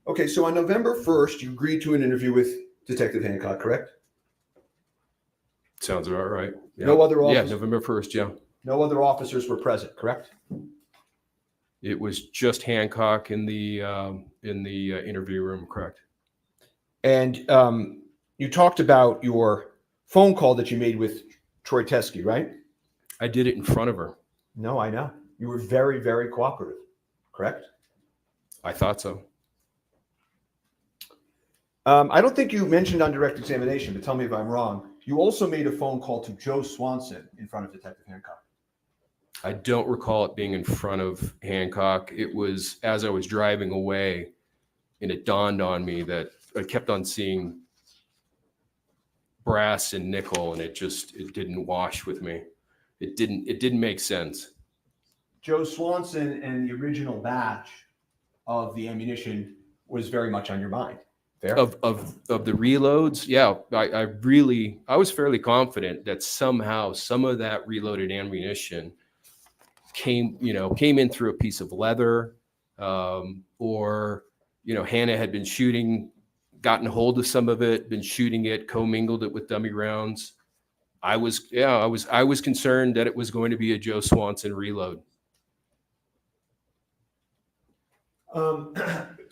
Okay, so on November 1st, you agreed to an interview with Detective Hancock, correct? Sounds about right. Yeah. No other Yeah, officers? November 1st, yeah. No other officers were present, correct? It was just Hancock in the interview room, correct? And you talked about your phone call that you made with Troy Teskey, right? I did it in front of her. No, I know. You were very, very cooperative, correct? I thought so. I don't think you mentioned on direct examination, but tell me if I'm wrong. You also made a phone call to Joe Swanson in front of Detective Hancock. I don't recall it being in front of Hancock. It was as I was driving away, and it dawned on me that I kept on seeing brass and nickel, and it didn't wash with me. It didn't make sense. Joe Swanson and the original batch of the ammunition was very much on your mind. Fair? Of the reloads, yeah, I was fairly confident that somehow some of that reloaded ammunition came in through a piece of leather, or Hannah had been gotten hold of some of it, been shooting it, commingled it with dummy rounds. I was concerned that it was going to be a Joe Swanson reload.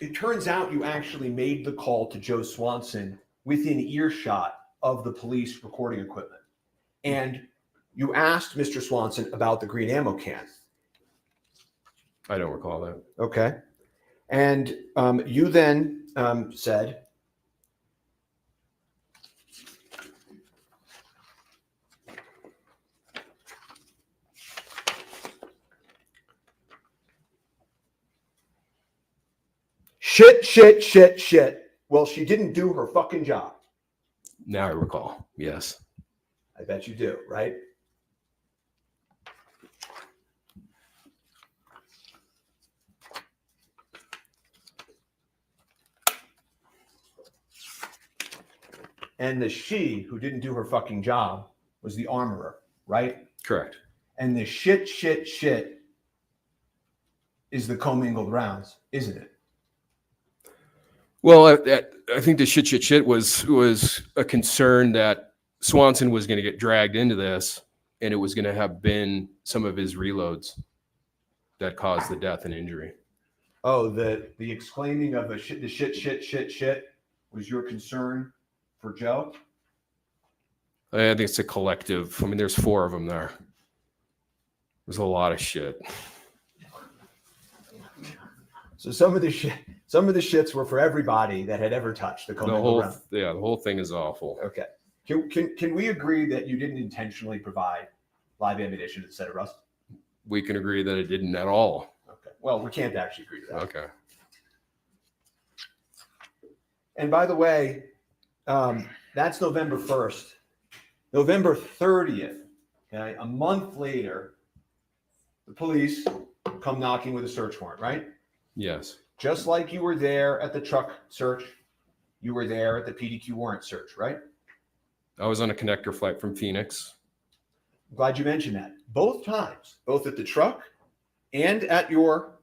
It turns out you actually made the call to Joe Swanson within earshot of the police recording equipment. And you asked Mr. Swanson about the green ammo can. I don't recall that. Okay. And you then said, shit. Well, she didn't do her fucking job. Now I recall. Yes. I bet you do, right? And the she who didn't do her fucking job was the armorer, right? Correct. And the shit is the commingled rounds, isn't it? Well, I think the shit was a concern that Swanson was going to get dragged into this, and it was going to have been some of his reloads that caused the death and injury. Oh, the exclaiming of the shit was your concern for Joe? I think it's a collective. I mean, there's 4 of them there. There's a lot of shit. So some of the shits were for everybody that had ever touched the commingled round. The whole thing is awful. Okay. Can we agree that you didn't intentionally provide live ammunition instead of rust? We can agree that it didn't at all. Okay. Well, we can't actually agree to that. Okay. And by the way, that's November 1st. November 30th, okay, a month later, the police come knocking with a search warrant, right? Yes. Just like you were there at the truck search, you were there at the PDQ warrant search, right? I was on a connector flight from Phoenix. I'm glad you mentioned that. Both times, both at the truck and at your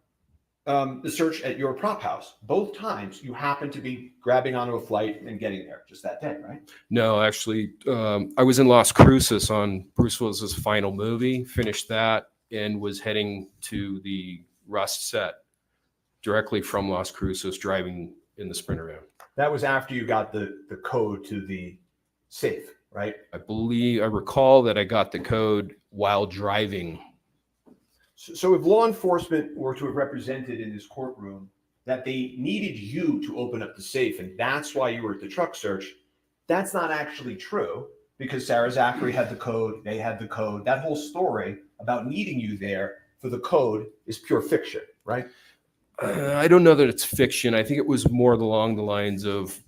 the search at your prop house, both times you happened to be grabbing onto a flight and getting there just that day, right? No, actually, I was in Las Cruces on Bruce Willis's final movie, finished that, and was heading to the Rust set directly from Las Cruces, driving in the Sprinter van. That was after you got the code to the safe, right? I recall that I got the code while driving. So if law enforcement were to have represented in this courtroom that they needed you to open up the safe and that's why you were at the truck search, that's not actually true because Sarah Zachary had the code, they had the code. That whole story about needing you there for the code is pure fiction, right? I don't know that it's fiction. I think it was more along the lines of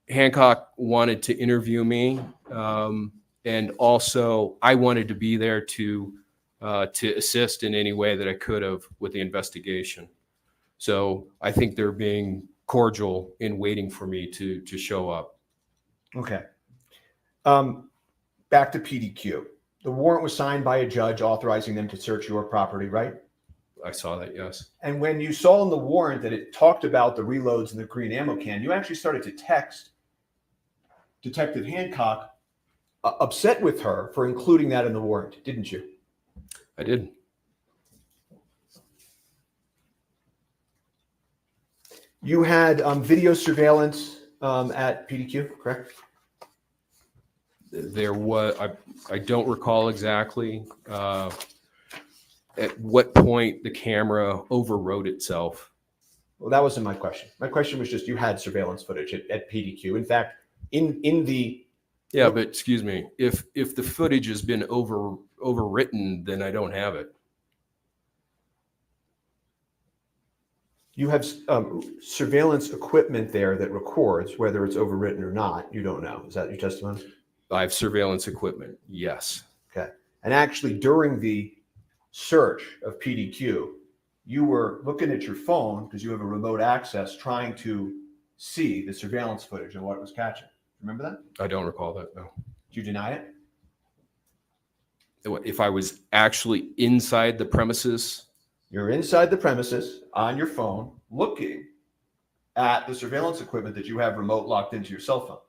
Hancock wanted to interview me, and also I wanted to be there to assist in any way that I could have with the investigation. So I think they're being cordial in waiting for me to show up. Okay. Back to PDQ. The warrant was signed by a judge authorizing them to search your property, right? I saw that, yes. And when you saw in the warrant that it talked about the reloads in the green ammo can, you actually started to text Detective Hancock, upset with her for including that in the warrant, didn't you? I did. You had video surveillance at PDQ, correct? There was, I don't recall exactly at what point the camera overrode itself. Well, that wasn't my question. My question was just you had surveillance footage at PDQ. In fact, in the Yeah, but excuse me, if the footage has been overwritten, then I don't have it. You have surveillance equipment there that records, whether it's overwritten or not. You don't know. Is that your testimony? I have surveillance equipment, yes. Okay. And actually, during the search of PDQ, you were looking at your phone because you have a remote access trying to see the surveillance footage and what it was catching. Remember that? I don't recall that, no. Do you deny it? If I was actually inside the premises, You're inside the premises on your phone looking at the surveillance equipment that you have remote locked into your cell phone.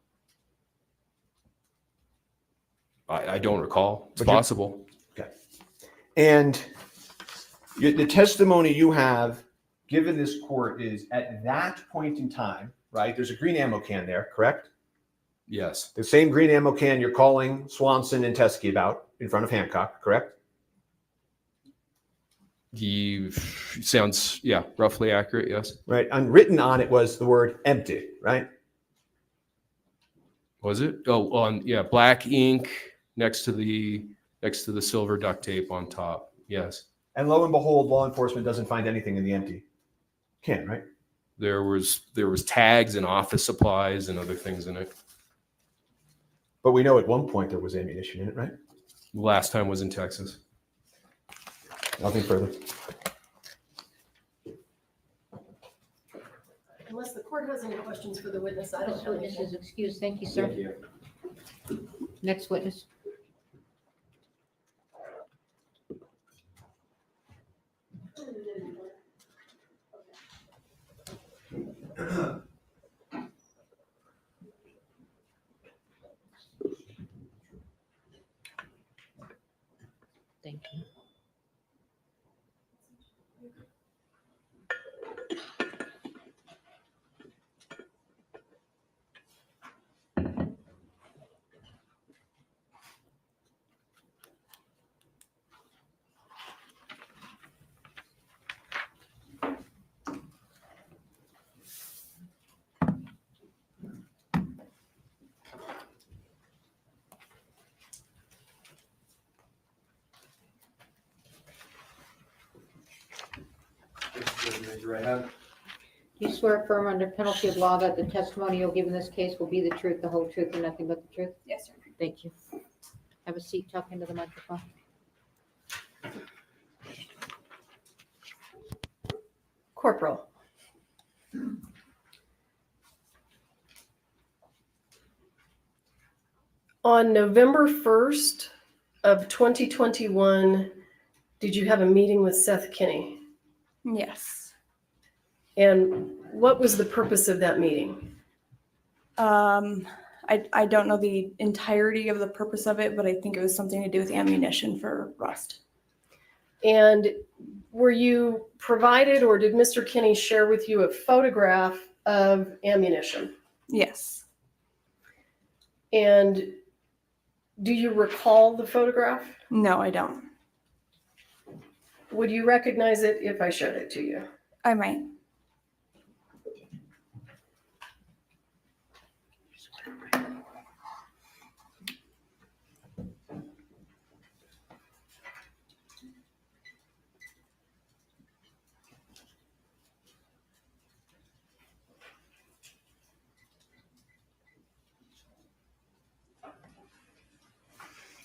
I don't recall. It's But you- possible. Okay. And the testimony you have given this court is at that point in time, right? There's a green ammo can there, correct? Yes. The same green ammo can you're calling Swanson and Teskey about in front of Hancock, correct? He sounds, yeah, roughly accurate, yes. Right. And written on it was the word empty, right? Was it? Oh, on, yeah, black ink next to the silver duct tape on top. Yes. And lo and behold, law enforcement doesn't find anything in the empty can, right? There was tags and office supplies and other things in it. But we know at one point there was ammunition in it, right? Last time was in Texas. Nothing further. Unless the court has any questions for the witness, I don't This have witness anything. is excused. Thank you, sir. Next witness. Thank you. Do you swear affirm under penalty of law that the testimony you'll give in this case will be the truth, the whole truth, and nothing but the truth? Yes, sir. Thank you. Have a seat, talk into the microphone. Corporal. On November 1st of 2021, did you have a meeting with Seth Kinney? Yes. And what was the purpose of that meeting? I don't know the entirety of the purpose of it, but I think it was something to do with ammunition for Rust. And were you provided, or did Mr. Kinney share with you a photograph of ammunition? Yes. And do you recall the photograph? No, I don't. Would you recognize it if I showed it to you? I might.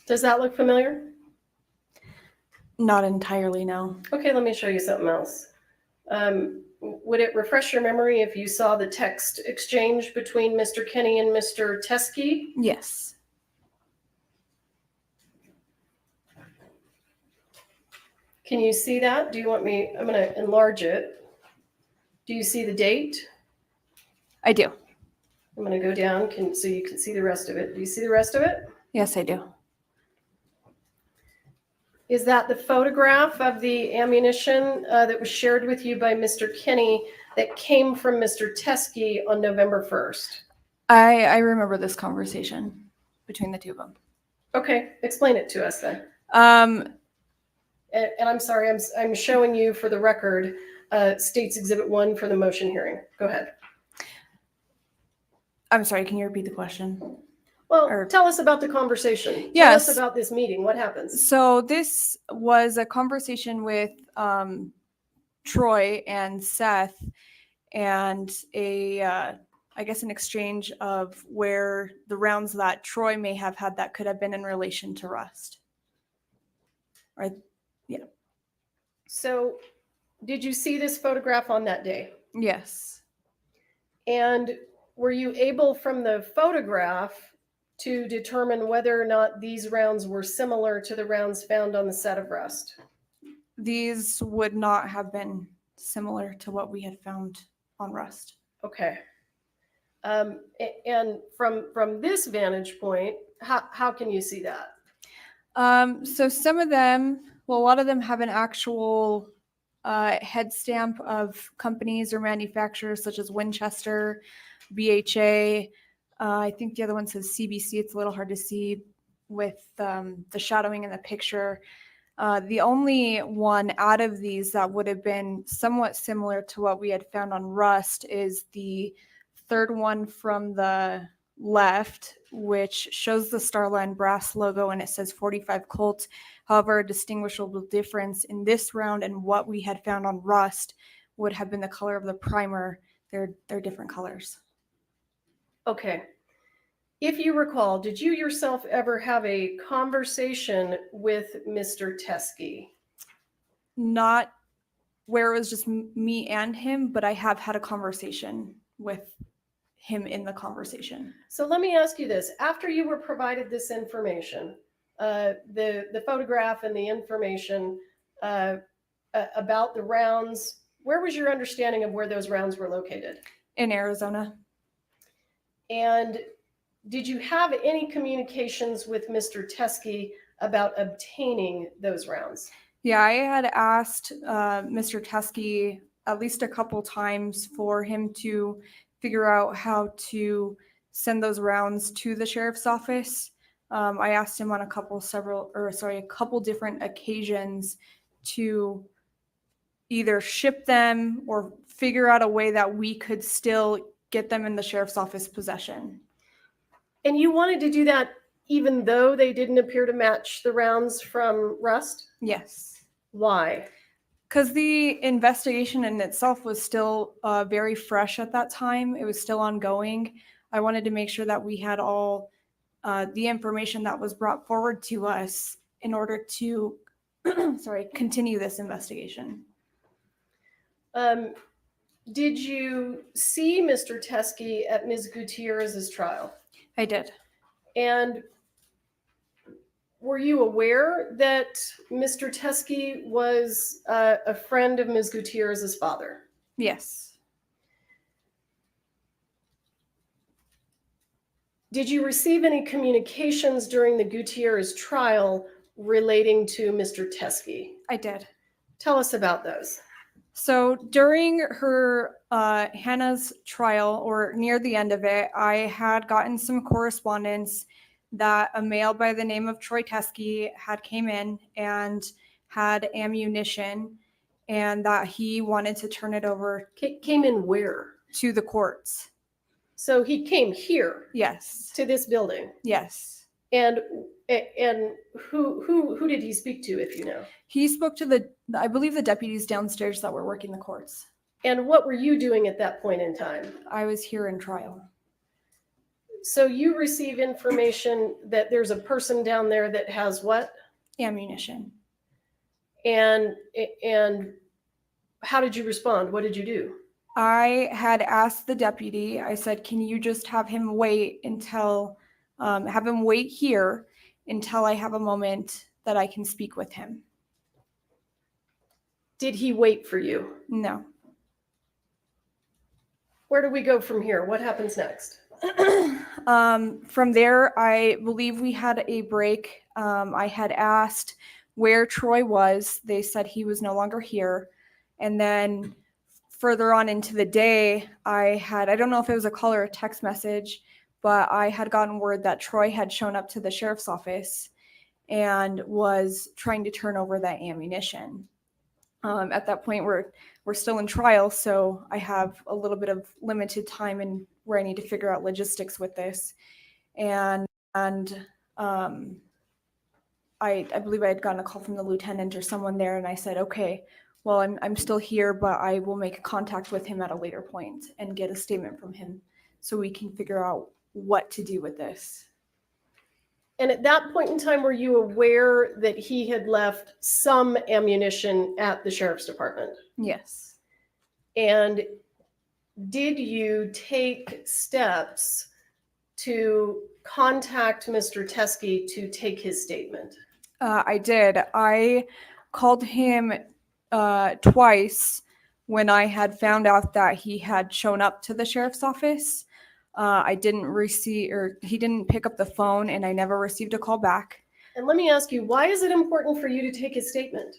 Does that look familiar? Not entirely, no. Okay, let me show you something else. Would it refresh your memory if you saw the text exchange between Mr. Kinney and Mr. Teskey? Yes. Can you see that? Do you want me, I'm going to enlarge it. Do you see the date? I do. I'm going to go down so you can see the rest of it. Do you see the rest of it? Yes, I do. Is that the photograph of the ammunition that was shared with you by Mr. Kinney that came from Mr. Teskey on November 1st? I remember this conversation between the two of them. Okay, explain it to us then. Um, And I'm sorry, I'm showing you for the record, States Exhibit 1 for the motion hearing. Go ahead. I'm sorry, can you repeat the question? Well, Or- tell us about the conversation. Tell Yes. us about this meeting. What happens? So this was a conversation with Troy and Seth, and I guess an exchange of where the rounds that Troy may have had that could have been in relation to Rust. Right? Yeah. So did you see this photograph on that day? Yes. And were you able from the photograph to determine whether or not these rounds were similar to the rounds found on the set of Rust? These would not have been similar to what we had found on Rust. Okay. And from this vantage point, how can you see that? So some of them, well, a lot of them have an actual head stamp of companies or manufacturers such as Winchester, BHA. I think the other one says CBC. It's a little hard to see with the shadowing in the picture. The only one out of these that would have been somewhat similar to what we had found on Rust is the third one from the left, which shows the Starline brass logo and it says 45 Colt. However, a distinguishable difference in this round and what we had found on Rust would have been the color of the primer. They're different colors. Okay. If you recall, did you yourself ever have a conversation with Mr. Teskey? Not where it was just me and him, but I have had a conversation with him in the conversation. So let me ask you this. After you were provided this information, the photograph and the information about the rounds, where was your understanding of where those rounds were located? In Arizona. And did you have any communications with Mr. Teskey about obtaining those rounds? Yeah, I had asked Mr. Teskey at least a couple times for him to figure out how to send those rounds to the sheriff's office. I asked him on a couple different occasions to either ship them or figure out a way that we could still get them in the sheriff's office possession. And you wanted to do that even though they didn't appear to match the rounds from Rust? Yes. Why? Because the investigation in itself was still very fresh at that time. It was still ongoing. I wanted to make sure that we had all the information that was brought forward to us in order to continue this investigation. Did you see Mr. Teskey at Ms. Gutierrez's trial? I did. And were you aware that Mr. Teskey was a friend of Ms. Gutierrez's father? Yes. Did you receive any communications during the Gutierrez trial relating to Mr. Teskey? I did. Tell us about those. So during her Hannah's trial, or near the end of it, I had gotten some correspondence that a male by the name of Troy Teskey had came in and had ammunition, and that he wanted to turn it over Came in where? to the courts. So he came here Yes. to this building. Yes. And who did he speak to, if you know? He spoke to I believe the deputies downstairs that were working the courts. And what were you doing at that point in time? I was here in trial. So you receive information that there's a person down there that has what? Ammunition. And how did you respond? What did you do? I had asked the deputy, I said, can you just have him wait until, have him wait here until I have a moment that I can speak with him? Did he wait for you? No. Where do we go from here? What happens next? From there, I believe we had a break. I had asked where Troy was. They said he was no longer here. And then further on into the day, I don't know if it was a call or a text message, but I had gotten word that Troy had shown up to the sheriff's office and was trying to turn over that ammunition. At that point, we're still in trial, so I have a little bit of limited time and where I need to figure out logistics with this. And I believe I had gotten a call from the lieutenant or someone there, and I said, okay, well, I'm still here, but I will make contact with him at a later point and get a statement from him so we can figure out what to do with this. And at that point in time, were you aware that he had left some ammunition at the sheriff's department? Yes. And did you take steps to contact Mr. Teskey to take his statement? I did. I called him twice when I had found out that he had shown up to the sheriff's office. I didn't receive, or he didn't pick up the phone, and I never received a call back And let me ask you, why is it important for you to take his statement?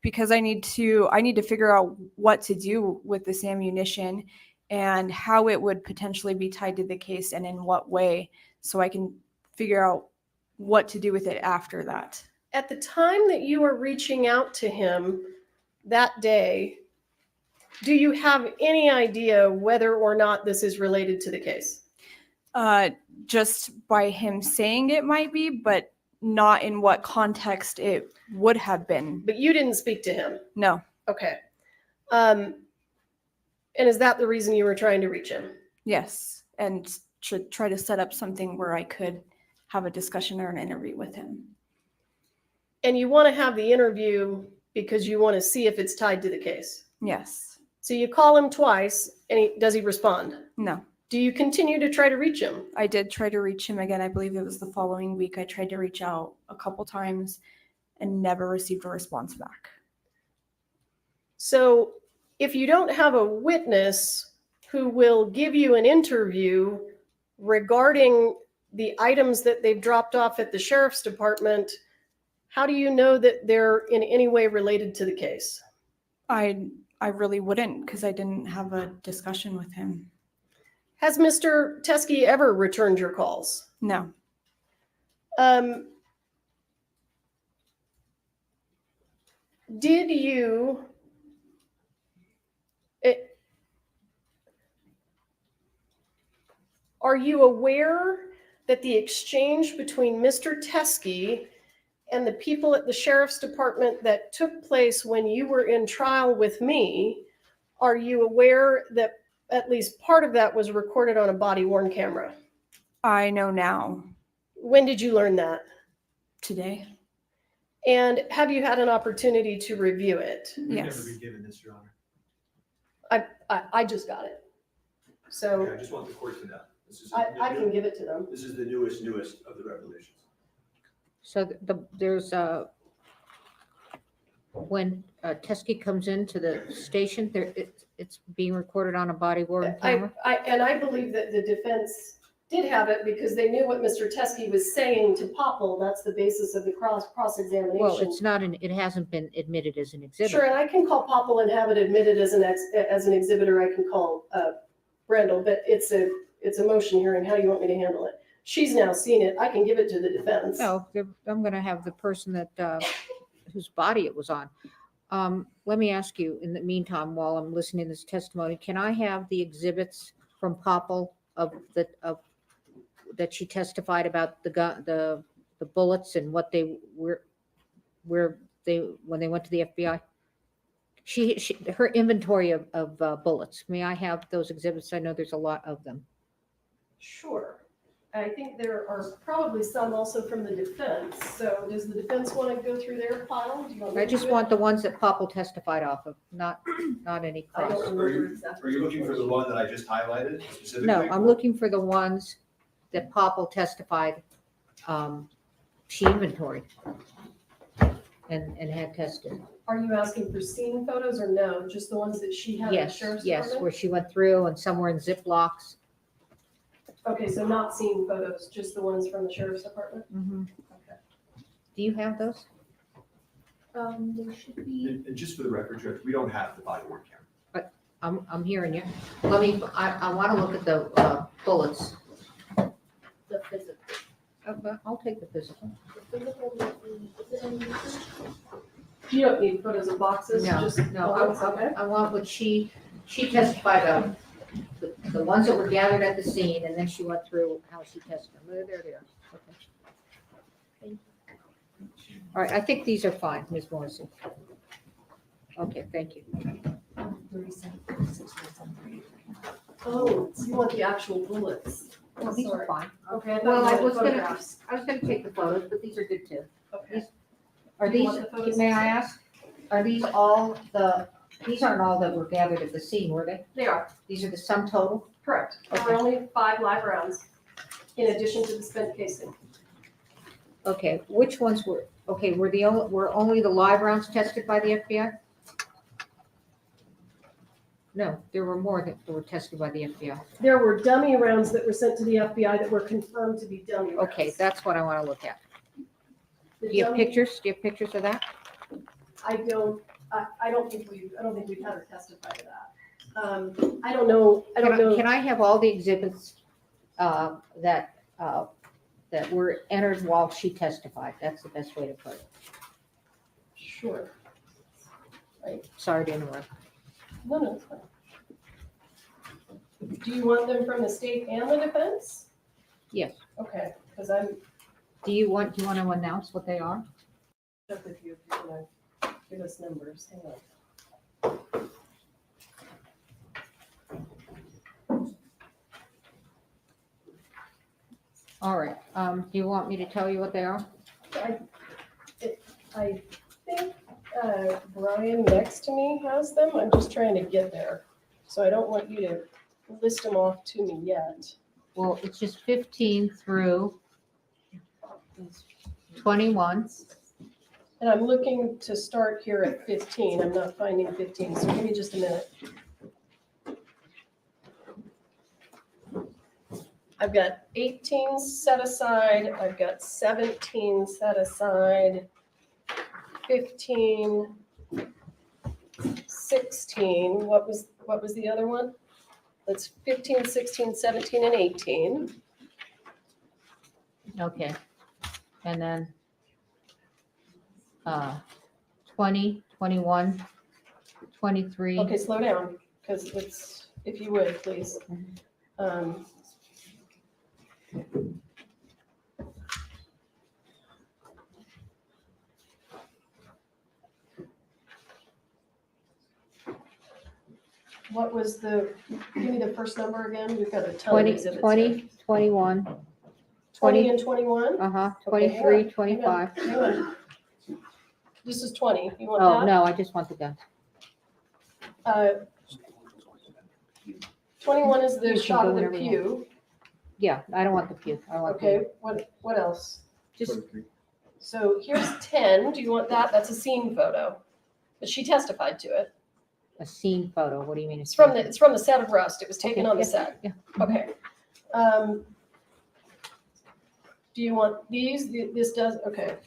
because I need to figure out what to do with this ammunition and how it would potentially be tied to the case and in what way, so I can figure out what to do with it after that. At the time that you are reaching out to him that day, do you have any idea whether or not this is related to the case? Just by him saying it might be, but not in what context it would have been. But you didn't speak to him. No. Okay. And is that the reason you were trying to reach him? Yes. And to try to set up something where I could have a discussion or an interview with him. And you want to have the interview because you want to see if it's tied to the case. Yes. So you call him twice, and does he respond? No. Do you continue to try to reach him? I did try to reach him again. I believe it was the following week. I tried to reach out a couple times and never received a response back. So if you don't have a witness who will give you an interview regarding the items that they've dropped off at the sheriff's department, how do you know that they're in any way related to the case? I really wouldn't, because I didn't have a discussion with him. Has Mr. Teskey ever returned your calls? No. Did you are you aware that the exchange between Mr. Teskey and the people at the sheriff's department that took place when you were in trial with me, are you aware that at least part of that was recorded on a body-worn camera? I know now. When did you learn that? Today. And have you had an opportunity to review it? We've never Yes. been given this, Your Honor. I just got it. So I just want the court to know. This is, I can give it to them. this is the newest of the revelations. So there's when Teskey comes into the station, it's being recorded on a body worn camera. I believe that the defense did have it because they knew what Mr. Teskey was saying to Popple. That's the basis of the cross-examination. Well, it's not it hasn't been admitted as an exhibit. Sure, and I can call Popple and have it admitted as an exhibitor. I can call Brendel, but it's a motion hearing. How do you want me to handle it? She's now seen it. I can give it to the defense. No, I'm going to have the person that whose body it was on. Let me ask you, in the meantime, while I'm listening to this testimony, can I have the exhibits from Popple of that she testified about the bullets and what they were, when they went to the FBI? Her inventory of bullets. May I have those exhibits? I know there's a lot of them. Sure. I think there are probably some also from the defense. So does the defense want to go through their file? Do you want me I to just do it? want the ones that Popple testified off of, not any I don't cross. remember exactly. Are you looking for the one that I just highlighted specifically? No, I'm looking for the ones that Popple testified, she inventoried and had tested. Are you asking for scene photos or no? Just the ones that she had at the Yes, sheriff's yes, department? where she went through and some were in Ziplocs. Okay, so not scene photos, just the ones from the sheriff's department? Okay. Do you have those? They should be. And just for the record, Judge, we don't have the body worn camera. I'm hearing you. I want to look at the bullets. The physical. Okay, I'll take the physical. The physical is it in the research? You don't need photos of boxes, No, just no, bullets, okay? I want what she testified of, the ones that were gathered at the scene, and then she went through how she tested them. There they are. Okay. All right, I think these are fine, Ms. Morrison. Okay, thank you. Oh, so you want the actual bullets? Well, these are fine. Okay. Well, I was photographs. gonna take the photos, but these are good too. Okay. Are Do you these, want the photos? may I ask, are these all these aren't all that were gathered at the scene, were they? They are, These are the sum total? correct. There were only 5 live rounds in addition to the spent casing. Okay, which ones were, okay, were only the live rounds tested by the FBI? No, there were more that were tested by the FBI. There were dummy rounds that were sent to the FBI that were confirmed to be dummy rounds. Okay, that's what I want to look at. The Do you have dummy- pictures? Do you have pictures of that? I don't think we've had her testify to that. I don't know. Can I have all the exhibits that were entered while she testified? That's the best way to put it. Sure. Sorry to interrupt. No, it's fine. Do you want them from the state and the defense? Yes. Okay, because I'm Do you want to announce what they are? stuck with you if you're gonna give us numbers. Hang on. All right. Do you want me to tell you what they are? I think Brian next to me has them. I'm just trying to get there. So I don't want you to list them off to me yet. Well, it's just 15 through 21. And I'm looking to start here at 15. I'm not finding 15, so give me just a minute. I've got 18 set aside, I've got 17 set aside, 15, 16, what was the other one? That's 15, 16, 17, and 18. Okay. And then 20, 21, 23. Okay, slow down, because it's, if you would, please. What was give me the first number again? We've got a ton of 20, exhibits here. 20, 21, 20 and 21? uh-huh, Okay, hang 23, on, 25. Hang on. This is 20. You want Oh, that? no, I just want the gun. 21 is You the can shot go of the whenever you pew. Yeah, I don't want the pew. I want Okay, what else? just, So here's 10. Do you want that? That's a scene photo. But she testified to it. a scene photo. What do you mean? It's from the set of Rust. It was taken Okay, on the yeah, set. yeah. Okay. Do you want these? This does, okay.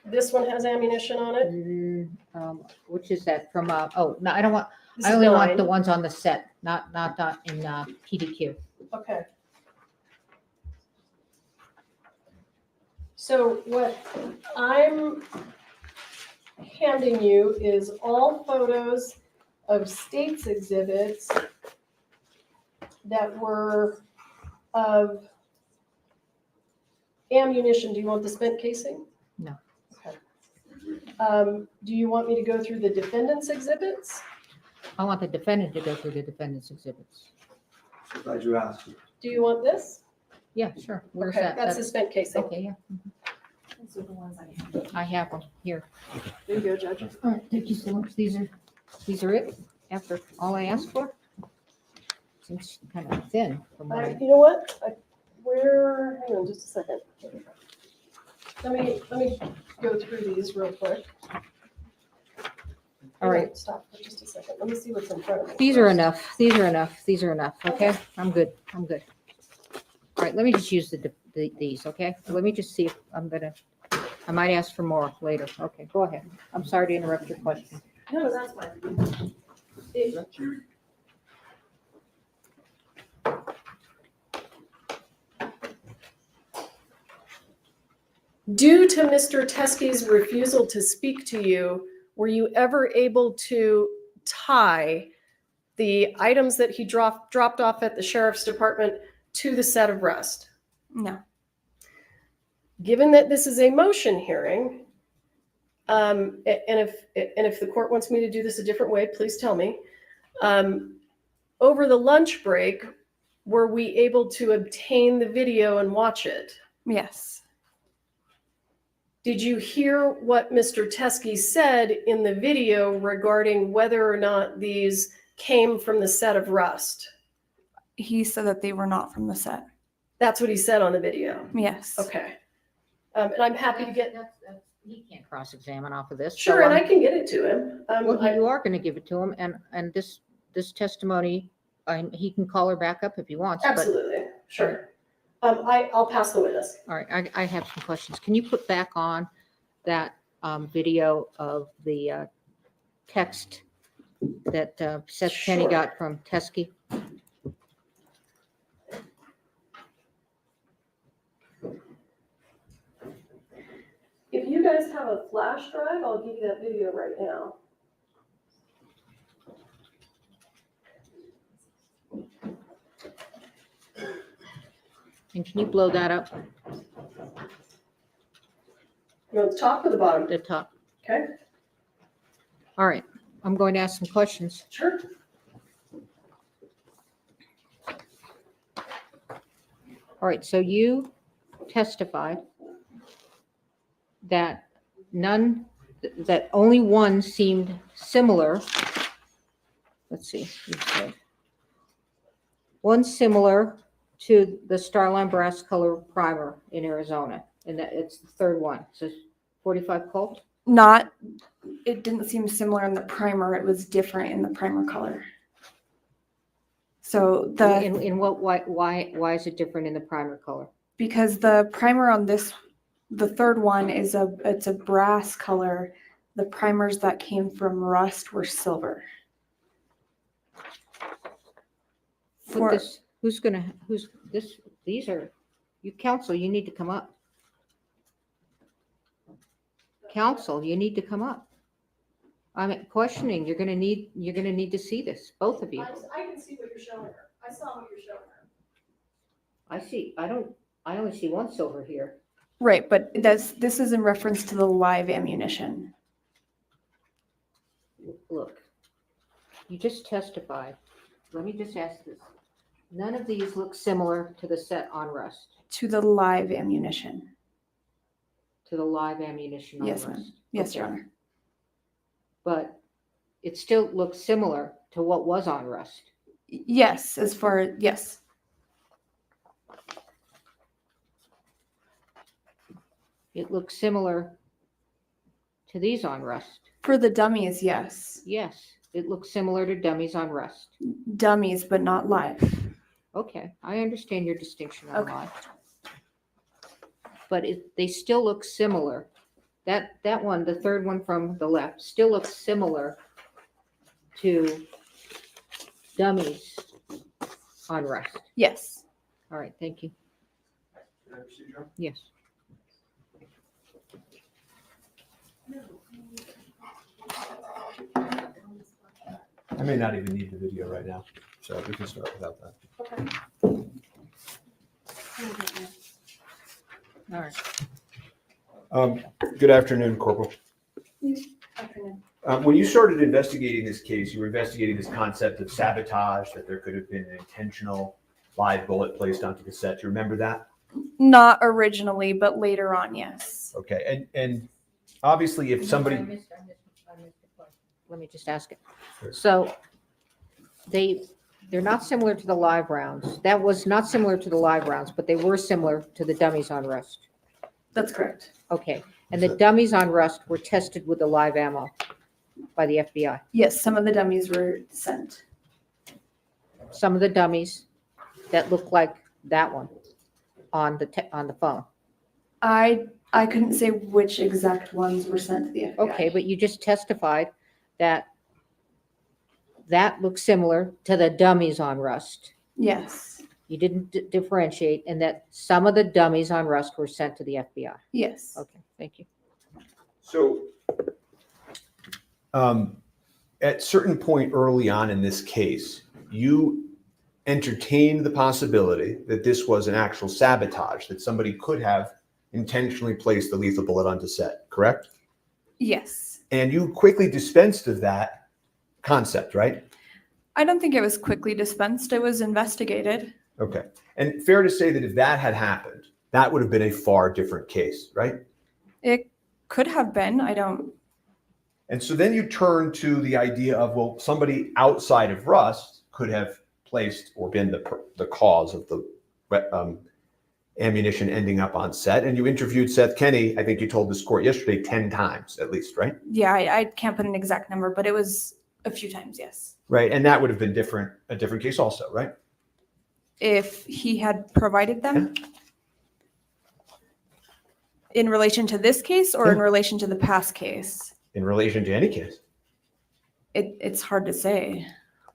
This one has ammunition on it. Which is that from, oh, no, I don't want, This I is only want 9. the ones on the set, not in PDQ. Okay. So what I'm handing you is all photos of states exhibits that were of ammunition. Do you want the spent casing? No. Okay. Do you want me to go through the defendant's exhibits? I want the defendant to go through the defendant's exhibits. Glad you asked. Do you want this? Yeah, sure. Where's Okay, that? that's the spent casing. Okay, yeah. I have them here. There you go, Judge. All right, thank you so much. These are it after all I asked for? Seems kind of thin from what I, You know what? Hang on just a second. Let me go through these real quick. all right. Stop for just a second. Let me see what's in front of me. These are first. enough. These are enough. These are enough. Okay, I'm good. I'm good. All right, let me just use these, okay? Let me just see if I might ask for more later. Okay, go ahead. I'm sorry to interrupt your question. No, that's fine. Due to Mr. Teskey's refusal to speak to you, were you ever able to tie the items that he dropped off at the sheriff's department to the set of Rust? No. Given that this is a motion hearing, And if the court wants me to do this a different way, please tell me. Over the lunch break, were we able to obtain the video and watch it? Yes. Did you hear what Mr. Teskey said in the video regarding whether or not these came from the set of Rust? He said that they were not from the set. That's what he said on the video. Yes. Okay. And I'm happy to get, He can't cross-examine off of this. sure, so and I I'm- can get it to him. Well, you are going to give it to him, and this testimony, he can call her back up if he wants. but- Absolutely, sure. I'll pass the witness. All right, I have some questions. Can you put back on that video of the text that Seth Kenny Sure. got from Teskey? If you guys have a flash drive, I'll give you that video right now. And can you blow that up, You want the top or the bottom? the top? Okay, All right, I'm going to ask some questions. sure. All right, so you testified that that only one seemed similar. Let's see. You said one similar to the Starline Brass Color Primer in Arizona, and that it's the third one. So 45 Colt. Not, it didn't seem similar in the primer. It was different in the primer color. So In what, why is it different in the primer color? because the primer on this, the third one it's a brass color. The primers that came from Rust were silver. Put this, who's this, these are, you counsel, you need to come up. Counsel, you need to come up. I'm questioning, you're gonna need to see this, both of you. I can see what you're showing her. I saw what you're showing her. I only see one silver here. Right, but this is in reference to the live ammunition. Look, you just testified. Let me just ask this. None of these look similar to the set on Rust, To the live ammunition. to the live ammunition on Yes, Rust. ma'am. Yes, Okay. Your Honor. But it still looks similar to what was on Rust. Yes, yes. It looks similar to these on Rust. For the dummies, yes. Yes, it looks similar to dummies on Rust. Dummies, but not live. Okay, I understand your distinction on Okay. live. But they still look similar. That one, the third one from the left, still looks similar to dummies on Rust. Yes. All right, thank you. Can I proceed, John? Yes. I may not even need the video right now, so we can start without that. All right. Good afternoon, Corporal. Afternoon. When you started investigating this case, you were investigating this concept of sabotage, that there could have been an intentional live bullet placed onto the set. Do you remember that? Not originally, but later on, yes. Okay, and obviously if somebody, I missed the question. Let me just ask it. Sure. So they're not similar to the live rounds. That was not similar to the live rounds, but they were similar to the dummies on Rust. That's correct. Okay, and the dummies on Rust were tested with the live ammo by the FBI. Yes, some of the dummies were sent. Some of the dummies that look like that one on the phone. I couldn't say which exact ones were sent to the FBI. Okay, but you just testified that looks similar to the dummies on Rust. Yes. You didn't differentiate, and that some of the dummies on Rust were sent to the FBI. Yes. Okay, thank you. so at certain point early on in this case, you entertained the possibility that this was an actual sabotage, that somebody could have intentionally placed the lethal bullet onto set, correct? Yes. And you quickly dispensed of that concept, right? I don't think it was quickly dispensed. It was investigated. Okay. And fair to say that if that had happened, that would have been a far different case, right? It could have been. I don't. And so then you turn to the idea of, well, somebody outside of Rust could have placed or been the cause of the ammunition ending up on set. And you interviewed Seth Kenny, I think you told this court yesterday, 10 times at least, right? Yeah, I can't put an exact number, but it was a few times, yes. Right. And that would have been a different case also, right? If he had provided them? In relation to this case or in relation to the past case? In relation to any case. It's hard to say.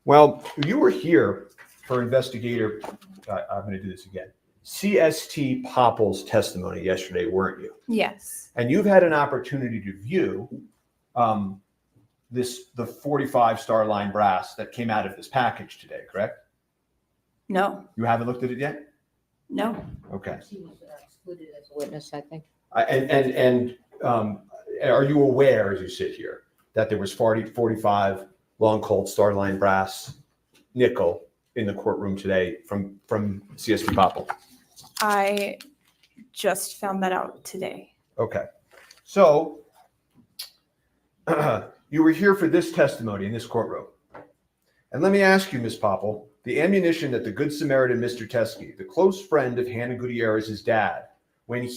Well, you were here for investigator, I'm going to do this again, CST Popple's testimony yesterday, weren't you? Yes. And you've had an opportunity to view the 45 Starline brass that came out of this package today, correct? No. You haven't looked at it yet? No. Okay. She was excluded as a witness, I think. And are you aware, as you sit here, that there was 45 long cold Starline brass nickel in the courtroom today from CST Popple? I just found that out today. Okay. So you were here for this testimony in this courtroom. And let me ask you, Ms. Popple, the ammunition that the Good Samaritan, Mr. Teskey, the close friend of Hannah Gutierrez's dad, when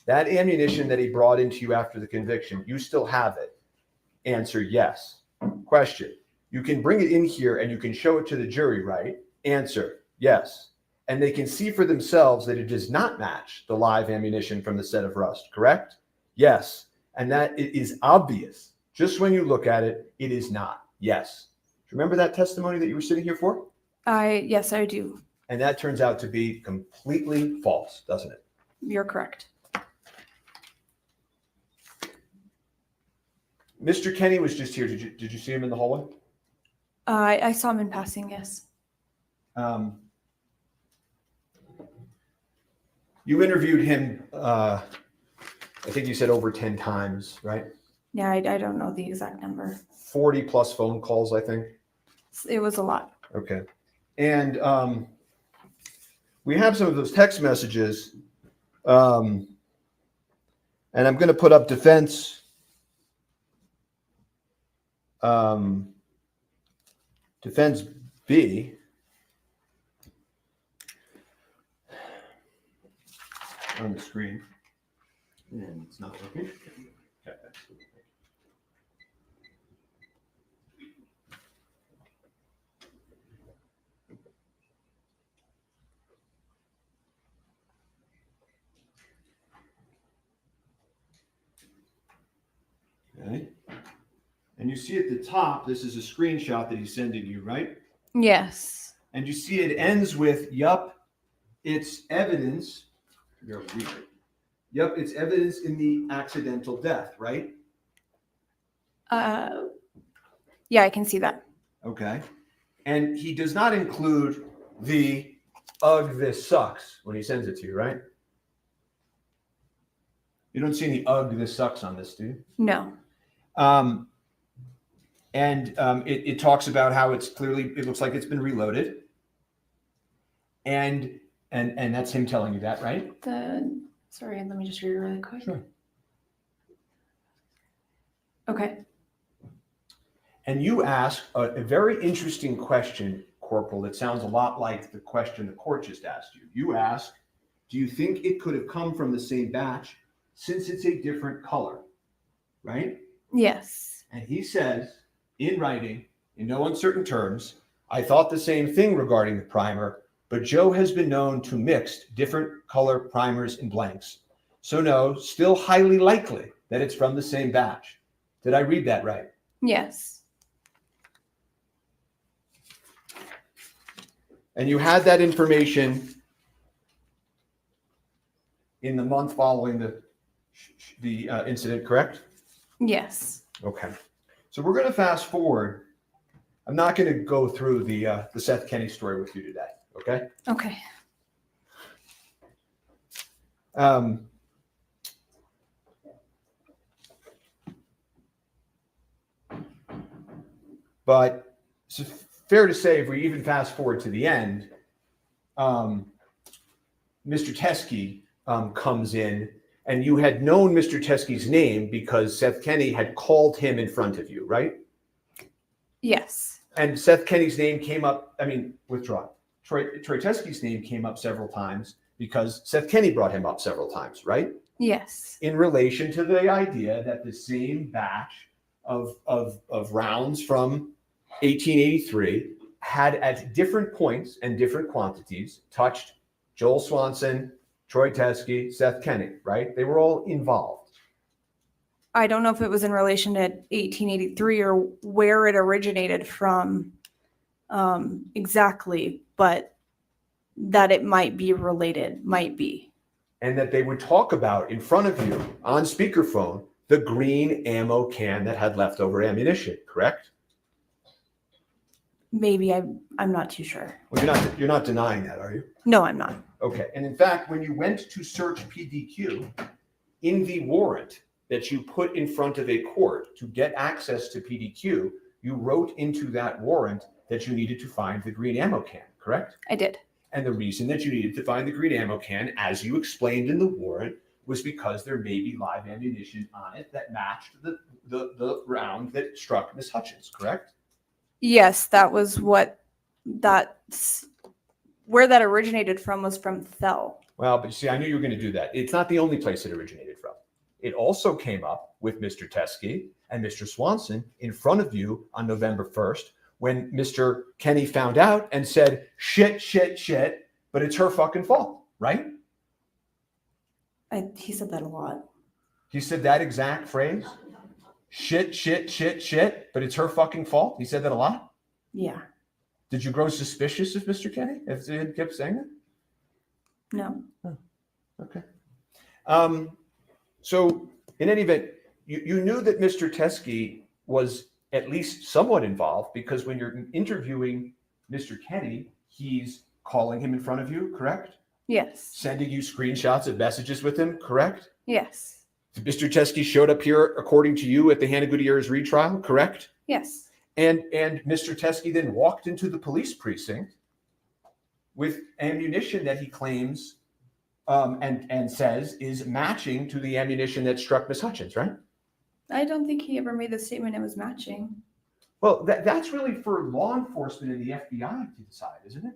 that ammunition that he brought into you after the conviction, you still have it? Answer, yes. Question, you can bring it in here and you can show it to the jury, right? Answer, yes. And they can see for themselves that it does not match the live ammunition from the set of Rust, correct? Yes. And that it is obvious. Just when you look at it, it is not. Yes. Remember that testimony that you were sitting here for? Yes, I do. And that turns out to be completely false, doesn't it? You're correct. Mr. Kenny was just here. Did you see him in the hallway? I saw him in passing, yes. You interviewed him, I think you said over 10 times, right? Yeah, I don't know the exact number. 40 plus phone calls, I think. It was a lot. Okay. And we have some of those text messages. And I'm going to put up defense B. On the screen. And it's not working. Okay. Okay. And you see at the top, this is a screenshot that he's sending you, right? Yes. And you see it ends with, yup, it's evidence. Yup, it's evidence in the accidental death, right? Yeah, I can see that. Okay. And he does not include the ugh, this sucks when he sends it to you, right? You don't see any ugh, this sucks on this, do you? No. It talks about how it looks like it's been reloaded. And that's him telling you that, right? Sorry, let me just read it really quick. Sure. Okay. And you ask a very interesting question, Corporal, that sounds a lot like the question the court just asked you. You ask, do you think it could have come from the same batch since it's a different color, right? Yes. And he says, in writing, in no uncertain terms, I thought the same thing regarding the primer, but Joe has been known to mix different color primers and blanks. So no, still highly likely that it's from the same batch. Did I read that right? Yes. And you had that information in the month following the incident, correct? Yes. Okay. So we're going to fast forward. I'm not going to go through the Seth Kenny story with you today. Okay. Okay. But it's fair to say, if we even fast forward to the end, Mr. Teskey comes in, and you had known Mr. Teskey's name because Seth Kenney had called him in front of you, right? Yes. And Seth Kenney's name came up, withdraw. Troy Teskey's name came up several times because Seth Kenney brought him up several times, right? Yes. In relation to the idea that the same batch of rounds from 1883 had at different points and different quantities touched Joel Swanson, Troy Teskey, Seth Kenney, right? They were all involved. I don't know if it was in relation to 1883 or where it originated from exactly, but that it might be related, might be. And that they would talk about in front of you on speakerphone the green ammo can that had leftover ammunition, correct? Maybe I'm not too sure. Well, you're not denying that, are you? No, I'm not. Okay. And in fact, when you went to search PDQ, in the warrant that you put in front of a court to get access to PDQ, you wrote into that warrant that you needed to find the green ammo can, correct? I did. And the reason that you needed to find the green ammo can, as you explained in the warrant, was because there may be live ammunition on it that matched the round that struck Miss Hutchins, correct? Yes, that was where that originated from, was from Thel. Well, but you see, I knew you were going to do that. It's not the only place it originated from. It also came up with Mr. Teskey and Mr. Swanson in front of you on November 1st when Mr. Kenney found out and said, shit, but it's her fucking fault, right? He said that a lot. He said that exact phrase? Shit, but it's her fucking fault? He said that a lot? Yeah. Did you grow suspicious of Mr. Kenney if he kept saying that? No. Oh, okay. So in any event, you knew that Mr. Teskey was at least somewhat involved because when you're interviewing Mr. Kenney, he's calling him in front of you, correct? Yes. Sending you screenshots of messages with him, correct? Yes. Mr. Teskey showed up here, according to you, at the Hannah Gutierrez retrial, correct? Yes. And Mr. Teskey then walked into the police precinct with ammunition that he claims and says is matching to the ammunition that struck Miss Hutchins, right? I don't think he ever made the statement it was matching. Well, that's really for law enforcement and the FBI to decide, isn't it?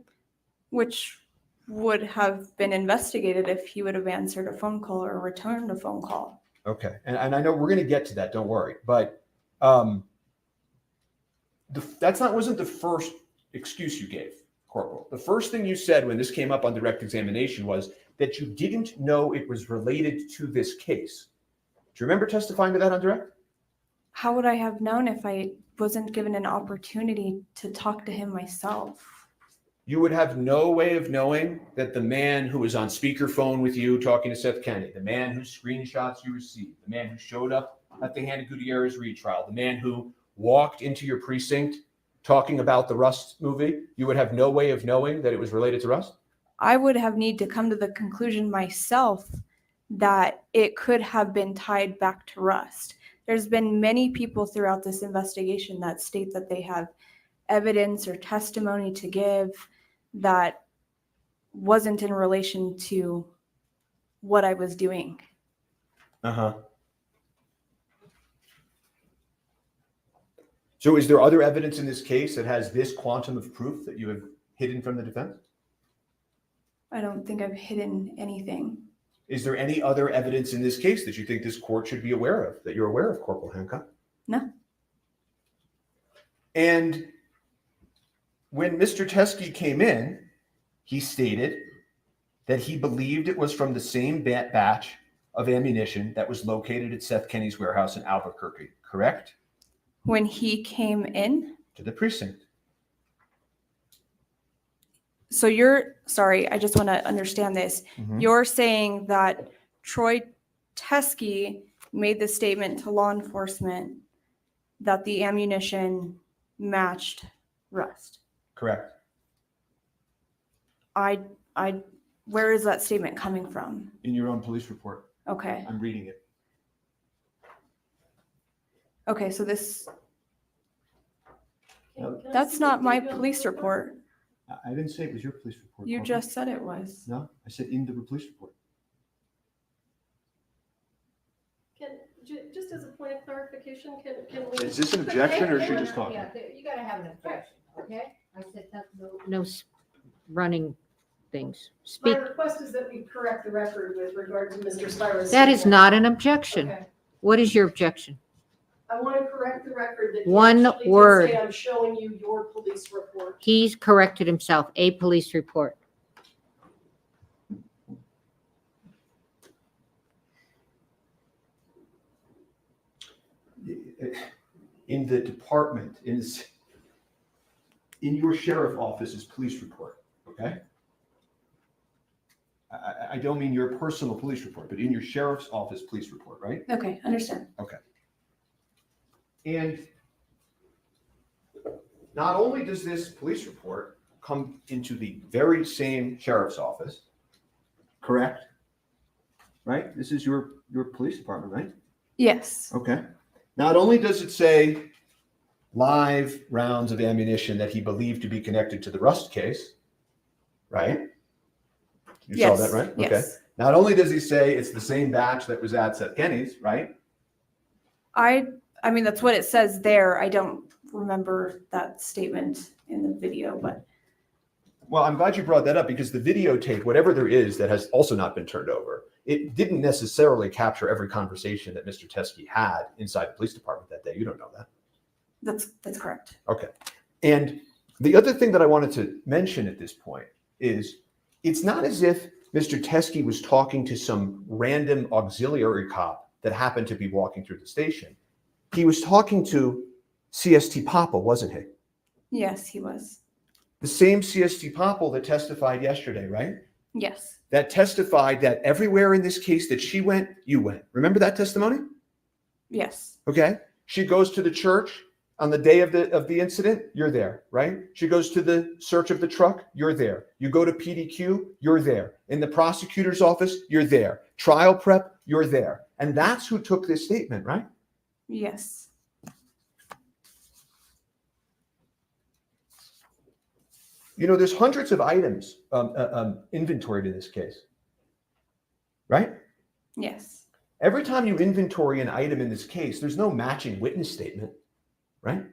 Which would have been investigated if he would have answered a phone call or returned a phone call. Okay. And I know we're going to get to that, don't worry. But wasn't the first excuse you gave, Corporal. The first thing you said when this came up on direct examination was that you didn't know it was related to this case. Do you remember testifying to that on direct? How would I have known if I wasn't given an opportunity to talk to him myself? You would have no way of knowing that the man who was on speakerphone with you talking to Seth Kenney, the man whose screenshots you received, the man who showed up at the Hannah Gutierrez retrial, the man who walked into your precinct talking about the Rust movie, you would have no way of knowing that it was related to Rust? I would have need to come to the conclusion myself that it could have been tied back to Rust. There's been many people throughout this investigation that state that they have evidence or testimony to give that wasn't in relation to what I was doing. Uh-huh. So is there other evidence in this case that has this quantum of proof that you have hidden from the defense? I don't think I've hidden anything. Is there any other evidence in this case that you think this court should be aware of, that you're aware of, Corporal Hancock? No. And when Mr. Teskey came in, he stated that he believed it was from the same batch of ammunition that was located at Seth Kenney's warehouse in Albuquerque, correct? When he came in? To the precinct. So sorry, I just want to understand this. Mhm. You're saying that Troy Teskey made the statement to law enforcement that the ammunition matched Rust. Correct. Where is that statement coming from? In your own police report. Okay. I'm reading it. Okay, so this That's not my police report. I didn't say it was your police report. You Corporal. just said it was. No, I said in the police report. Just as a point of clarification, can we? Is this an objection or is she just talking? Yeah, you gotta have an objection, okay? I said that, no running things. My Speak. request is that we correct the record with regard to Mr. Spira's. That is statement. not an objection. Okay. What is your objection? I want to correct the record that. he One actually did word. say I'm showing you your police report. He's corrected himself, a police report. In the department, in your sheriff office's police report, okay? I don't mean your personal police report, but in your sheriff's office police report, right? Okay, understand. And not only does this police report come into the very same sheriff's office, correct? Right? This is your police department, right? Yes. Okay. Not only does it say live rounds of ammunition that he believed to be connected to the Rust case, right? You saw that, right? Okay. Yes. Not only does he say it's the same batch that was at Seth Kenny's, right? I mean, that's what it says there. I don't remember that statement in the video, but Well, I'm glad you brought that up because the videotape, whatever there is that has also not been turned over, it didn't necessarily capture every conversation that Mr. Teskey had inside the police department that day. You don't know that. that's correct. Okay. And the other thing that I wanted to mention at this point is it's not as if Mr. Teskey was talking to some random auxiliary cop that happened to be walking through the station. He was talking to CST Popple, wasn't he? Yes, he was. The same CST Popple that testified yesterday, right? Yes. That testified that everywhere in this case that she went, you went. Remember that testimony? Yes. Okay. She goes to the church on the day of the incident, you're there, right? She goes to the search of the truck, you're there. You go to PDQ, you're there. In the prosecutor's office, you're there. Trial prep, you're there. And that's who took this statement, right? Yes. You know, there's hundreds of items inventoried in this case, right? Yes. Every time you inventory an item in this case, there's no matching witness statement, right?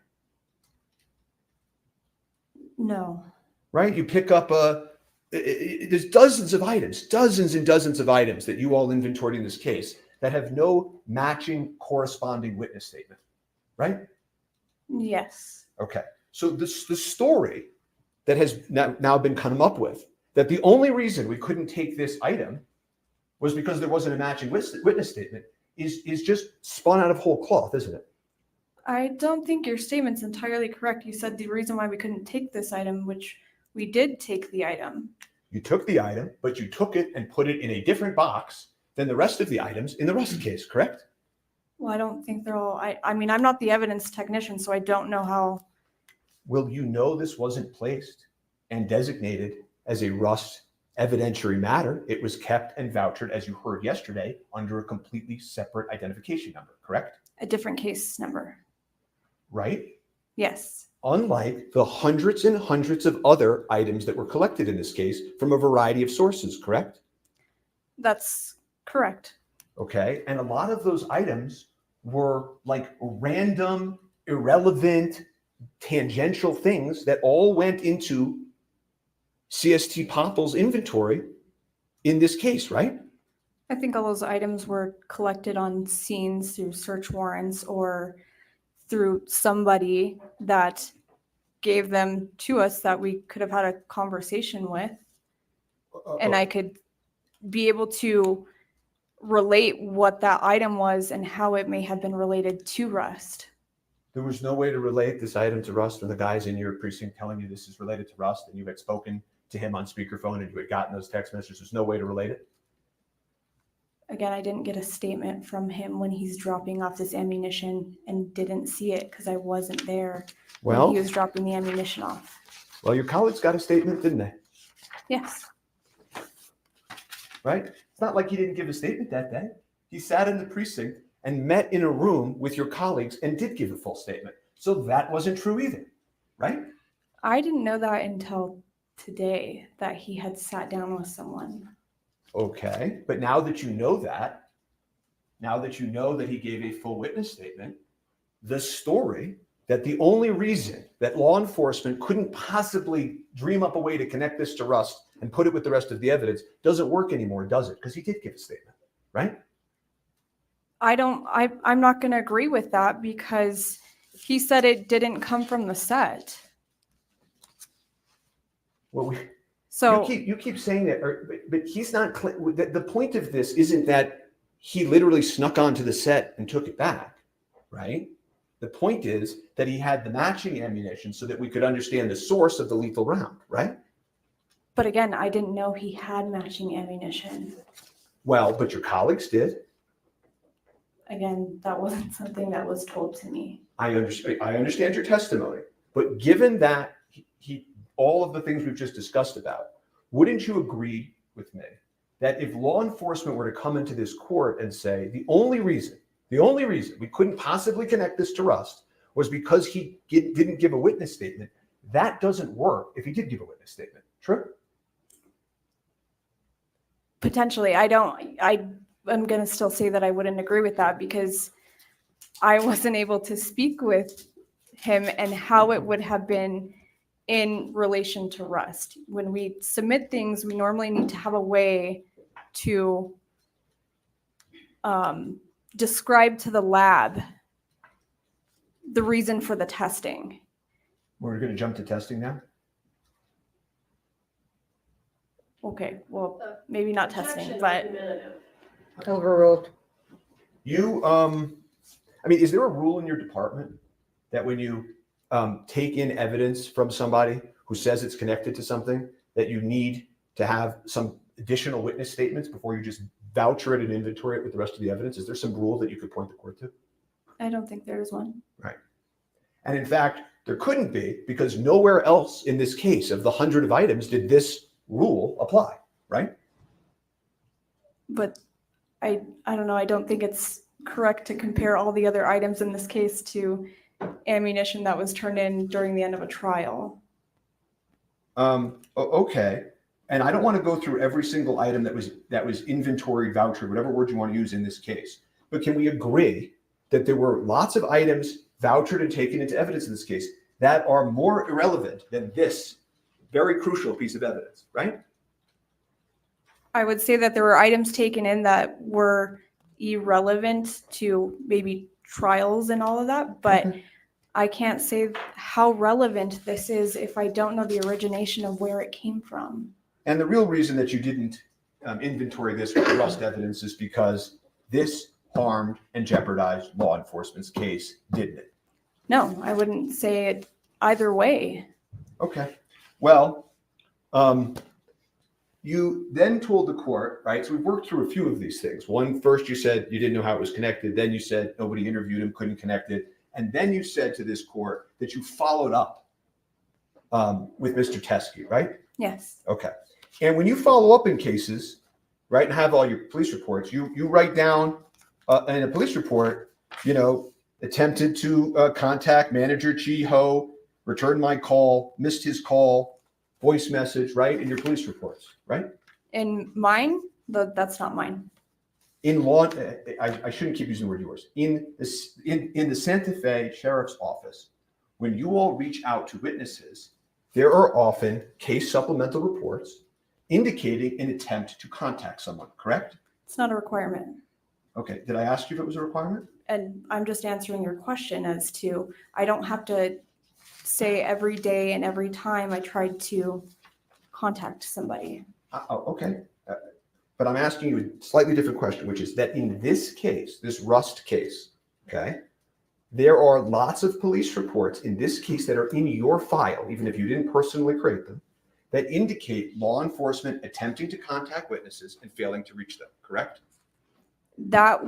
No. Right? You pick up there's dozens of items, dozens and dozens of items that you all inventoried in this case that have no matching corresponding witness statement, right? Yes. Okay. So the story that has now been come up with, that the only reason we couldn't take this item was because there wasn't a matching witness statement, is just spun out of whole cloth, isn't it? I don't think your statement's entirely correct. You said the reason why we couldn't take this item, which we did take the item. You took the item, but you took it and put it in a different box than the rest of the items in the Rust case, correct? Well, I don't think they're all, I mean, I'm not the evidence technician, so I don't know how. Well, you know this wasn't placed and designated as a Rust evidentiary matter. It was kept and vouchered, as you heard yesterday, under a completely separate identification number, correct? A different case number. Right? Yes. Unlike the hundreds and hundreds of other items that were collected in this case from a variety of sources, correct? That's correct. Okay. And a lot of those items were like random, irrelevant, tangential things that all went into CST Popple's inventory in this case, right? I think all those items were collected on scenes through search warrants or through somebody that gave them to us that we could have had a conversation with. And I could be able to relate what that item was and how it may have been related to Rust. There was no way to relate this item to Rust when the guys in your precinct telling you this is related to Rust and you had spoken to him on speakerphone and you had gotten those text messages. There's no way to relate it. Again, I didn't get a statement from him when he's dropping off this ammunition and didn't see it because I wasn't there when he was dropping the ammunition off. Well, your colleagues got a statement, didn't they? Yes. Right? It's not like he didn't give a statement that day. He sat in the precinct and met in a room with your colleagues and did give a full statement. So that wasn't true either. right? I didn't know that until today, that he had sat down with someone. Okay, but now that you know that, now that you know that he gave a full witness statement, the story that the only reason that law enforcement couldn't possibly dream up a way to connect this to Rust and put it with the rest of the evidence doesn't work anymore, does it? Because he did give a statement, right? I'm not going to agree with that because he said it didn't come from the set. Well, So you keep saying that, but he's not. The point of this isn't that he literally snuck onto the set and took it back, right? The point is that he had the matching ammunition so that we could understand the source of the lethal round, right? but again, I didn't know he had matching ammunition. Well, but your colleagues did. Again, that wasn't something that was told to me. I understand your testimony, but given that he all of the things we've just discussed about, wouldn't you agree with me that if law enforcement were to come into this court and say the only reason we couldn't possibly connect this to Rust was because he didn't give a witness statement, that doesn't work if he did give a witness statement? True? Potentially, I'm going to still say that I wouldn't agree with that because I wasn't able to speak with him and how it would have been in relation to Rust. When we submit things, we normally need to have a way to describe to the lab the reason for the testing. We're going to jump to testing now. Okay, well, maybe not testing, but Overruled. You, I mean, is there a rule in your department that when you take in evidence from somebody who says it's connected to something, that you need to have some additional witness statements before you just voucher it and inventory it with the rest of the evidence? Is there some rule that you could point the court to? I don't think there is one. Right. And in fact, there couldn't be, because nowhere else in this case of the 100 of items did this rule apply, right? But I don't know. I don't think it's correct to compare all the other items in this case to ammunition that was turned in during the end of a trial. Okay. And I don't want to go through every single item that was inventory, voucher, whatever word you want to use in this case. But can we agree that there were lots of items vouchered and taken into evidence in this case that are more irrelevant than this very crucial piece of evidence, right? I would say that there were items taken in that were irrelevant to maybe trials and all of that, but I can't say how relevant this is if I don't know the origination of where it came from. And the real reason that you didn't inventory this with Rust evidence is because this harmed and jeopardized law enforcement's case, didn't it? No, I wouldn't say it either way. Okay. Well, you then told the court, right? So we've worked through a few of these things. One, first you said you didn't know how it was connected. Then you said nobody interviewed him, couldn't connect it. And then you said to this court that you followed up with Mr. Teskey, right? Yes. Okay. And when you follow up in cases, right, and have all your police reports, you write down in a police report, attempted to contact manager Chi Ho, returned my call, missed his call, voice message, right, in your police reports, right? In mine, that's not mine. In law, I shouldn't keep using the word yours. In the Santa Fe Sheriff's Office, when you all reach out to witnesses, there are often case supplemental reports indicating an attempt to contact someone, correct? It's not a requirement. Okay, did I ask you if it was a requirement? And I'm just answering your question as to, I don't have to say every day and every time I tried to contact somebody. Okay. But I'm asking you a slightly different question, which is that in this case, this Rust case, okay, there are lots of police reports in this case that are in your file, even if you didn't personally create them, that indicate law enforcement attempting to contact witnesses and failing to reach them, correct? That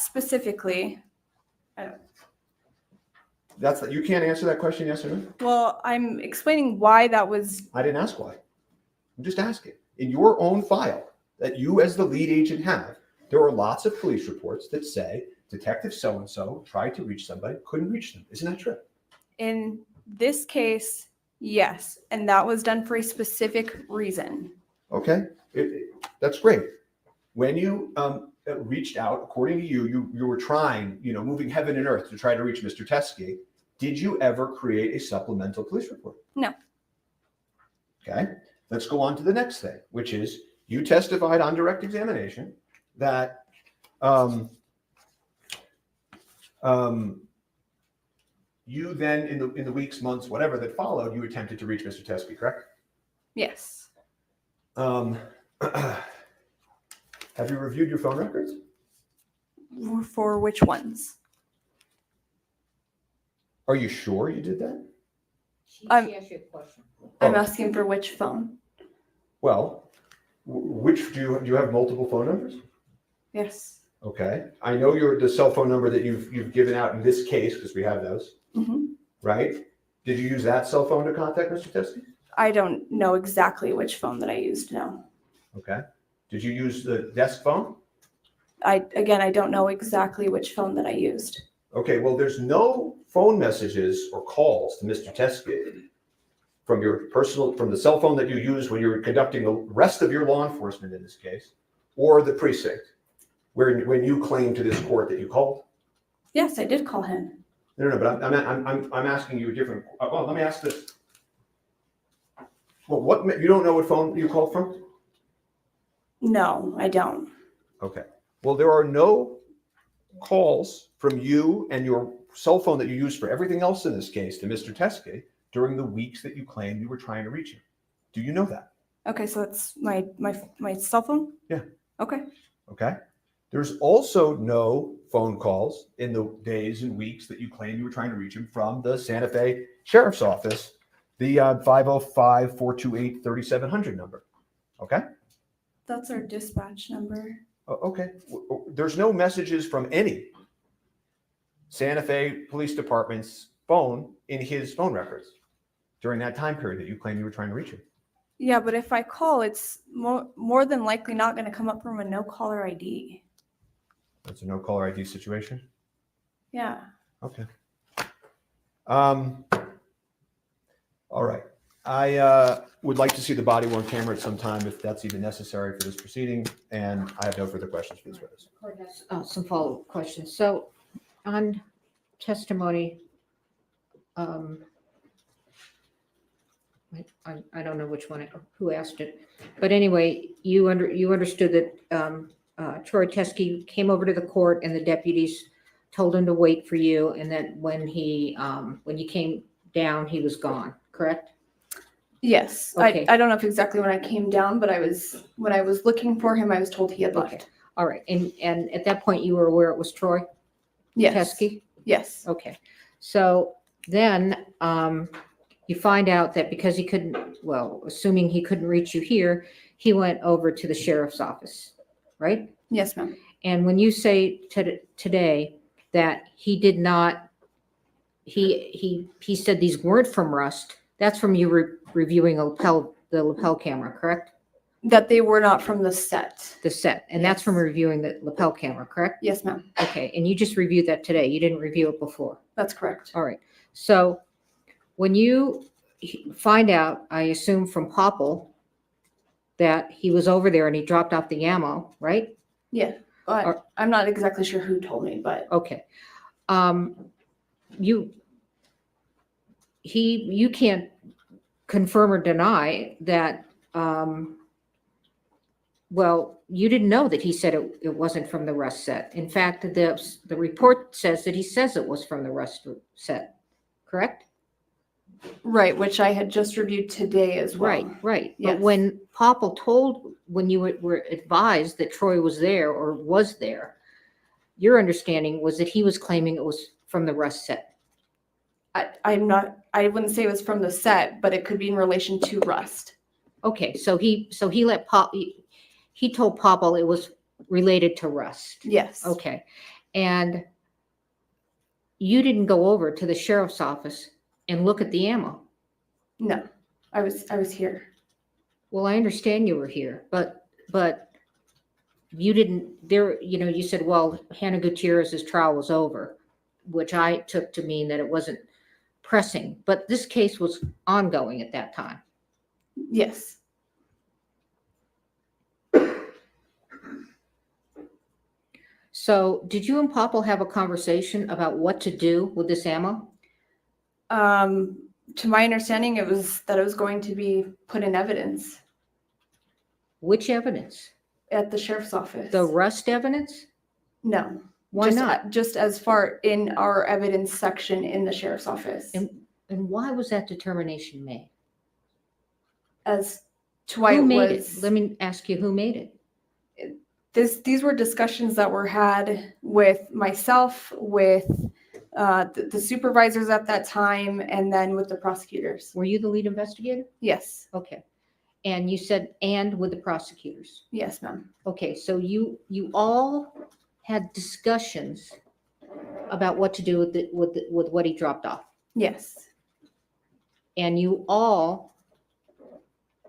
specifically. You can't answer that question, yes or no? Well, I'm explaining why that was. I didn't ask why. I'm just asking. In your own file that you as the lead agent have, there are lots of police reports that say Detective so-and-so tried to reach somebody, couldn't reach them. Isn't that true? In This case, yes, and that was done for a specific reason. Okay, that's great. When you reached out, according to you, you were trying, moving heaven and earth to try to reach Mr. Teskey. Did you ever create a supplemental police report? No. Okay, let's go on to the next thing, which is you testified on direct examination that you then, in the weeks, months, whatever that followed, you attempted to reach Mr. Teskey, correct? Yes. Have you reviewed your phone records? For which ones? Are you sure you did that? She I'm- asked you a question. I'm Oh. asking for which phone? Well, which do you have multiple phone numbers? Yes. Okay, I know the cell phone number that you've given out in this case because we have those, Mhm. right? Did you use that cell phone to contact Mr. Teskey? I don't know exactly which phone that I used, no. Okay. Did you use the desk phone? I don't know exactly which phone that I used. Okay, well, there's no phone messages or calls to Mr. Teskey from the cell phone that you used when you were conducting the rest of your law enforcement in this case, or the precinct, when you claimed to this court that you called. Yes, I did call him. No, but I'm asking you a different. Well, let me ask this. Well, you don't know what phone you called from? No, I don't. Okay. Well, there are no calls from you and your cell phone that you used for everything else in this case to Mr. Teskey during the weeks that you claimed you were trying to reach him. Do you know that? Okay, so that's my cell phone? Yeah. Okay. Okay. There's also no phone calls in the days and weeks that you claimed you were trying to reach him from the Santa Fe Sheriff's Office, the 505-428-3700 number. Okay. That's our dispatch number. Okay. There's no messages from any Santa Fe Police Department's phone in his phone records during that time period that you claimed you were trying to reach him. Yeah, but if I call, it's more than likely not going to come up from a no caller ID. That's a no caller ID situation. Yeah. Okay. All right. I would like to see the body worn camera at some time if that's even necessary for this proceeding, and I have no further questions for this witness. Court has, some follow-up questions. So on testimony, I don't know who asked it, but anyway, you understood that Troy Teskey came over to the court and the deputies told him to wait for you, and that when you came down, he was gone, correct? Yes. Okay. I don't know if exactly when I came down, but when I was looking for him, I was told he had left. Okay. All right. And at that point, you were aware it was Troy Yes. Teskey? Yes. Okay. So then you find out that because he couldn't, assuming he couldn't reach you here, he went over to the sheriff's office, right? Yes, ma'am. And when you say today that he did not, he said these weren't from Rust, that's from you reviewing the lapel camera, correct? That they were not from the set. The set, and that's Yes. from reviewing the lapel camera, correct? Yes, ma'am. Okay, and you just reviewed that today. You didn't review it before. That's correct. All right. So when you find out, I assume from Popple, that he was over there and he dropped off the ammo, right? Yeah. But Or- I'm not exactly sure who told me, but Okay. You can't confirm or deny that, you didn't know that he said it wasn't from the Rust set. In fact, the report says that he says it was from the Rust set, correct? right, which I had just reviewed today as well. Right. Yes. But when when you were advised that Troy was there or was there, your understanding was that he was claiming it was from the Rust set. I wouldn't say it was from the set, but it could be in relation to Rust. Okay, so he told Popple it was related to Rust. Yes. Okay, and you didn't go over to the sheriff's office and look at the ammo. No, I was here. Well, I understand you were here, but you didn't there, you said, well, Hannah Gutierrez's trial was over, which I took to mean that it wasn't pressing, but this case was ongoing at that time. Yes. So did you and Popple have a conversation about what to do with this ammo? To my understanding, it was going to be put in evidence Which evidence? at the sheriff's office. The rust evidence? No. Why just, not? Just as far in our evidence section in the sheriff's office. And why was that determination made? As to why Who it made was. it? Let me ask you, who made it? These were discussions that were had with myself, with the supervisors at that time, and then with the prosecutors. Were you the lead investigator? Yes. Okay. And you said, and with the prosecutors? Yes, ma'am. Okay, so you all had discussions about what to do with what he dropped off, Yes. and you all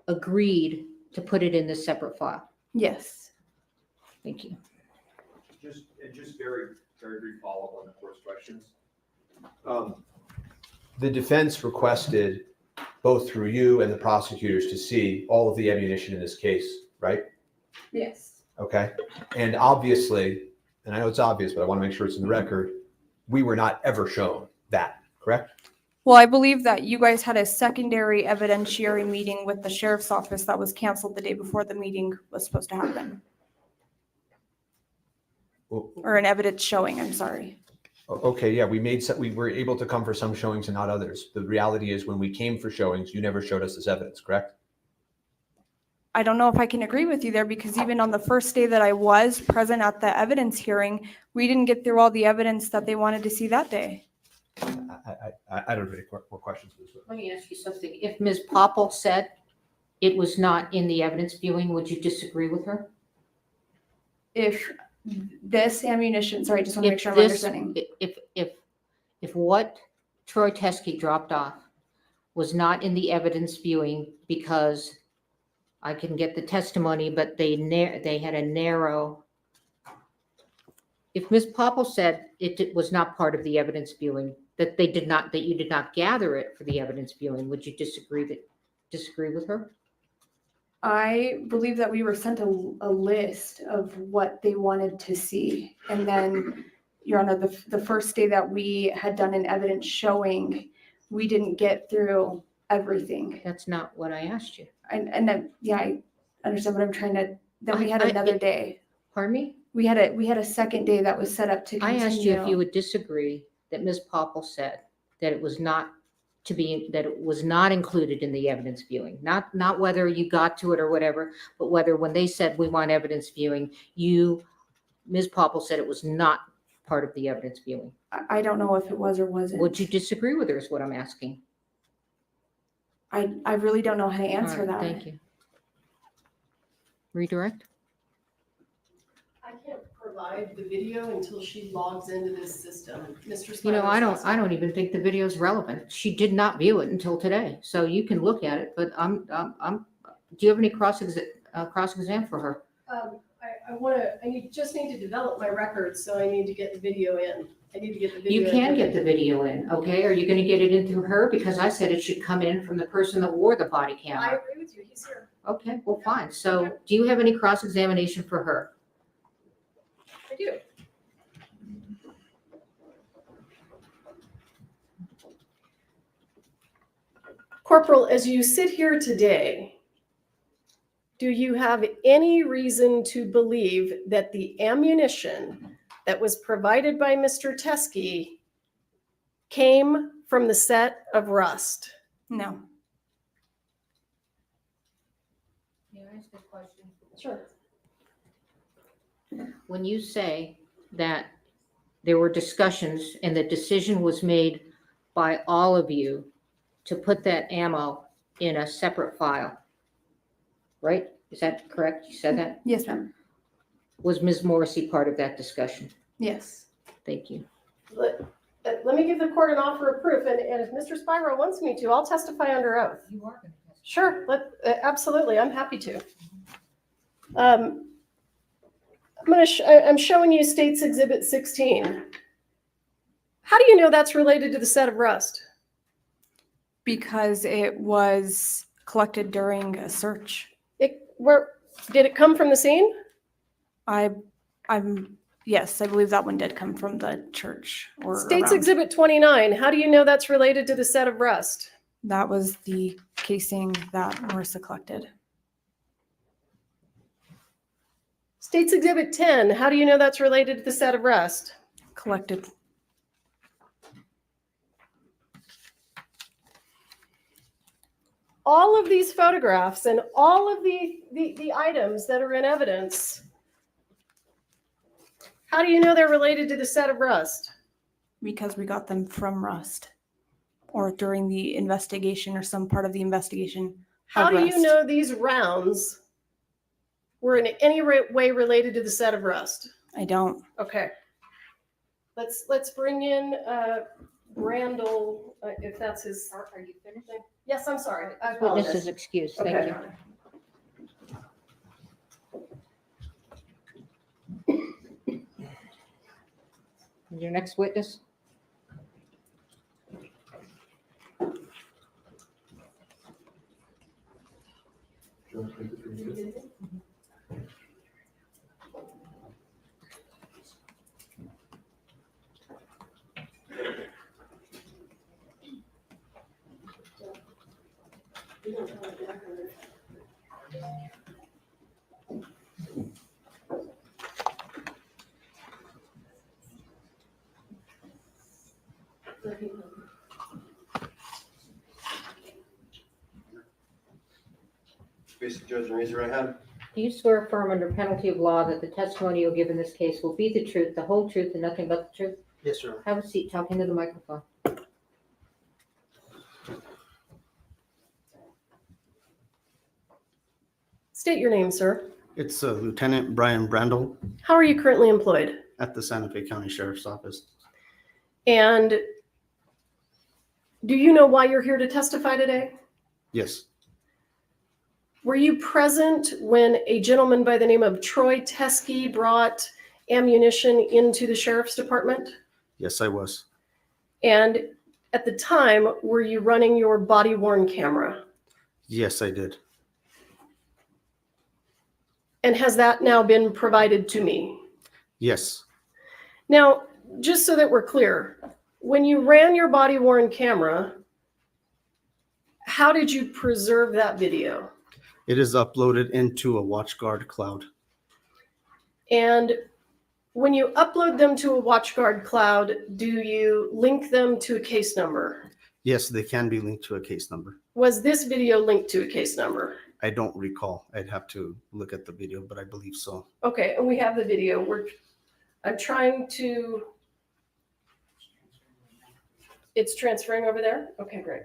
agreed to put it in this separate file. Yes. Thank you. Just very brief follow-up on the first questions. The defense requested, both through you and the prosecutors, to see all of the ammunition in this case, right? Yes. Okay. And obviously, and I know it's obvious, but I want to make sure it's in the record, we were not ever shown that, correct? Well, I believe that you guys had a secondary evidentiary meeting with the sheriff's office that was canceled the day before the meeting was supposed to happen. Well, Or an evidence showing, I'm sorry. okay, yeah, we were able to come for some showings and not others. The reality is, when we came for showings, you never showed us this evidence, correct? I don't know if I can agree with you there, because even on the first day that I was present at the evidence hearing, we didn't get through all the evidence that they wanted to see that day. I don't have any more questions. Let me ask you something. If Ms. Popple said it was not in the evidence viewing, would you disagree with her? If this ammunition, sorry, I just want to make If sure I'm this- understanding. If what Troy Teskey dropped off was not in the evidence viewing, because I can get the testimony, but they had a narrow. If Ms. Popple said it was not part of the evidence viewing, that you did not gather it for the evidence viewing, would you disagree with her? I believe that we were sent a list of what they wanted to see. And then, Your Honor, the first day that we had done an evidence showing, we didn't get through everything. That's not what I asked you. And then, yeah, I understand what I'm trying to, then we had another day. Pardon me? We had a second day that was set up to I continue. asked you if you would disagree that Ms. Popple said that it was not included in the evidence viewing, not whether you got to it or whatever, but whether when they said we want evidence viewing, Ms. Popple said it was not part of the evidence viewing. I don't know if it was or wasn't. Would you disagree with her is what I'm asking. I really don't know how to answer All right, that. Thank you. Redirect? I can't provide the video until she logs into this system. Mr. You know, Spivers I don't even think the video is relevant. She did not view it until today, so you can look at it, but do you have any cross-exam for her? I just need to develop my records, so I need to get the video in. I need to get the video You in. can get the video in, okay? Are you gonna get it in through her? Because I said it should come in from the person that wore the body I camera. agree with you, he's here. Okay, well, fine. So do you have any cross-examination for her? I do. Corporal, as you sit here today, do you have any reason to believe that the ammunition that was provided by Mr. Teskey came from the set of Rust? No. May I ask a question? Sure. When you say that there were discussions and the decision was made by all of you to put that ammo in a separate file, right? Is that correct? You said that? Yes, ma'am. Was Ms. Morrissey part of that discussion? Yes. Thank you. Let me give the court an offer of proof, and if Mr. Spiro wants me to, I'll testify under oath. You are going to testify. Sure, absolutely, I'm happy to. I'm showing you State's Exhibit 16. How do you know that's related to the set of Rust? Because it was collected during a search. Where did it come from the scene? Yes, I believe that one did come from the church or States around. Exhibit 29. How do you know that's related to the set of rust? That was the casing that Marissa collected. States Exhibit 10. How do you know that's related to the set of rust? Collected. All of these photographs and all of the items that are in evidence, how do you know they're related to the set of rust? Because we got them from Rust or during the investigation or some part of the investigation. How of do you Rust. know these rounds were in any way related to the set of rust? I don't. Okay. Let's bring in Randall, if that's his. Are you finished? Yes, I'm sorry. I Witness apologize. is excused. Thank Okay. you. Your next witness? Basic judge, raise your right hand. Do you swear affirm under penalty of law that the testimony you'll give in this case will be the truth, the whole truth, and nothing but the truth? Yes, sir. Have a seat, talk into the microphone. State your name, sir. It's Lieutenant Brian Brandel How are you currently employed? at the Santa Fe County Sheriff's Office. And do you know why you're here to testify today? Yes, Were you present when a gentleman by the name of Troy Teskey brought ammunition into the sheriff's department? yes, I was. And at the time, were you running your body-worn camera? Yes, I did. And has that now been provided to me? Yes, Now, just so that we're clear, when you ran your body-worn camera, how did you preserve that video? it is uploaded into a WatchGuard cloud. And when you upload them to a WatchGuard cloud, do you link them to a case number? Yes, they can be linked to a case number. Was this video linked to a case number? I don't recall. I'd have to look at the video, but I believe so. Okay, and we have the video. I'm trying to. It's transferring over there? Okay, great.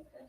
Okay.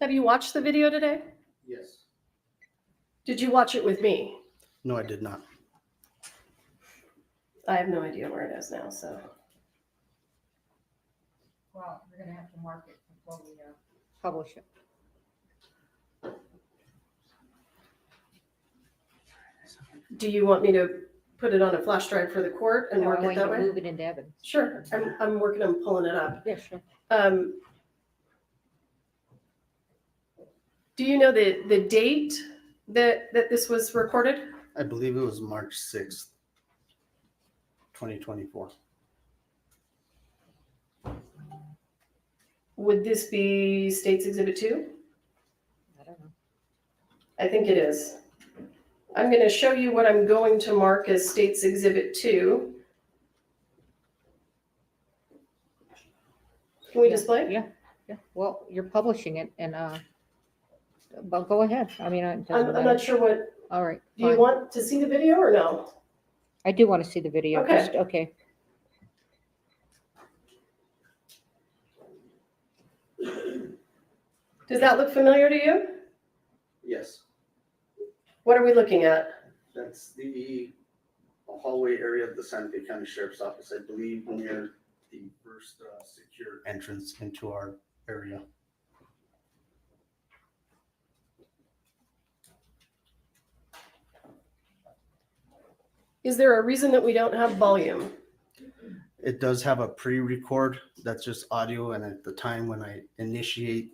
Have you watched the video today? Yes. Did you watch it with me? No, I did not. I have no idea where it is now, so. Well, we're gonna have to mark it before we publish it. Do you want me to put it on a flash drive for the court and No, I work it want you that to way? move it into evidence. Sure, I'm working on pulling it up. Yeah, sure. Do you know the date that this was recorded? I believe it was March 6th, 2024. Would this be State's Exhibit 2? I don't know. I think it is. I'm going to show you what I'm going to mark as State's Exhibit 2. Can we Yeah, display? Yeah, yeah. Well, you're publishing it and, but go ahead. I mean, it doesn't I'm matter. not sure what, All right. do you fine. want to see the video or no? I do want to see the video. Okay. Just, okay. Does that look familiar to you? Yes, What are we looking at? that's the hallway area of the Santa Fe County Sheriff's Office, I believe, near the first secure entrance into our area. Is there a reason that we don't have volume? It does have a pre-record, that's just audio, and at the time when I initiate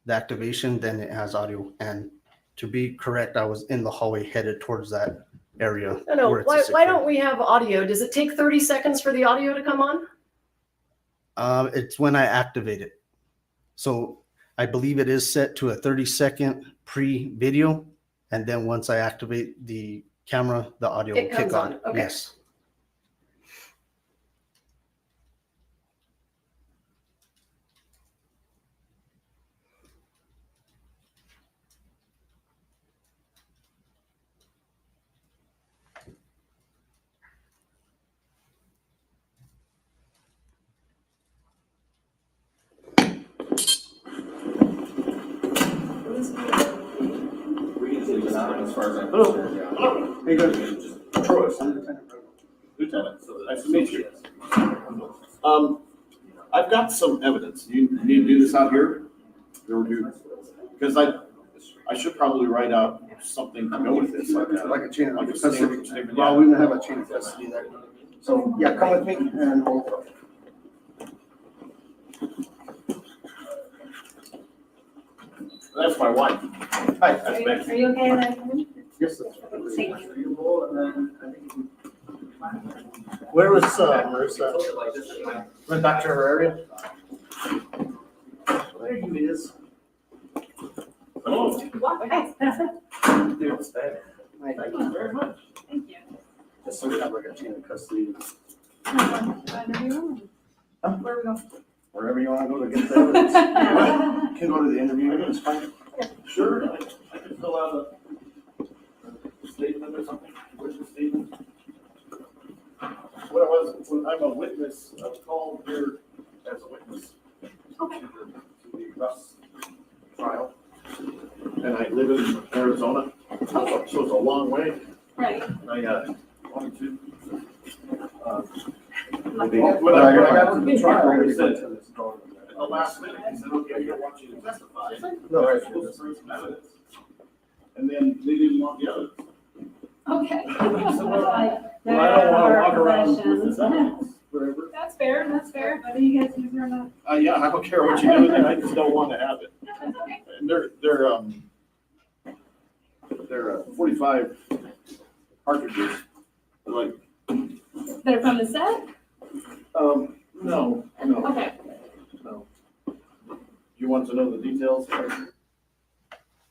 the activation, then it has audio. And to be correct, I was in the hallway headed towards that area. No, where it's a why secure- don't we have audio? Does it take 30 seconds for the audio to come on? It's when I activate it. So I believe it is set to a 30-second pre-video, and then once I activate the camera, the audio It will comes kick on. on, okay. Yes. As far as I'm concerned, yeah. Hey, good. Lieutenant, nice to meet you. I've got some evidence. You need to do this out here? Or do, because I should probably write out something to go with this. Like a chain of Like a custody. statement, Well, yeah. we don't have a chain of custody there. So, yeah, come with me and we'll. That's my wife. Hi. That's Becky. Are you okay with that? Yes. Thank you. Where was Marissa? Went back to her area? There he is. Oh, Thank thank you very much. Thank you. Just so we have like a chain of custody. Where we go? Wherever you want to go to get the evidence. You can go to the interview, it's fine. Sure, I can fill out a statement or something, witness statement. What I was, I'm a witness, I'm called here as a witness Okay. to the Gus trial. And I live in Arizona, so it's a long way, Right. and I wanted to. Lucky. When I got to the trial, they said, at the last minute, he said, okay, I want you to testify. No, I was supposed to bring some evidence. And then they didn't want the evidence. Okay. Well, I don't wanna walk around with this evidence forever. That's fair. Whether you guys use it or not. Yeah, I don't care what you do with it, I just don't want to have it. That's okay. And they're 45 cartridges, like, They're from the set? no. Okay. No. You want to know the details?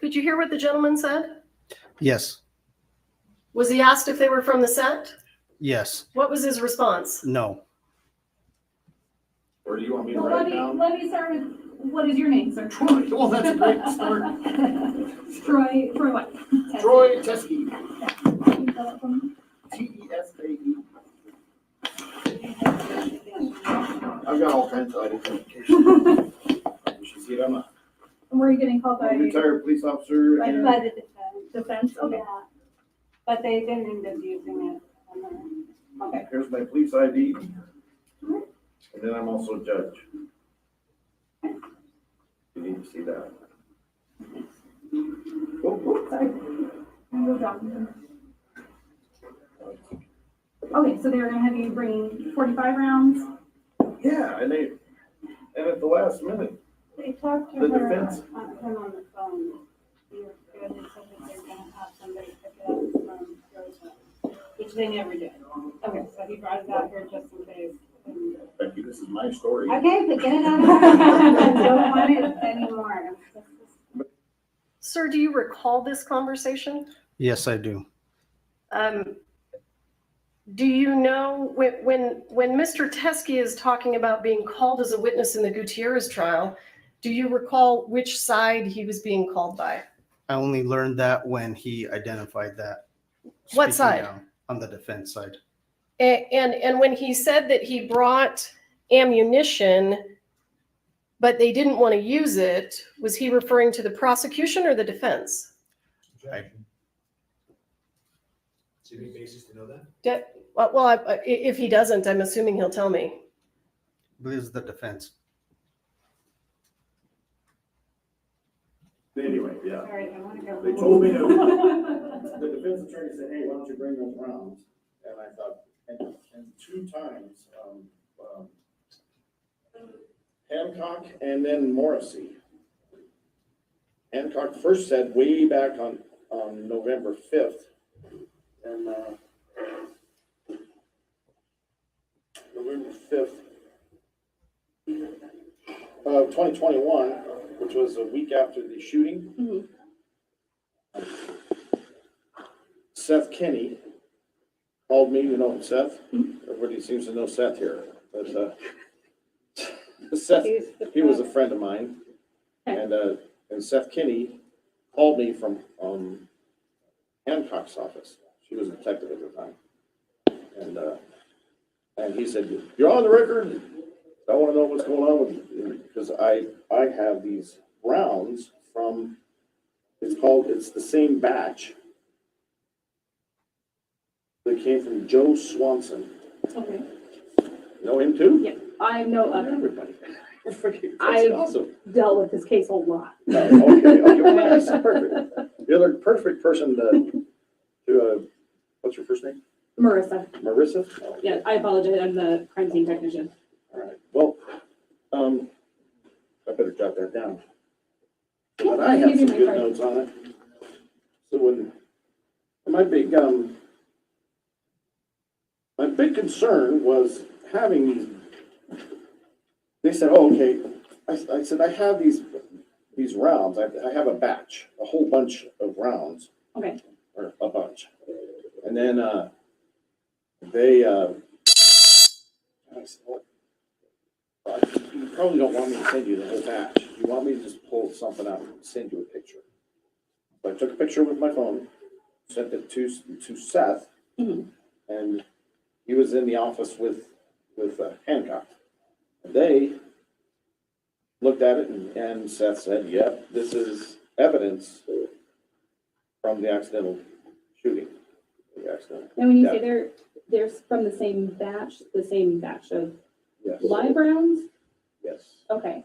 Could you hear what the gentleman said? Yes, Was he asked if they were from the set? yes, What was his response? no. Or do you want me to Well, write it down? let me start with, what is your name, sir? Troy, well, that's a great start. Troy what? Troy Teskey, Can you spell it for me? T-E-S-K-E. I've got all kinds of identification. You should see it, I'm a And were you getting called by retired police officer. the and- defense? Okay. But they didn't end up using it. Okay. Here's my police ID. And then I'm also a judge. You need to see that. Sorry. Move down. Okay, so they were gonna have you bring 45 rounds? Yeah, and at the last minute, They talked to The her, defense. him on the phone. They were good and said that they're gonna have somebody pick it up from Rosa, which they never did. Okay, so he brought it out here just in case. Becky, this is my story. Okay, but get it out. I don't want it anymore. Sir, do you recall this conversation? Yes, I do. Do you know when Mr. Teskey is talking about being called as a witness in the Gutierrez trial, do you recall which side he was being called by? I only learned that when he identified that. What speaking side? down on the defense side. And when he said that he brought ammunition, but they didn't want to use it, was he referring to the prosecution or the defense? I, Do you have any basis to know that? If he doesn't, I'm assuming he'll tell me. believe it's the defense. Anyway, yeah. All right, I want to go. They told me to, the defense attorney said, hey, why don't you bring those rounds? And I thought, and 2 times, Hancock and then Morrissey. Hancock first said way back on November 5th, and November 5th of 2021, which was a week after the shooting. Seth Kinney called me, you know Seth? Everybody seems to know Seth here, but Seth, he was a friend of mine, and Seth Kinney called me from Hancock's office. She was a detective at the time, and he said, "You're on the record. I want to know what's going on with you, because I have these rounds from. It's the same batch. They came from Joe Swanson. Okay. You know him too? Yeah, I know of him. Everybody. That's I've awesome. dealt with his case a lot. Okay, well, that's perfect. You're the perfect person to what's your first name? Marissa. Marissa? Oh, Yeah, I apologize. I'm the crime scene technician. all right. Well, I better jot that down. But Yeah, I I can have give you some my good card. notes on it. So my big concern was having these. They said, "Oh, okay." I said, "I have these rounds. I have a batch, a whole bunch of rounds." Okay. Or a bunch. And then they I said, "Well, you probably don't want me to send you the whole batch. You want me to just pull something out and send you a picture." So I took a picture with my phone, sent it to Seth, and he was in the office with Hancock. They looked at it, and Seth said, "Yep, this is evidence from the accidental shooting." And when you Yeah. say they're from the same batch of Yes. live rounds? Yes. Okay.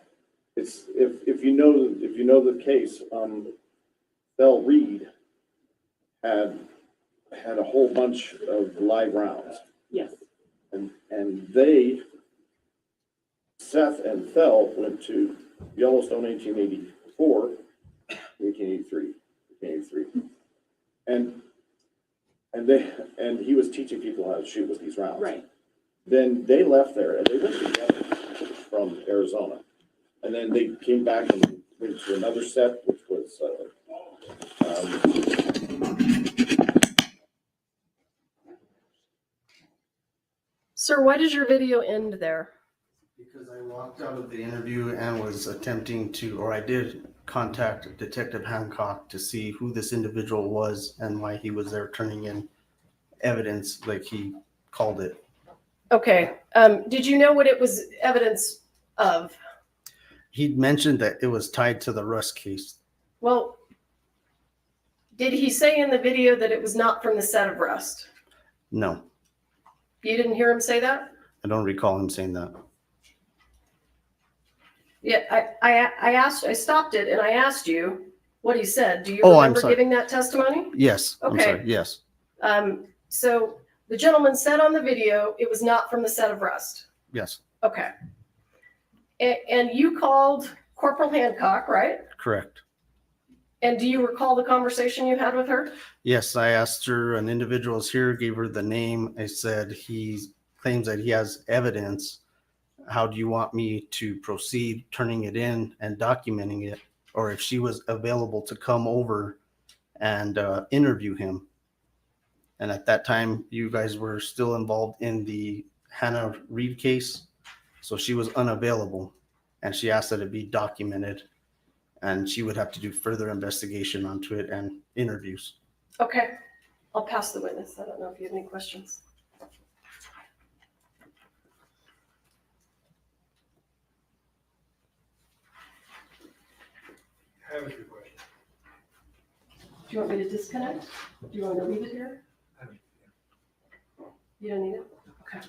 It's if you know the case, Bell Reed had a whole bunch of live rounds, Yes. and Seth and Thel went to Yellowstone 1883, and he was teaching people how to shoot with these rounds. Right. Then they left there and they went together from Arizona, and then they came back and went to another set, which was Sir, why does your video end there? Because I walked out of the interview and was attempting to, or I did contact Detective Hancock to see who this individual was and why he was there turning in evidence like he called it. Okay. Did you know what it was evidence of? He'd mentioned that it was tied to the Rust case. Well, did he say in the video that it was not from the set of Rust? No, You didn't hear him say that? I don't recall him saying that. Yeah, I stopped it and I asked you what he said. Do you Oh, I'm remember sorry. giving that testimony? Yes, I'm Okay. sorry, yes, So the gentleman said on the video, it was not from the set of Rust. yes, Okay. And you called Corporal Hancock, right? correct. And do you recall the conversation you had with her? Yes, I asked her, an individual's here, gave her the name. I said, he claims that he has evidence. How do you want me to proceed turning it in and documenting it? Or if she was available to come over and interview him. And at that time, you guys were still involved in the Hannah Reed case. So she was unavailable and she asked that it be documented and she would have to do further investigation onto it and interviews. Okay, I'll pass the witness. I don't know if you have any questions. I have a few questions. Do you want me to disconnect? Do you want me to leave it here? You don't need it? Okay.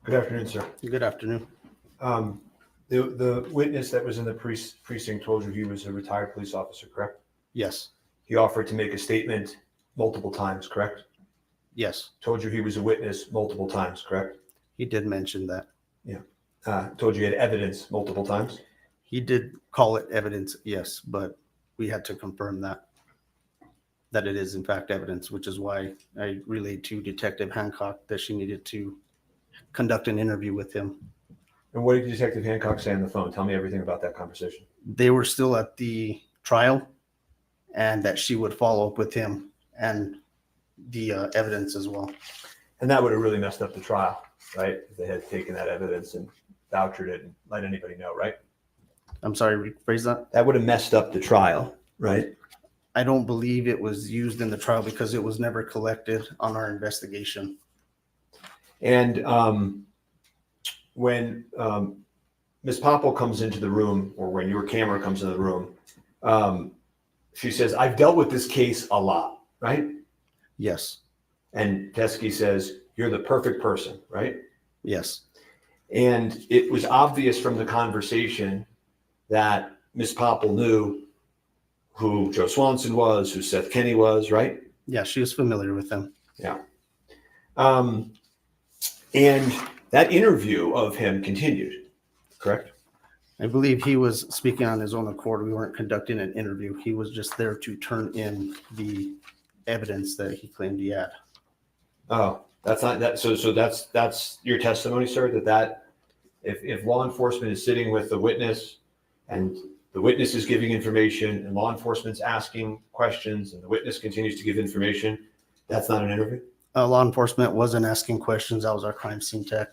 Good afternoon, sir. Good afternoon. The witness that was in the precinct told you he was a retired police officer, correct? Yes. He offered to make a statement multiple times, correct? Yes. Told you he was a witness multiple times, correct? He did mention that. Told you he had evidence multiple times? He did call it evidence, yes, but we had to confirm that it is in fact evidence, which is why I relayed to Detective Hancock that she needed to conduct an interview with him. And what did Detective Hancock say on the phone? Tell me everything about that conversation. They were still at the trial and that she would follow up with him and the evidence as well. And that would have really messed up the trial, right? If they had taken that evidence and vouchered it and let anybody know, right? I'm sorry, rephrase that? That would have messed up the trial, right? I don't believe it was used in the trial because it was never collected on our investigation. And when Ms. Popple comes into the room, or when your camera comes into the room, she says, I've dealt with this case a lot, right? Yes. And Teskey says, you're the perfect person, right? Yes. And it was obvious from the conversation that Ms. Popple knew who Joe Swanson was, who Seth Kenny was, right? Yeah, she was familiar with them. Yeah. And that interview of him continued, correct? I believe he was speaking on his own accord. We weren't conducting an interview. He was just there to turn in the evidence that he claimed he had. Oh, that's not that. So that's your testimony, sir, that if law enforcement is sitting with the witness and the witness is giving information and law enforcement's asking questions and the witness continues to give information, that's not an interview? Law enforcement wasn't asking questions. That was our crime scene tech.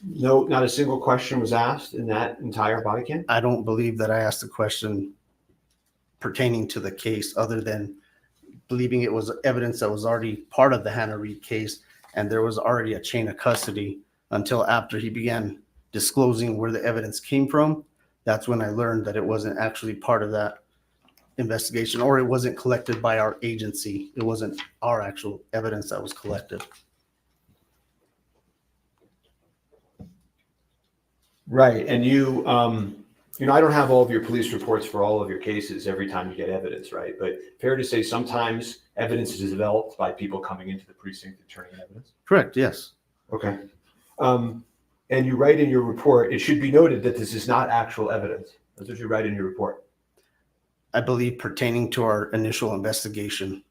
No, not a single question was asked in that entire body cam? I don't believe that I asked a question pertaining to the case other than believing it was evidence that was already part of the Hannah Reed case and there was already a chain of custody until after he began disclosing where the evidence came from. That's when I learned that it wasn't actually part of that investigation, or it wasn't collected by our agency. It wasn't our actual evidence that was collected. Right. And you I don't have all of your police reports for all of your cases every time you get evidence, right? But fair to say sometimes evidence is developed by people coming into the precinct and turning in evidence? Correct. Yes. Okay. And you write in your report, it should be noted that this is not actual evidence. That's what you write in your report. I believe pertaining to our initial investigation.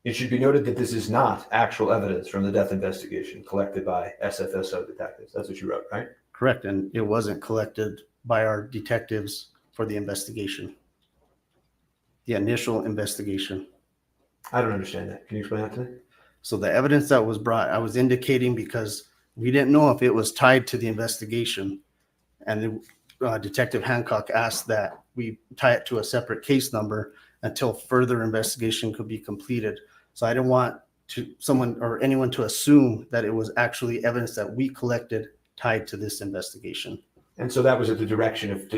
It should be noted that this is not actual evidence from the death investigation collected by SFSO detectives. That's what you wrote, right? Correct. And it wasn't collected by our detectives for the investigation. The initial investigation. I don't understand that. Can you explain that to me? So the evidence that was brought, I was indicating because we didn't know if it was tied to the investigation. And Detective Hancock asked that we tie it to a separate case number until further investigation could be completed. So I didn't want someone or anyone to assume that it was actually evidence that we collected tied to this investigation. And so that was at the direction of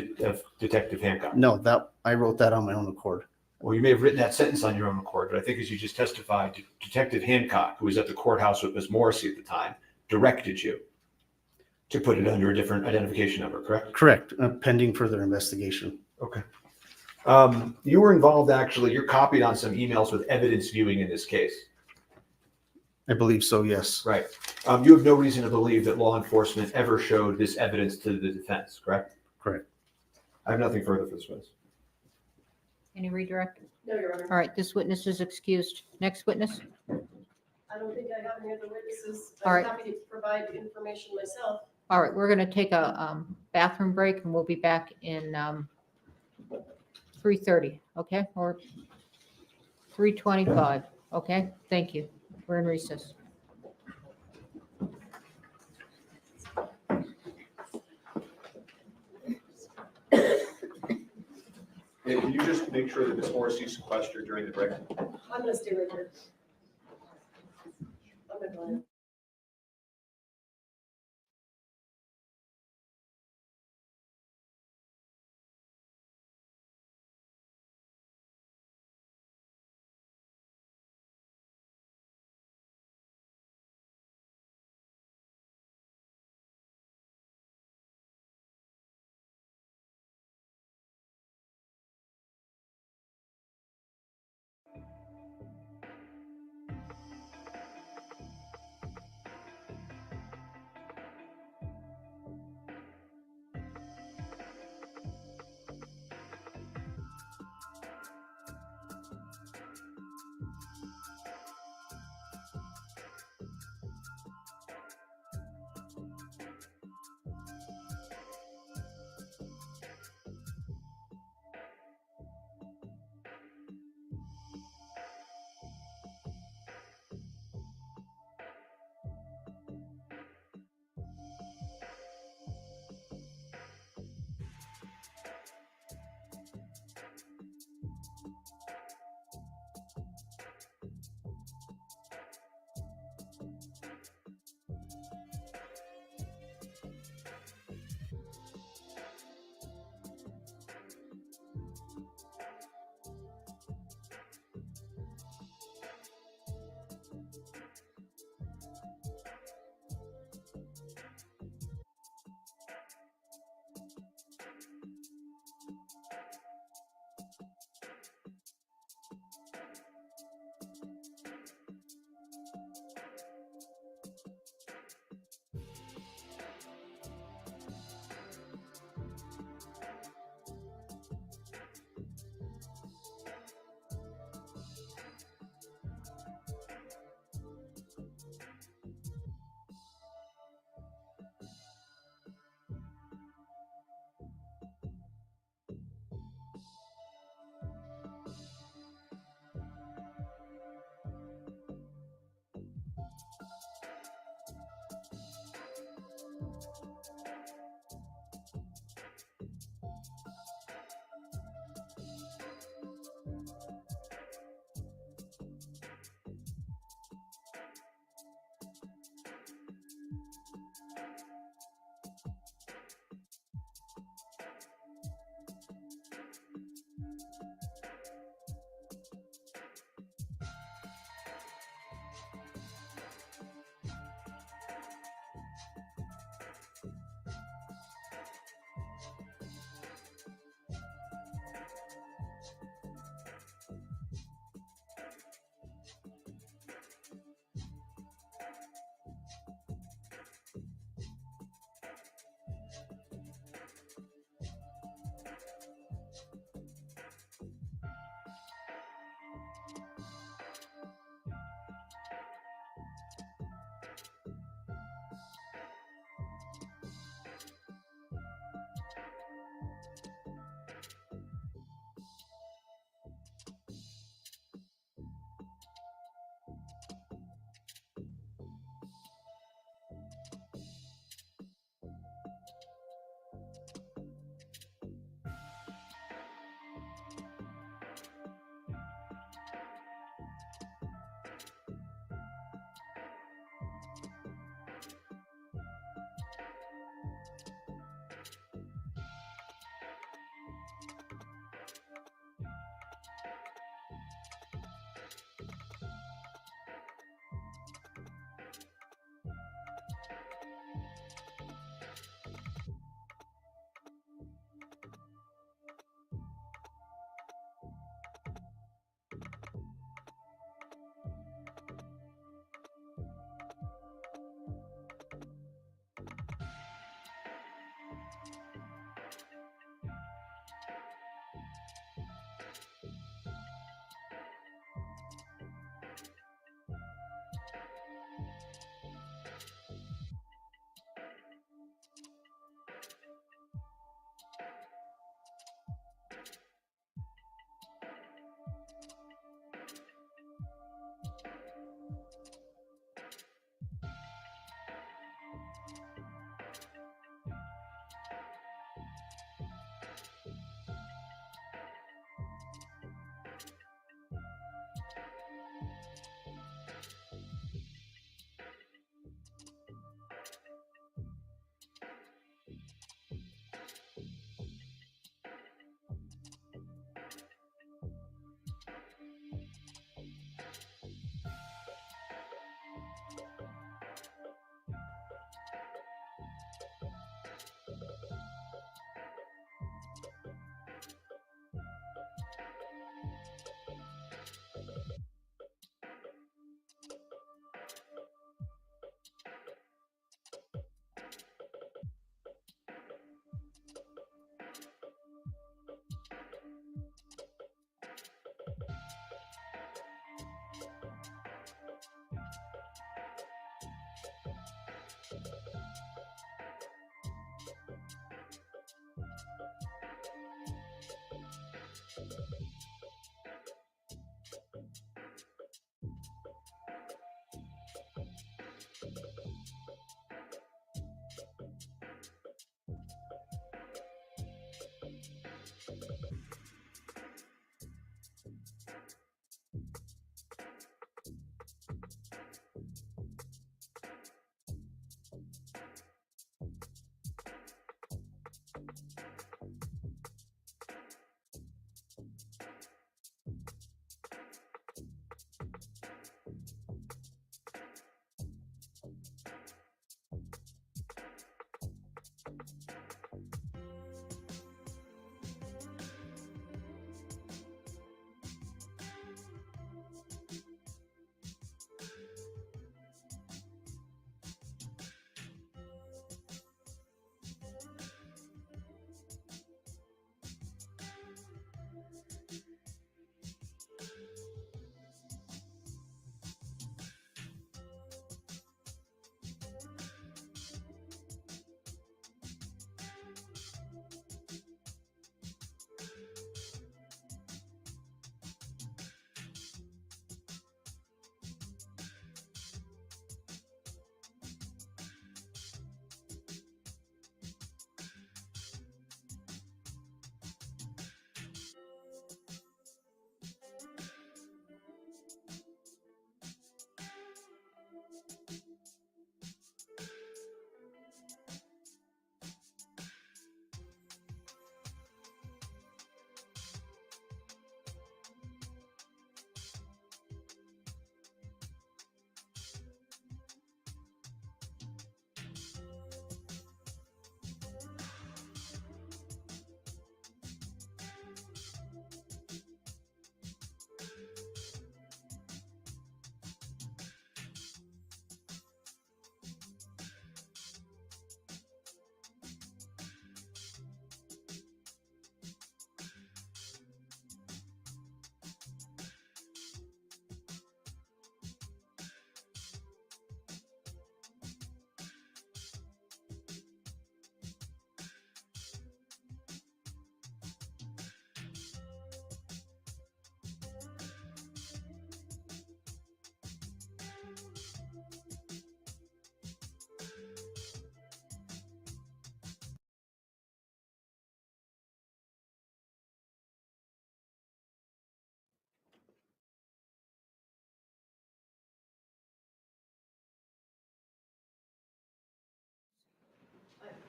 Detective Hancock? No, that I wrote that on my own accord. Well, you may have written that sentence on your own accord, but I think as you just testified, Detective Hancock, who was at the courthouse with Ms. Morrissey at the time, directed you to put it under a different identification number, correct? Correct, pending further investigation. Okay. You were involved, actually, you're copied on some emails with evidence viewing in this case. I believe so, yes. Right. You have no reason to believe that law enforcement ever showed this evidence to the defense, correct? Correct. I have nothing further for this witness. Any redirect? No, Your Honor. All right, this witness is excused. Next witness? I don't think I have any other witnesses. All I'm right. happy to provide information myself. All right, we're going to take a bathroom break and we'll be back in 3:30, okay? Or 3:25, okay? Thank you. We're in recess. And can you just make sure that Ms. Morrissey's sequestered during the break? I'm gonna stay right here. I'm gonna go in.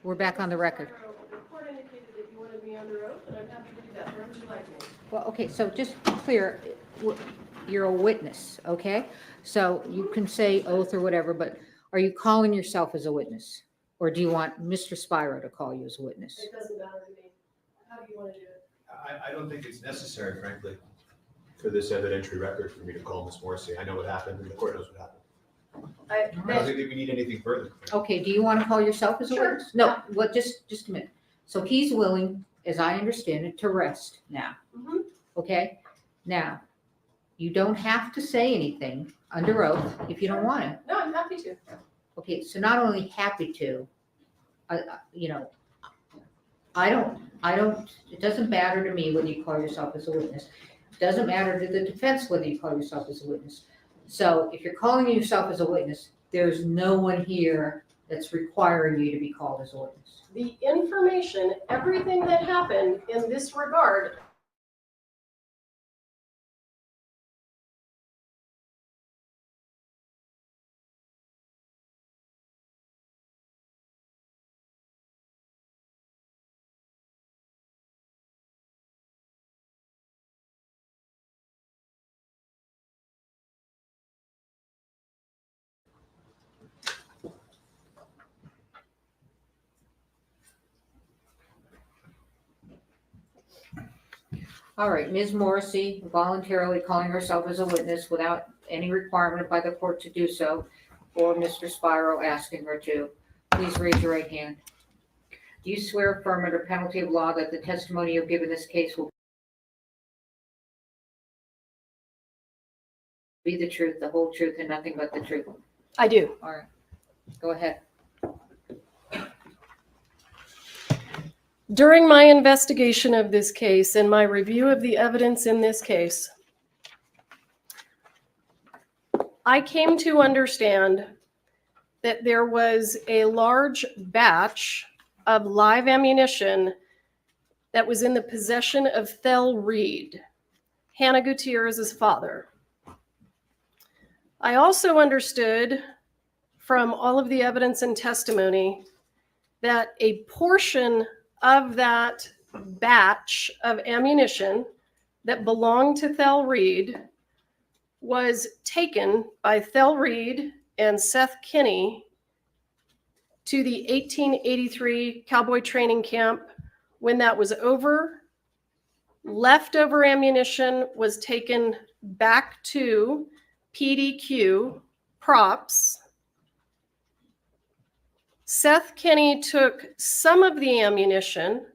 We're back on the record. The court indicated that you wanted me under oath, and I'm happy to do that. Where would you like me? Well, okay, so just to be clear, you're a witness, okay? So you can say oath or whatever, but are you calling yourself as a witness? Or do you want Mr. Spiro to call you as a witness? It doesn't matter to me. How do you want to do it? I don't think it's necessary, frankly, for this evidentiary record for me to call Ms. Morrissey. I know what happened and the court knows what happened. I don't think that we need anything further. Okay, do you want to call yourself as a Sure. witness? No, what, just a minute. So he's willing, as I understand it, to rest now. Mhm. Okay? Now, you don't have to say anything under oath if you don't want to. No, I'm happy to. Okay, so not only happy to, you know, I don't, it doesn't matter to me whether you call yourself as a witness. It doesn't matter to the defense whether you call yourself as a witness. So if you're calling yourself as a witness, there's no one here that's requiring you to be called as a witness. The information, everything that happened in this regard. All right, Ms. Morrissey voluntarily calling herself as a witness without any requirement by the court to do so, or Mr. Spiro asking her to. Please raise your right hand. Do you swear affirm under penalty of law that the testimony you give in this case will be the truth, the whole truth, and nothing but the truth? I do. All right, go ahead. During my investigation of this case and my review of the evidence in this case, I came to understand that there was a large batch of live ammunition that was in the possession of Thel Reed, Hannah Gutierrez's father. I also understood from all of the evidence and testimony that a portion of that batch of ammunition that belonged to Thel Reed was taken by Thel Reed and Seth Kinney to the 1883 cowboy training camp. When that was over, leftover ammunition was taken back to PDQ props. Seth Kinney took some of the ammunition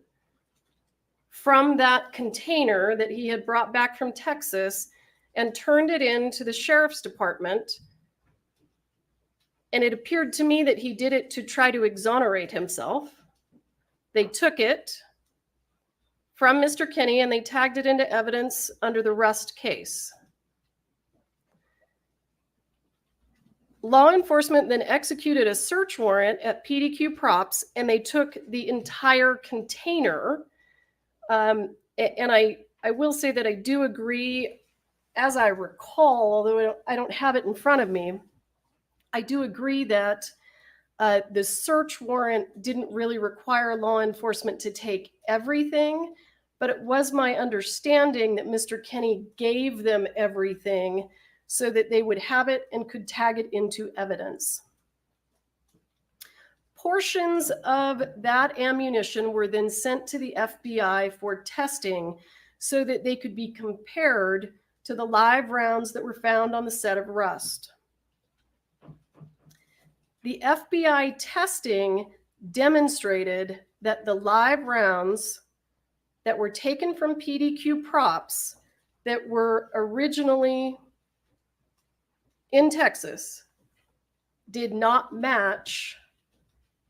from that container that he had brought back from Texas and turned it into the sheriff's department. And it appeared to me that he did it to try to exonerate himself. They took it from Mr. Kinney and they tagged it into evidence under the Rust case. Law enforcement then executed a search warrant at PDQ Props and they took the entire container. And I will say that I do agree, as I recall, although I don't have it in front of me, I do agree that the search warrant didn't really require law enforcement to take everything, but it was my understanding that Mr. Kinney gave them everything so that they would have it and could tag it into evidence. Portions of that ammunition were then sent to the FBI for testing so that they could be compared to the live rounds that were found on the set of Rust. The FBI testing demonstrated that the live rounds that were taken from PDQ Props that were originally in Texas did not match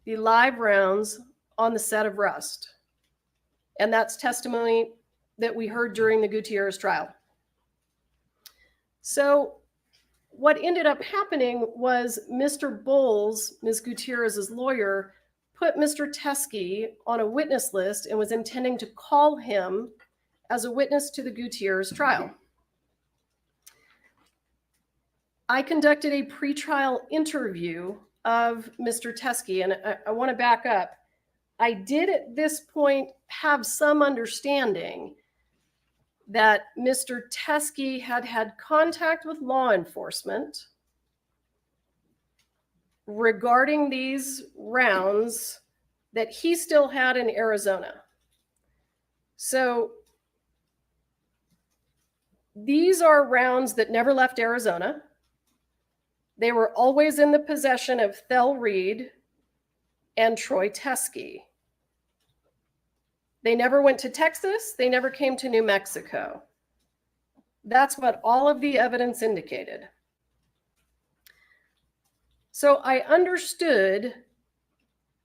the live rounds on the set of Rust. And that's testimony that we heard during the Gutierrez trial. So what ended up happening was Mr. Bowles, Ms. Gutierrez's lawyer, put Mr. Teskey on a witness list and was intending to call him as a witness to the Gutierrez trial. I conducted a pretrial interview of Mr. Teskey, and I want to back up. I did at this point have some understanding that Mr. Teskey had had contact with law enforcement regarding these rounds that he still had in Arizona. So these are rounds that never left Arizona. They were always in the possession of Thel Reed and Troy Teskey. They never went to Texas. They never came to New Mexico. That's what all of the evidence indicated. So I understood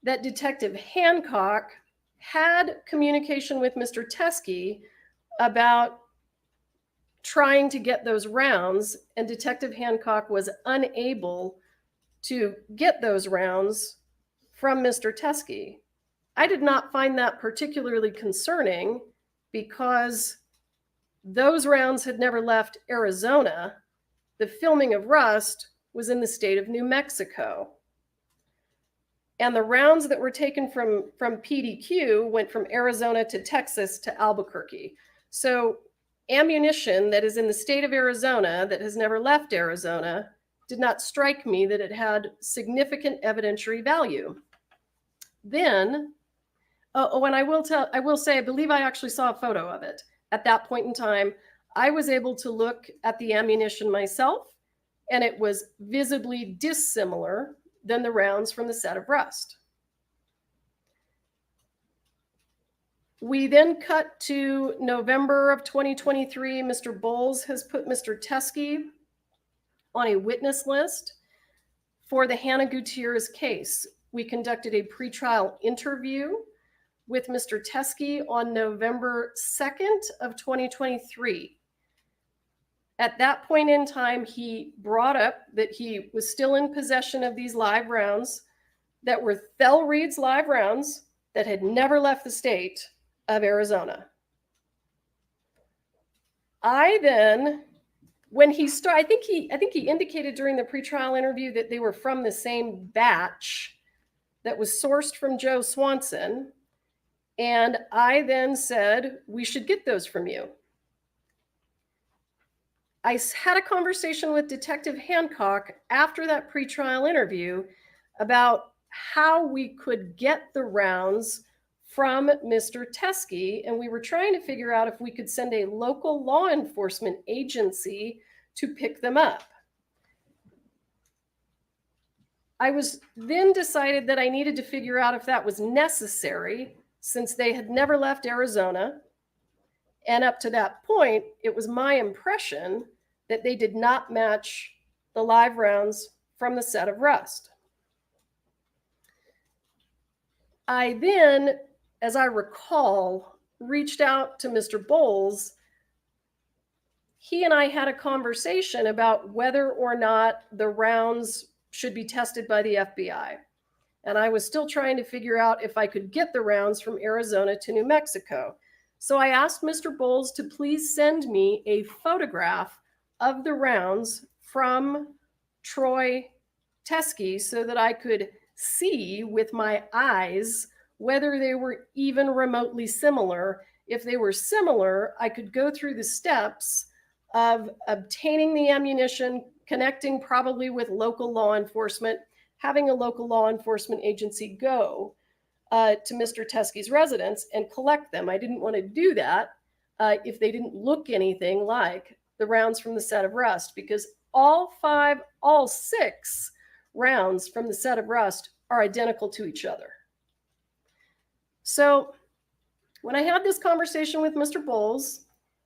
that Detective Hancock had communication with Mr. Teskey about trying to get those rounds, and Detective Hancock was unable to get those rounds from Mr. Teskey. I did not find that particularly concerning because those rounds had never left Arizona. The filming of Rust was in the state of New Mexico. And the rounds that were taken from PDQ went from Arizona to Texas to Albuquerque. So ammunition that is in the state of Arizona that has never left Arizona did not strike me that it had significant evidentiary value. Then, and I will say, I believe I actually saw a photo of it. At that point in time, I was able to look at the ammunition myself, and it was visibly dissimilar than the rounds from the set of Rust. We then cut to November of 2023. Mr. Bowles has put Mr. Teskey on a witness list for the Hannah Gutierrez case. We conducted a pretrial interview with Mr. Teskey on November 2nd of 2023. At that point in time, he brought up that he was still in possession of these live rounds that were Thel Reed's live rounds that had never left the state of Arizona. I then, when he started, I think he indicated during the pretrial interview that they were from the same batch that was sourced from Joe Swanson. And I then said, we should get those from you. I had a conversation with Detective Hancock after that pretrial interview about how we could get the rounds from Mr. Teskey, and we were trying to figure out if we could send a local law enforcement agency to pick them up. I was then decided that I needed to figure out if that was necessary since they had never left Arizona. And up to that point, it was my impression that they did not match the live rounds from the set of Rust. I then, as I recall, reached out to Mr. Bowles. He and I had a conversation about whether or not the rounds should be tested by the FBI. And I was still trying to figure out if I could get the rounds from Arizona to New Mexico. So I asked Mr. Bowles to please send me a photograph of the rounds from Troy Teskey so that I could see with my eyes whether they were even remotely similar. If they were similar, I could go through the steps of obtaining the ammunition, connecting probably with local law enforcement, having a local law enforcement agency go to Mr. Teskey's residence and collect them. I didn't want to do that if they didn't look anything like the rounds from the set of Rust, because all six rounds from the set of Rust are identical to each other. So when I had this conversation with Mr. Bowles,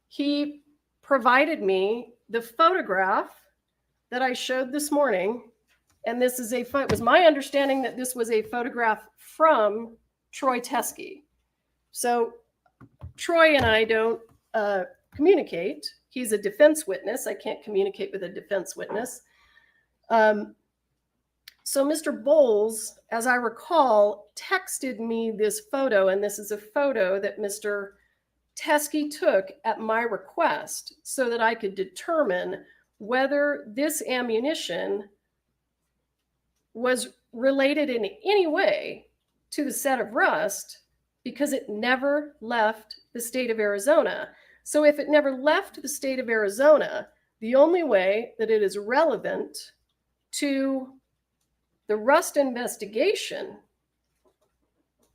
he provided me the photograph that I showed this morning. And this is it was my understanding that this was a photograph from Troy Teskey. So Troy and I don't communicate. He's a defense witness. I can't communicate with a defense witness. So Mr. Bowles, as I recall, texted me this photo, and this is a photo that Mr. Teskey took at my request so that I could determine whether this ammunition was related in any way to the set of rust because it never left the state of Arizona. So if it never left the state of Arizona, the only way that it is relevant to the rust investigation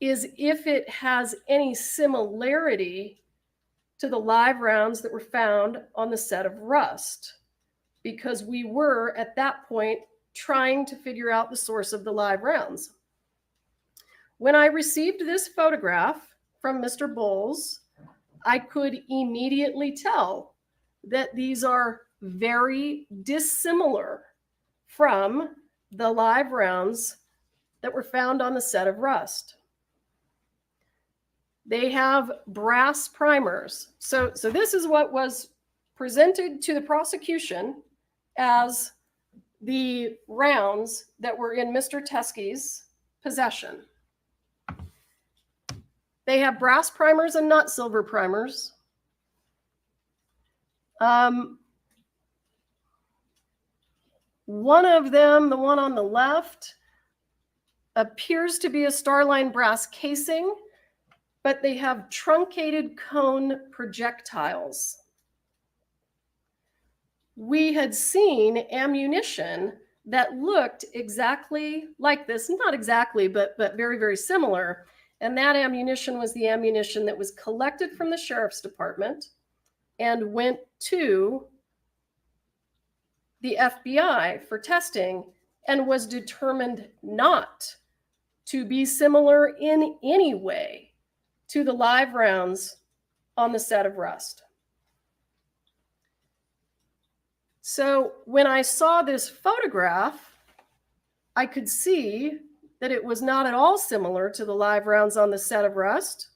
is if it has any similarity to the live rounds that were found on the set of rust, because we were at that point trying to figure out the source of the live rounds. When I received this photograph from Mr. Bowles, I could immediately tell that these are very dissimilar from the live rounds that were found on the set of rust. They have brass primers. So this is what was presented to the prosecution as the rounds that were in Mr. Teskey's possession. They have brass primers and not silver primers. One of them, the one on the left, appears to be a Starline brass casing, but they have truncated cone projectiles. We had seen ammunition that looked exactly like this, not exactly, but very, very similar. And that ammunition was the ammunition that was collected from the sheriff's department and went to the FBI for testing and was determined not to be similar in any way to the live rounds on the set of rust. So when I saw this photograph, I could see that it was not at all similar to the live rounds on the set of rust.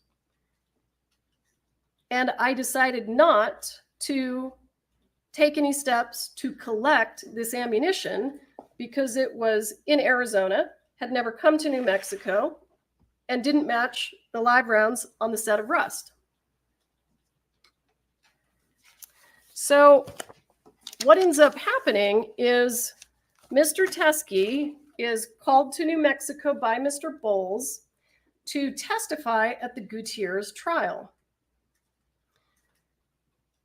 And I decided not to take any steps to collect this ammunition because it was in Arizona, had never come to New Mexico, and didn't match the live rounds on the set of rust. So what ends up happening is Mr. Teskey is called to New Mexico by Mr. Bowles to testify at the Gutierrez trial.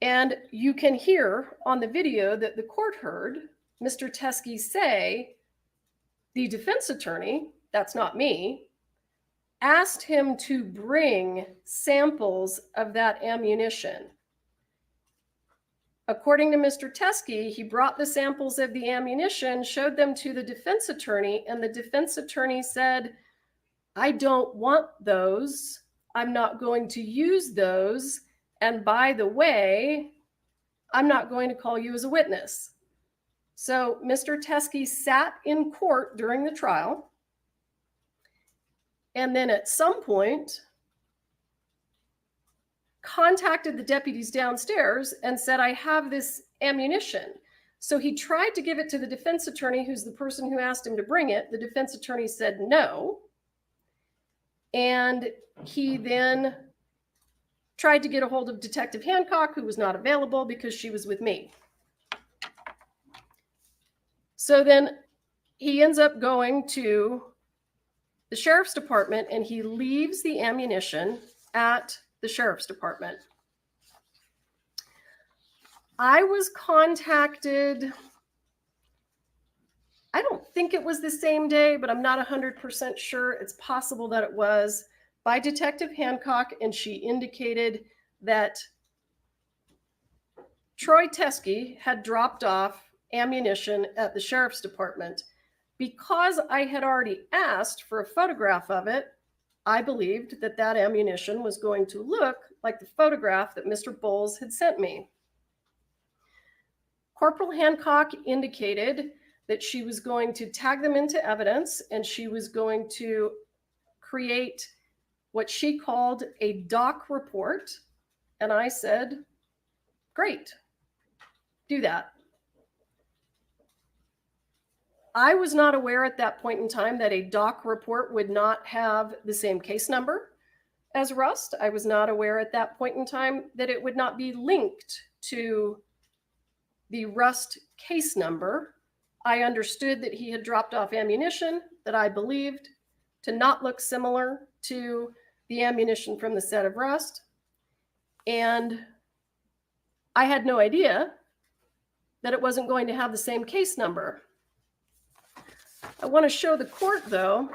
And you can hear on the video that the court heard Mr. Teskey say, the defense attorney, that's not me, asked him to bring samples of that ammunition. According to Mr. Teskey, he brought the samples of the ammunition, showed them to the defense attorney, and the defense attorney said, I don't want those. I'm not going to use those. And by the way, I'm not going to call you as a witness. So Mr. Teskey sat in court during the trial. And then at some point, contacted the deputies downstairs and said, I have this ammunition. So he tried to give it to the defense attorney, who's the person who asked him to bring it. The defense attorney said no. And he then tried to get a hold of Detective Hancock, who was not available because she was with me. So then he ends up going to the sheriff's department and he leaves the ammunition at the sheriff's department. I was contacted, I don't think it was the same day, but I'm not 100% sure. It's possible that it was, by Detective Hancock, and she indicated that Troy Teskey had dropped off ammunition at the sheriff's department. Because I had already asked for a photograph of it, I believed that that ammunition was going to look like the photograph that Mr. Bowles had sent me. Corporal Hancock indicated that she was going to tag them into evidence and she was going to create what she called a doc report. And I said, great, do that. I was not aware at that point in time that a doc report would not have the same case number as Rust. I was not aware at that point in time that it would not be linked to the Rust case number. I understood that he had dropped off ammunition that I believed to not look similar to the ammunition from the set of Rust. And I had no idea that it wasn't going to have the same case number. I want to show the court, though,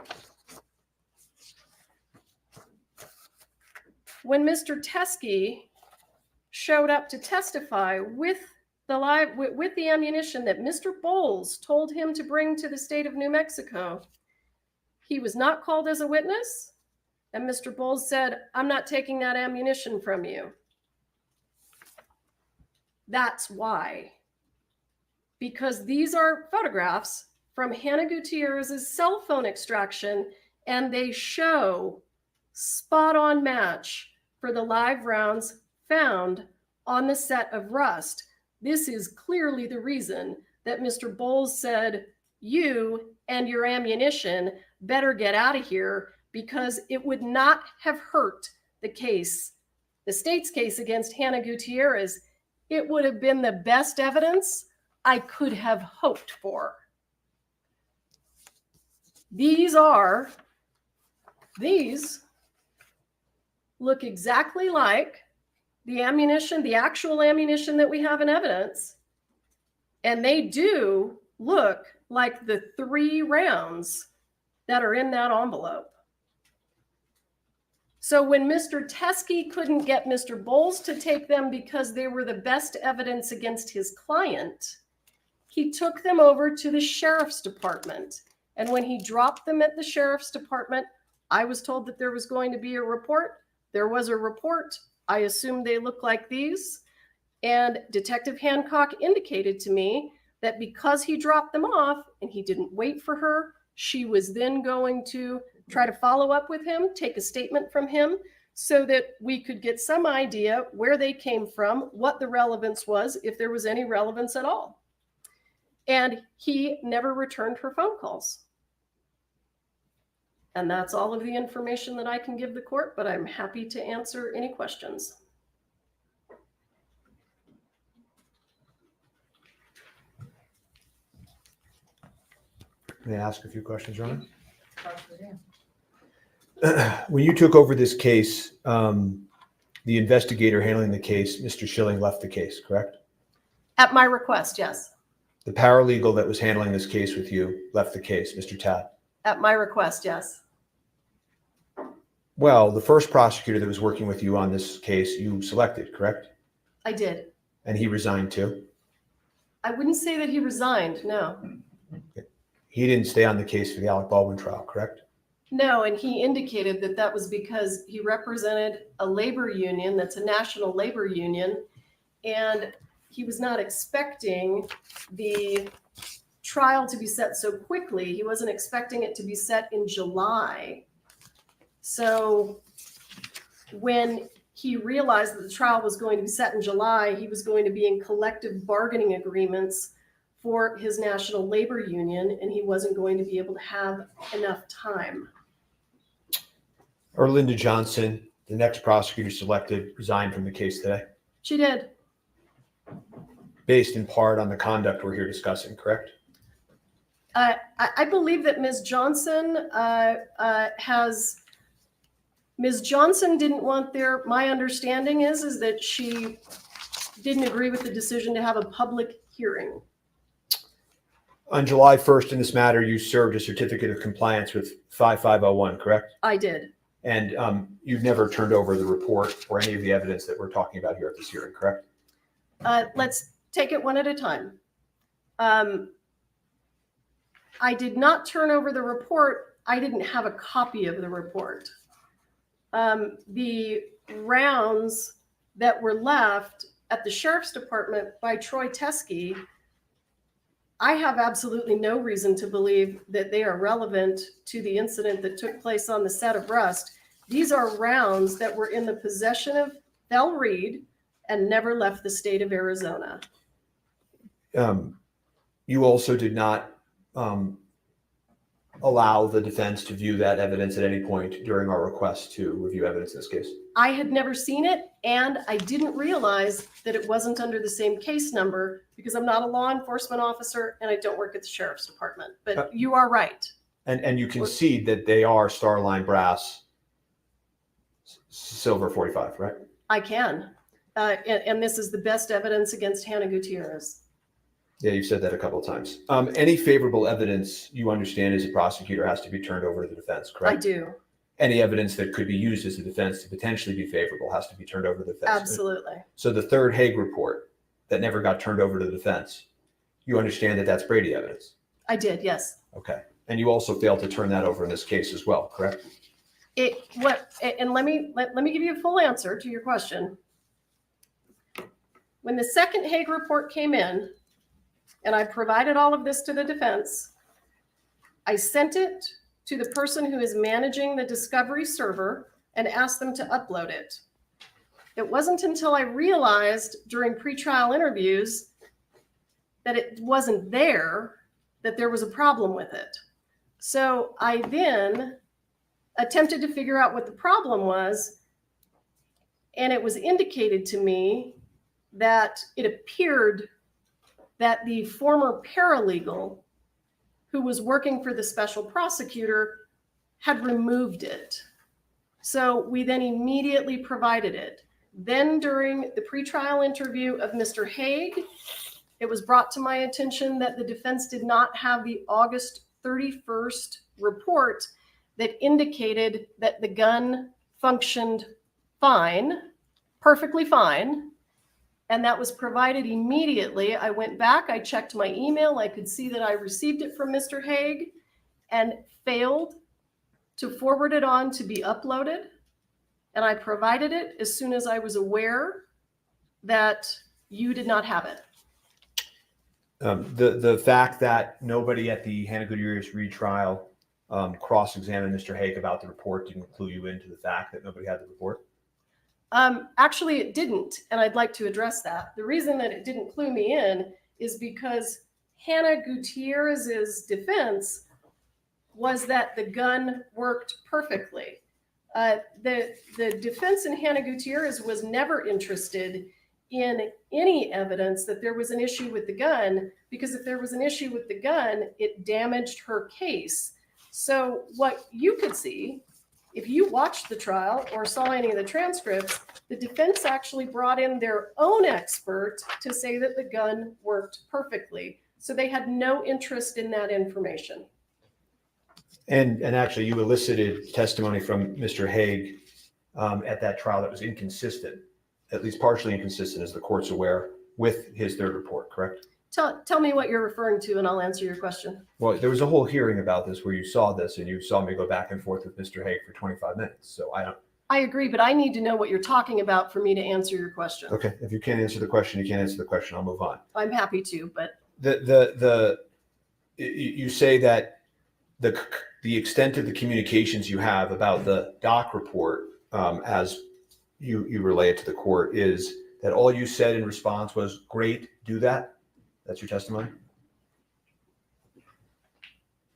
when Mr. Teskey showed up to testify with the ammunition that Mr. Bowles told him to bring to the state of New Mexico, he was not called as a witness, and Mr. Bowles said, "I'm not taking that ammunition from you." That's why. Because these are photographs from Hannah Gutierrez's cell phone extraction, and they show spot-on match for the live rounds found on the set of Rust. This is clearly the reason that Mr. Bowles said, "You and your ammunition better get out of here," because it would not have hurt the case, the state's case against Hannah Gutierrez. It would have been the best evidence I could have hoped for. These look exactly like the ammunition, the actual ammunition that we have in evidence. And they do look like the 3 rounds that are in that envelope. So when Mr. Teskey couldn't get Mr. Bowles to take them because they were the best evidence against his client, he took them over to the sheriff's department. And when he dropped them at the sheriff's department, I was told that there was going to be a report. There was a report. I assumed they looked like these. And Detective Hancock indicated to me that because he dropped them off and he didn't wait for her, she was then going to try to follow up with him, take a statement from him, so that we could get some idea where they came from, what the relevance was, if there was any relevance at all. And he never returned her phone calls. And that's all of the information that I can give the court, but I'm happy to answer any questions. May I ask a few questions, Your Honor? When you took over this case, the investigator handling the case, Mr. Schilling, left the case, correct? At my request, yes. The paralegal that was handling this case with you left the case, Mr. Tad? At my request, yes. Well, the first prosecutor that was working with you on this case, you selected, correct? I did. And he resigned too? I wouldn't say that he resigned, no. He didn't stay on the case for the Alec Baldwin trial, correct? No, and he indicated that that was because he represented a labor union that's a national labor union, and he was not expecting the trial to be set so quickly. He wasn't expecting it to be set in July. So when he realized that the trial was going to be set in July, he was going to be in collective bargaining agreements for his national labor union, and he wasn't going to be able to have enough time. Erlinda Johnson, the next prosecutor selected, resigned from the case today, She did. based in part on the conduct we're here discussing, correct? I believe that Ms. Johnson Ms. Johnson didn't want my understanding is that she didn't agree with the decision to have a public hearing. On July 1st in this matter, you served a certificate of compliance with 5501, correct? I did. And you've never turned over the report or any of the evidence that we're talking about here at this hearing, correct? Let's take it one at a time. I did not turn over the report. I didn't have a copy of the report. The rounds that were left at the sheriff's department by Troy Teskey, I have absolutely no reason to believe that they are relevant to the incident that took place on the set of Rust. These are rounds that were in the possession of Bell Reed and never left the state of Arizona. You also did not allow the defense to view that evidence at any point during our request to review evidence in this case. I had never seen it, and I didn't realize that it wasn't under the same case number because I'm not a law enforcement officer and I don't work at the sheriff's department. But you are right. And you concede that they are Starline brass, silver 45, right? I can. And this is the best evidence against Hannah Gutierrez. Yeah, you've said that a couple of times. Any favorable evidence you understand as a prosecutor has to be turned over to the defense, correct? I do. Any evidence that could be used as a defense to potentially be favorable has to be turned over to the defense. Absolutely. So the third Hague report that never got turned over to the defense, you understand that that's Brady evidence? I did, yes. Okay. And you also failed to turn that over in this case as well, correct? And let me give you a full answer to your question. When the second Hague report came in, and I provided all of this to the defense, I sent it to the person who is managing the discovery server and asked them to upload it. It wasn't until I realized during pretrial interviews that it wasn't there that there was a problem with it. So I then attempted to figure out what the problem was, and it was indicated to me that it appeared that the former paralegal who was working for the special prosecutor had removed it. So we then immediately provided it. Then during the pretrial interview of Mr. Hague, it was brought to my attention that the defense did not have the August 31st report that indicated that the gun functioned fine, perfectly fine. And that was provided immediately. I went back, I checked my email, I could see that I received it from Mr. Hague and failed to forward it on to be uploaded. And I provided it as soon as I was aware that you did not have it. The fact that nobody at the Hannah Gutierrez retrial cross-examined Mr. Hague about the report didn't clue you into the fact that nobody had the report? Actually, it didn't, and I'd like to address that. The reason that it didn't clue me in is because Hannah Gutierrez's defense was that the gun worked perfectly. The defense in Hannah Gutierrez was never interested in any evidence that there was an issue with the gun, because if there was an issue with the gun, it damaged her case. So what you could see, if you watched the trial or saw any of the transcripts, the defense actually brought in their own expert to say that the gun worked perfectly. So they had no interest in that information. And actually, you elicited testimony from Mr. Hague at that trial that was inconsistent, at least partially inconsistent, as the court's aware, with his third report, correct? Tell me what you're referring to, and I'll answer your question. Well, there was a whole hearing about this where you saw this, and you saw me go back and forth with Mr. Hague for 25 minutes. So I agree, but I need to know what you're talking about for me to answer your question. Okay, if you can't answer the question, you can't answer the question. I'll move on. I'm happy to, but you say that the extent of the communications you have about the doc report, as you relay it to the court, is that all you said in response was, "Great, do that." That's your testimony?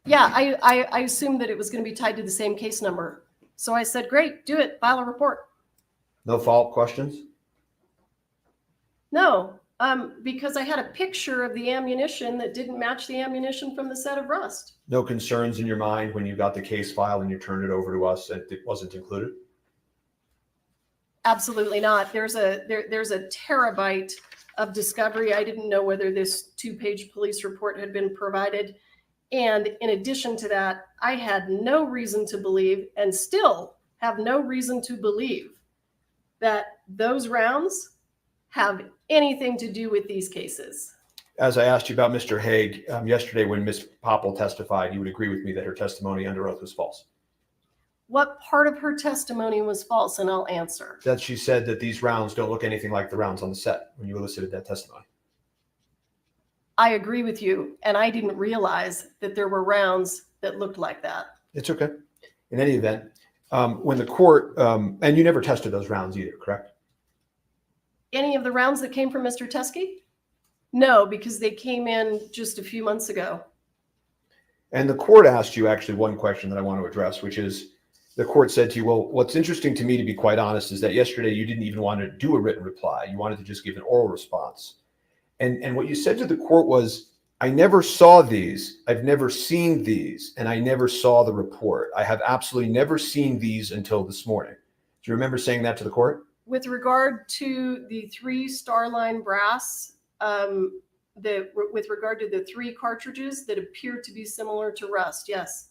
yeah, I assumed that it was going to be tied to the same case number. So I said, great, do it, file a report. No follow-up questions? No, because I had a picture of the ammunition that didn't match the ammunition from the set of rust. No concerns in your mind when you got the case file and you turned it over to us and it wasn't included? Absolutely not. There's a terabyte of discovery. I didn't know whether this 2-page police report had been provided. And in addition to that, I had no reason to believe, and still have no reason to believe, that those rounds have anything to do with these cases. As I asked you about Mr. Hague yesterday when Ms. Popple testified, you would agree with me that her testimony under oath was false? What part of her testimony was false? And I'll answer. That she said that these rounds don't look anything like the rounds on the set when you elicited that testimony. I agree with you, and I didn't realize that there were rounds that looked like that. It's okay. In any event, when the court, and you never tested those rounds either, correct? Any of the rounds that came from Mr. Teskey? No, because they came in just a few months ago. And the court asked you actually one question that I want to address, which is the court said to you, well, what's interesting to me, to be quite honest, is that yesterday you didn't even want to do a written reply. You wanted to just give an oral response. And what you said to the court was, I never saw these. I've never seen these, and I never saw the report. I have absolutely never seen these until this morning. Do you remember saying that to the court? With regard to the 3 Starline brass, with regard to the 3 cartridges that appear to be similar to rust, yes.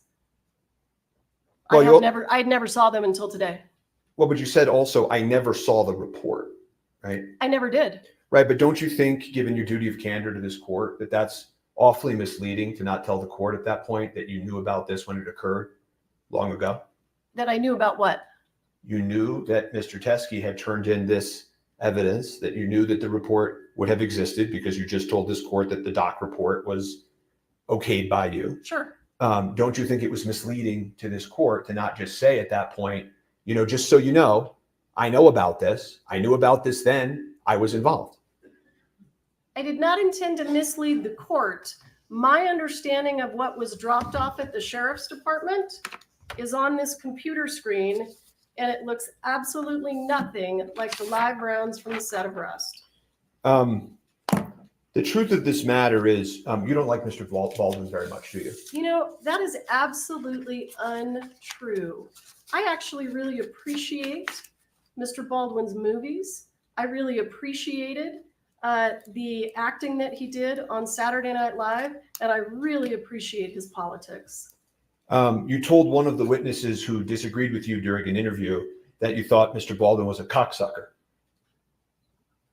Well, I never saw them until today. Well, but you said also, I never saw the report, right? I never did. Right, but don't you think, given your duty of candor to this court, that that's awfully misleading to not tell the court at that point that you knew about this when it occurred long ago? That I knew about what? You knew that Mr. Teskey had turned in this evidence, that you knew that the report would have existed because you just told this court that the doc report was okayed by you. Sure. Don't you think it was misleading to this court to not just say at that point, just so you know, I know about this. I knew about this then. I was involved. I did not intend to mislead the court. My understanding of what was dropped off at the sheriff's department is on this computer screen, and it looks absolutely nothing like the live rounds from the set of Rust. The truth of this matter is you don't like Mr. Baldwin very much, do you? That is absolutely untrue. I actually really appreciate Mr. Baldwin's movies. I really appreciated the acting that he did on Saturday Night Live, and I really appreciate his politics. You told one of the witnesses who disagreed with you during an interview that you thought Mr. Baldwin was a cocksucker.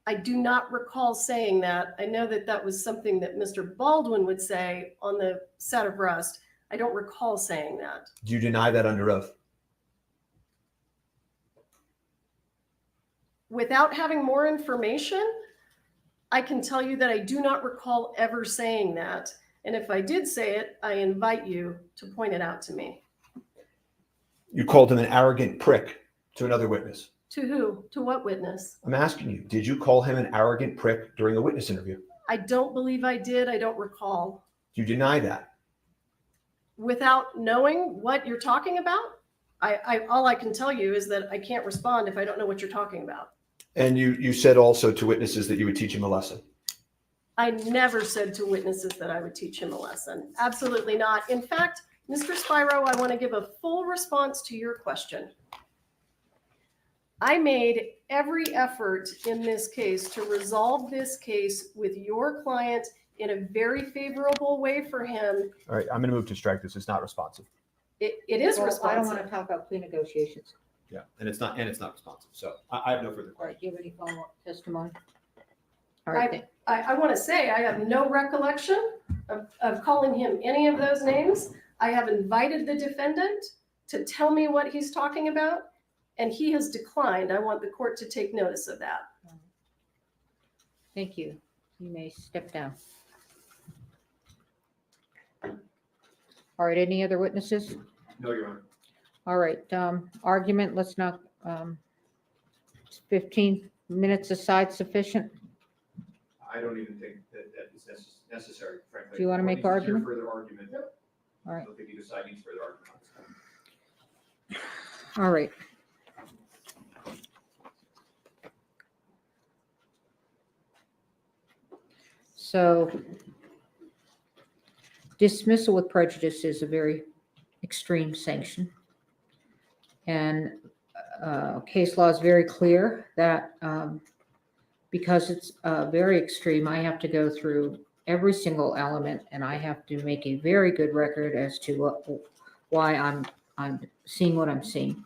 I do not recall saying that. I know that that was something that Mr. Baldwin would say on the set of Rust. I don't recall saying that. Do you deny that under oath? Without having more information, I can tell you that I do not recall ever saying that. And if I did say it, I invite you to point it out to me. You called him an arrogant prick to another witness. To who? To what witness? I'm asking you, did you call him an arrogant prick during a witness interview? I don't believe I did. I don't recall. Do you deny that? Without knowing what you're talking about, all I can tell you is that I can't respond if I don't know what you're talking about. And you said also to witnesses that you would teach him a lesson. I never said to witnesses that I would teach him a lesson. Absolutely not. In fact, Mr. Spiro, I want to give a full response to your question. I made every effort in this case to resolve this case with your client in a very favorable way for him. All right, I'm going to move to strike this. It's not responsive. It is Well, responsive. I don't want to talk about plea negotiations. Yeah, and it's not responsive. So I have no further All right, questions. do you have any follow-up testimony? All right, then. I want to say I have no recollection of calling him any of those names. I have invited the defendant to tell me what he's talking about, and he has declined. I want the court to take notice of that. Thank you. You may step down. All right, any other witnesses? No, Your Honor. All right, argument, let's not, 15 minutes aside sufficient? I don't even think that is necessary, frankly. Do you want to make argument? Further argument. All right, I don't think either side needs further argument. all right. So dismissal with prejudice is a very extreme sanction. And case law is very clear that because it's very extreme, I have to go through every single element and I have to make a very good record as to why I'm seeing what I'm seeing.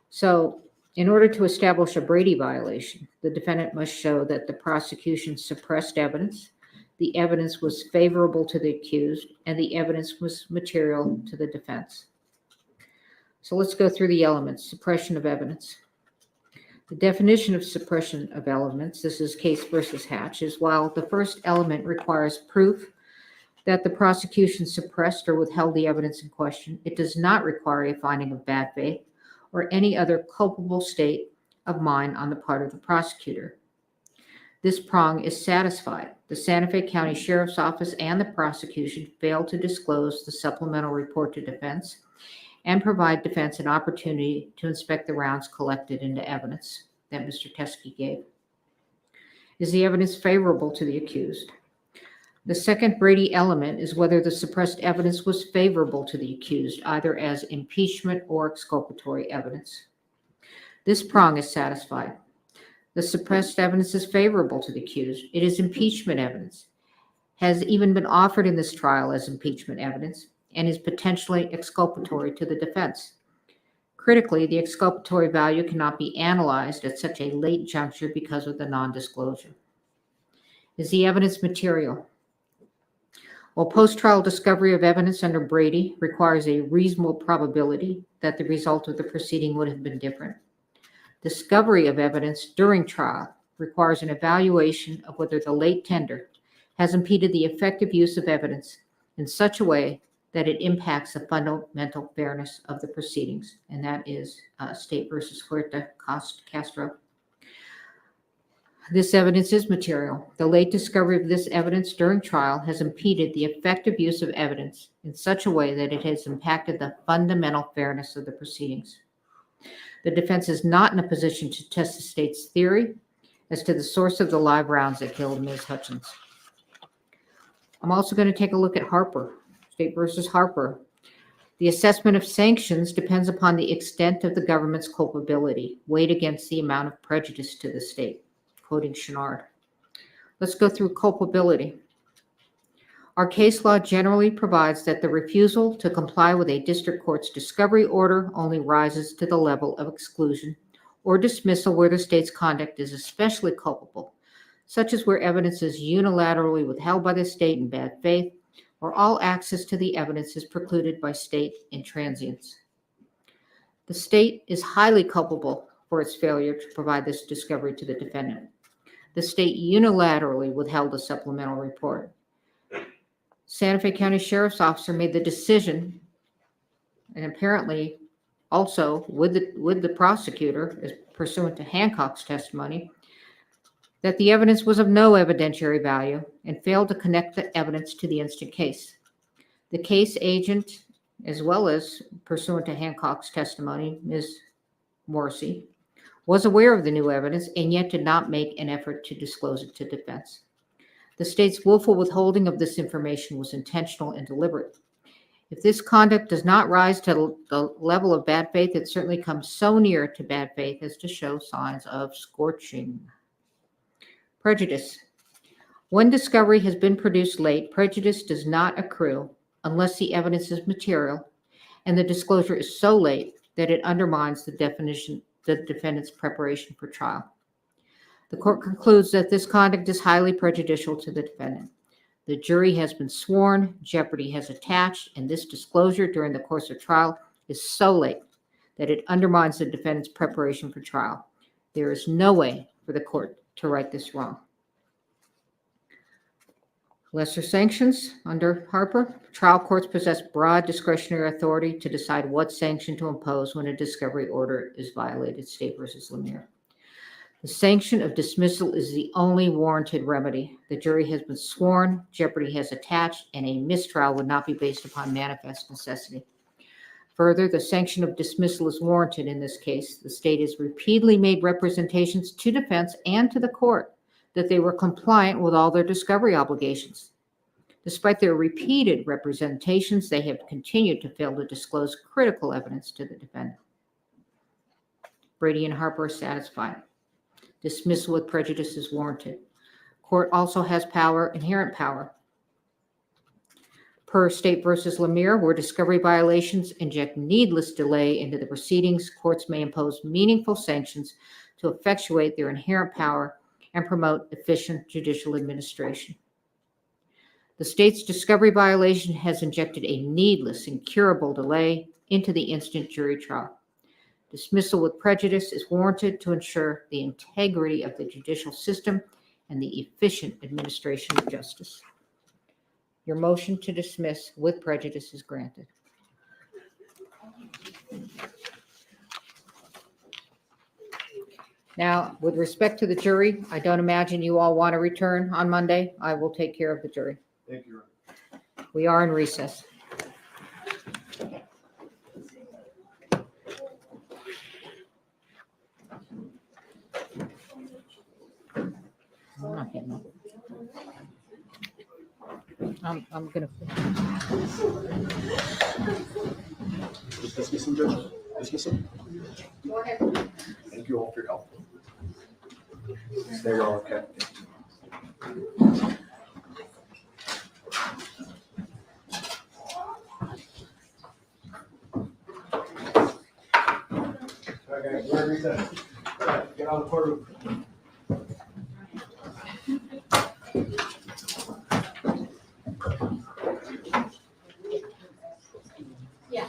So in order to establish a Brady violation, the defendant must show that the prosecution suppressed evidence, the evidence was favorable to the accused, and the evidence was material to the defense. So let's go through the elements. Suppression of evidence. The definition of suppression of elements, this is Case versus Hatch, is while the first element requires proof that the prosecution suppressed or withheld the evidence in question, it does not require a finding of bad faith or any other culpable state of mind on the part of the prosecutor. This prong is satisfied. The Santa Fe County Sheriff's Office and the prosecution failed to disclose the supplemental report to defense and provide defense an opportunity to inspect the rounds collected into evidence that Mr. Teskey gave. Is the evidence favorable to the accused? The second Brady element is whether the suppressed evidence was favorable to the accused, either as impeachment or exculpatory evidence. This prong is satisfied. The suppressed evidence is favorable to the accused. It is impeachment evidence, has even been offered in this trial as impeachment evidence, and is potentially exculpatory to the defense. Critically, the exculpatory value cannot be analyzed at such a late juncture because of the non-disclosure. Is the evidence material? While post-trial discovery of evidence under Brady requires a reasonable probability that the result of the proceeding would have been different, discovery of evidence during trial requires an evaluation of whether the late tender has impeded the effective use of evidence in such a way that it impacts the fundamental fairness of the proceedings, and that is State versus Huerta Castro. This evidence is material. The late discovery of this evidence during trial has impeded the effective use of evidence in such a way that it has impacted the fundamental fairness of the proceedings. The defense is not in a position to test the state's theory as to the source of the live rounds that killed Ms. Hutchins. I'm also going to take a look at Harper, State versus Harper. The assessment of sanctions depends upon the extent of the government's culpability, weighed against the amount of prejudice to the state. Quoting Chenard. Let's go through culpability. Our case law generally provides that the refusal to comply with a district court's discovery order only rises to the level of exclusion or dismissal where the state's conduct is especially culpable, such as where evidence is unilaterally withheld by the state in bad faith, or all access to the evidence is precluded by state intransience. The state is highly culpable for its failure to provide this discovery to the defendant. The state unilaterally withheld a supplemental report. Santa Fe County Sheriff's Officer made the decision, and apparently also with the prosecutor, as pursuant to Hancock's testimony, that the evidence was of no evidentiary value and failed to connect the evidence to the instant case. The case agent, as well as pursuant to Hancock's testimony, Ms. Morrissey, was aware of the new evidence and yet did not make an effort to disclose it to defense. The state's willful withholding of this information was intentional and deliberate. If this conduct does not rise to the level of bad faith, it certainly comes so near to bad faith as to show signs of scorching. Prejudice. When discovery has been produced late, prejudice does not accrue unless the evidence is material and the disclosure is so late that it undermines the defendant's preparation for trial. The court concludes that this conduct is highly prejudicial to the defendant. The jury has been sworn, jeopardy has attached, and this disclosure during the course of trial is so late that it undermines the defendant's preparation for trial. There is no way for the court to right this wrong. Lesser sanctions under Harper. Trial courts possess broad discretionary authority to decide what sanction to impose when a discovery order is violated. State versus Lemire. The sanction of dismissal is the only warranted remedy. The jury has been sworn, jeopardy has attached, and a mistrial would not be based upon manifest necessity. Further, the sanction of dismissal is warranted in this case. The state has repeatedly made representations to defense and to the court that they were compliant with all their discovery obligations. Despite their repeated representations, they have continued to fail to disclose critical evidence to the defendant. Brady and Harper are satisfied. Dismissal with prejudice is warranted. Court also has power, inherent power. Per State versus Lemire, where discovery violations inject needless delay into the proceedings, courts may impose meaningful sanctions to effectuate their inherent power and promote efficient judicial administration. The state's discovery violation has injected a needless, incurable delay into the instant jury trial. Dismissal with prejudice is warranted to ensure the integrity of the judicial system and the efficient administration of justice. Your motion to dismiss with prejudice is granted. Now, with respect to the jury, I don't imagine you all want to return on Monday. I will take care of the jury. Thank you. We are in recess. I'm not getting up. I'm gonna. Just dismiss him, Judge? Dismiss him? Go ahead. Thank you all for your help. Stay well, okay? Okay, we're recessed. Get on the courtroom. Yeah.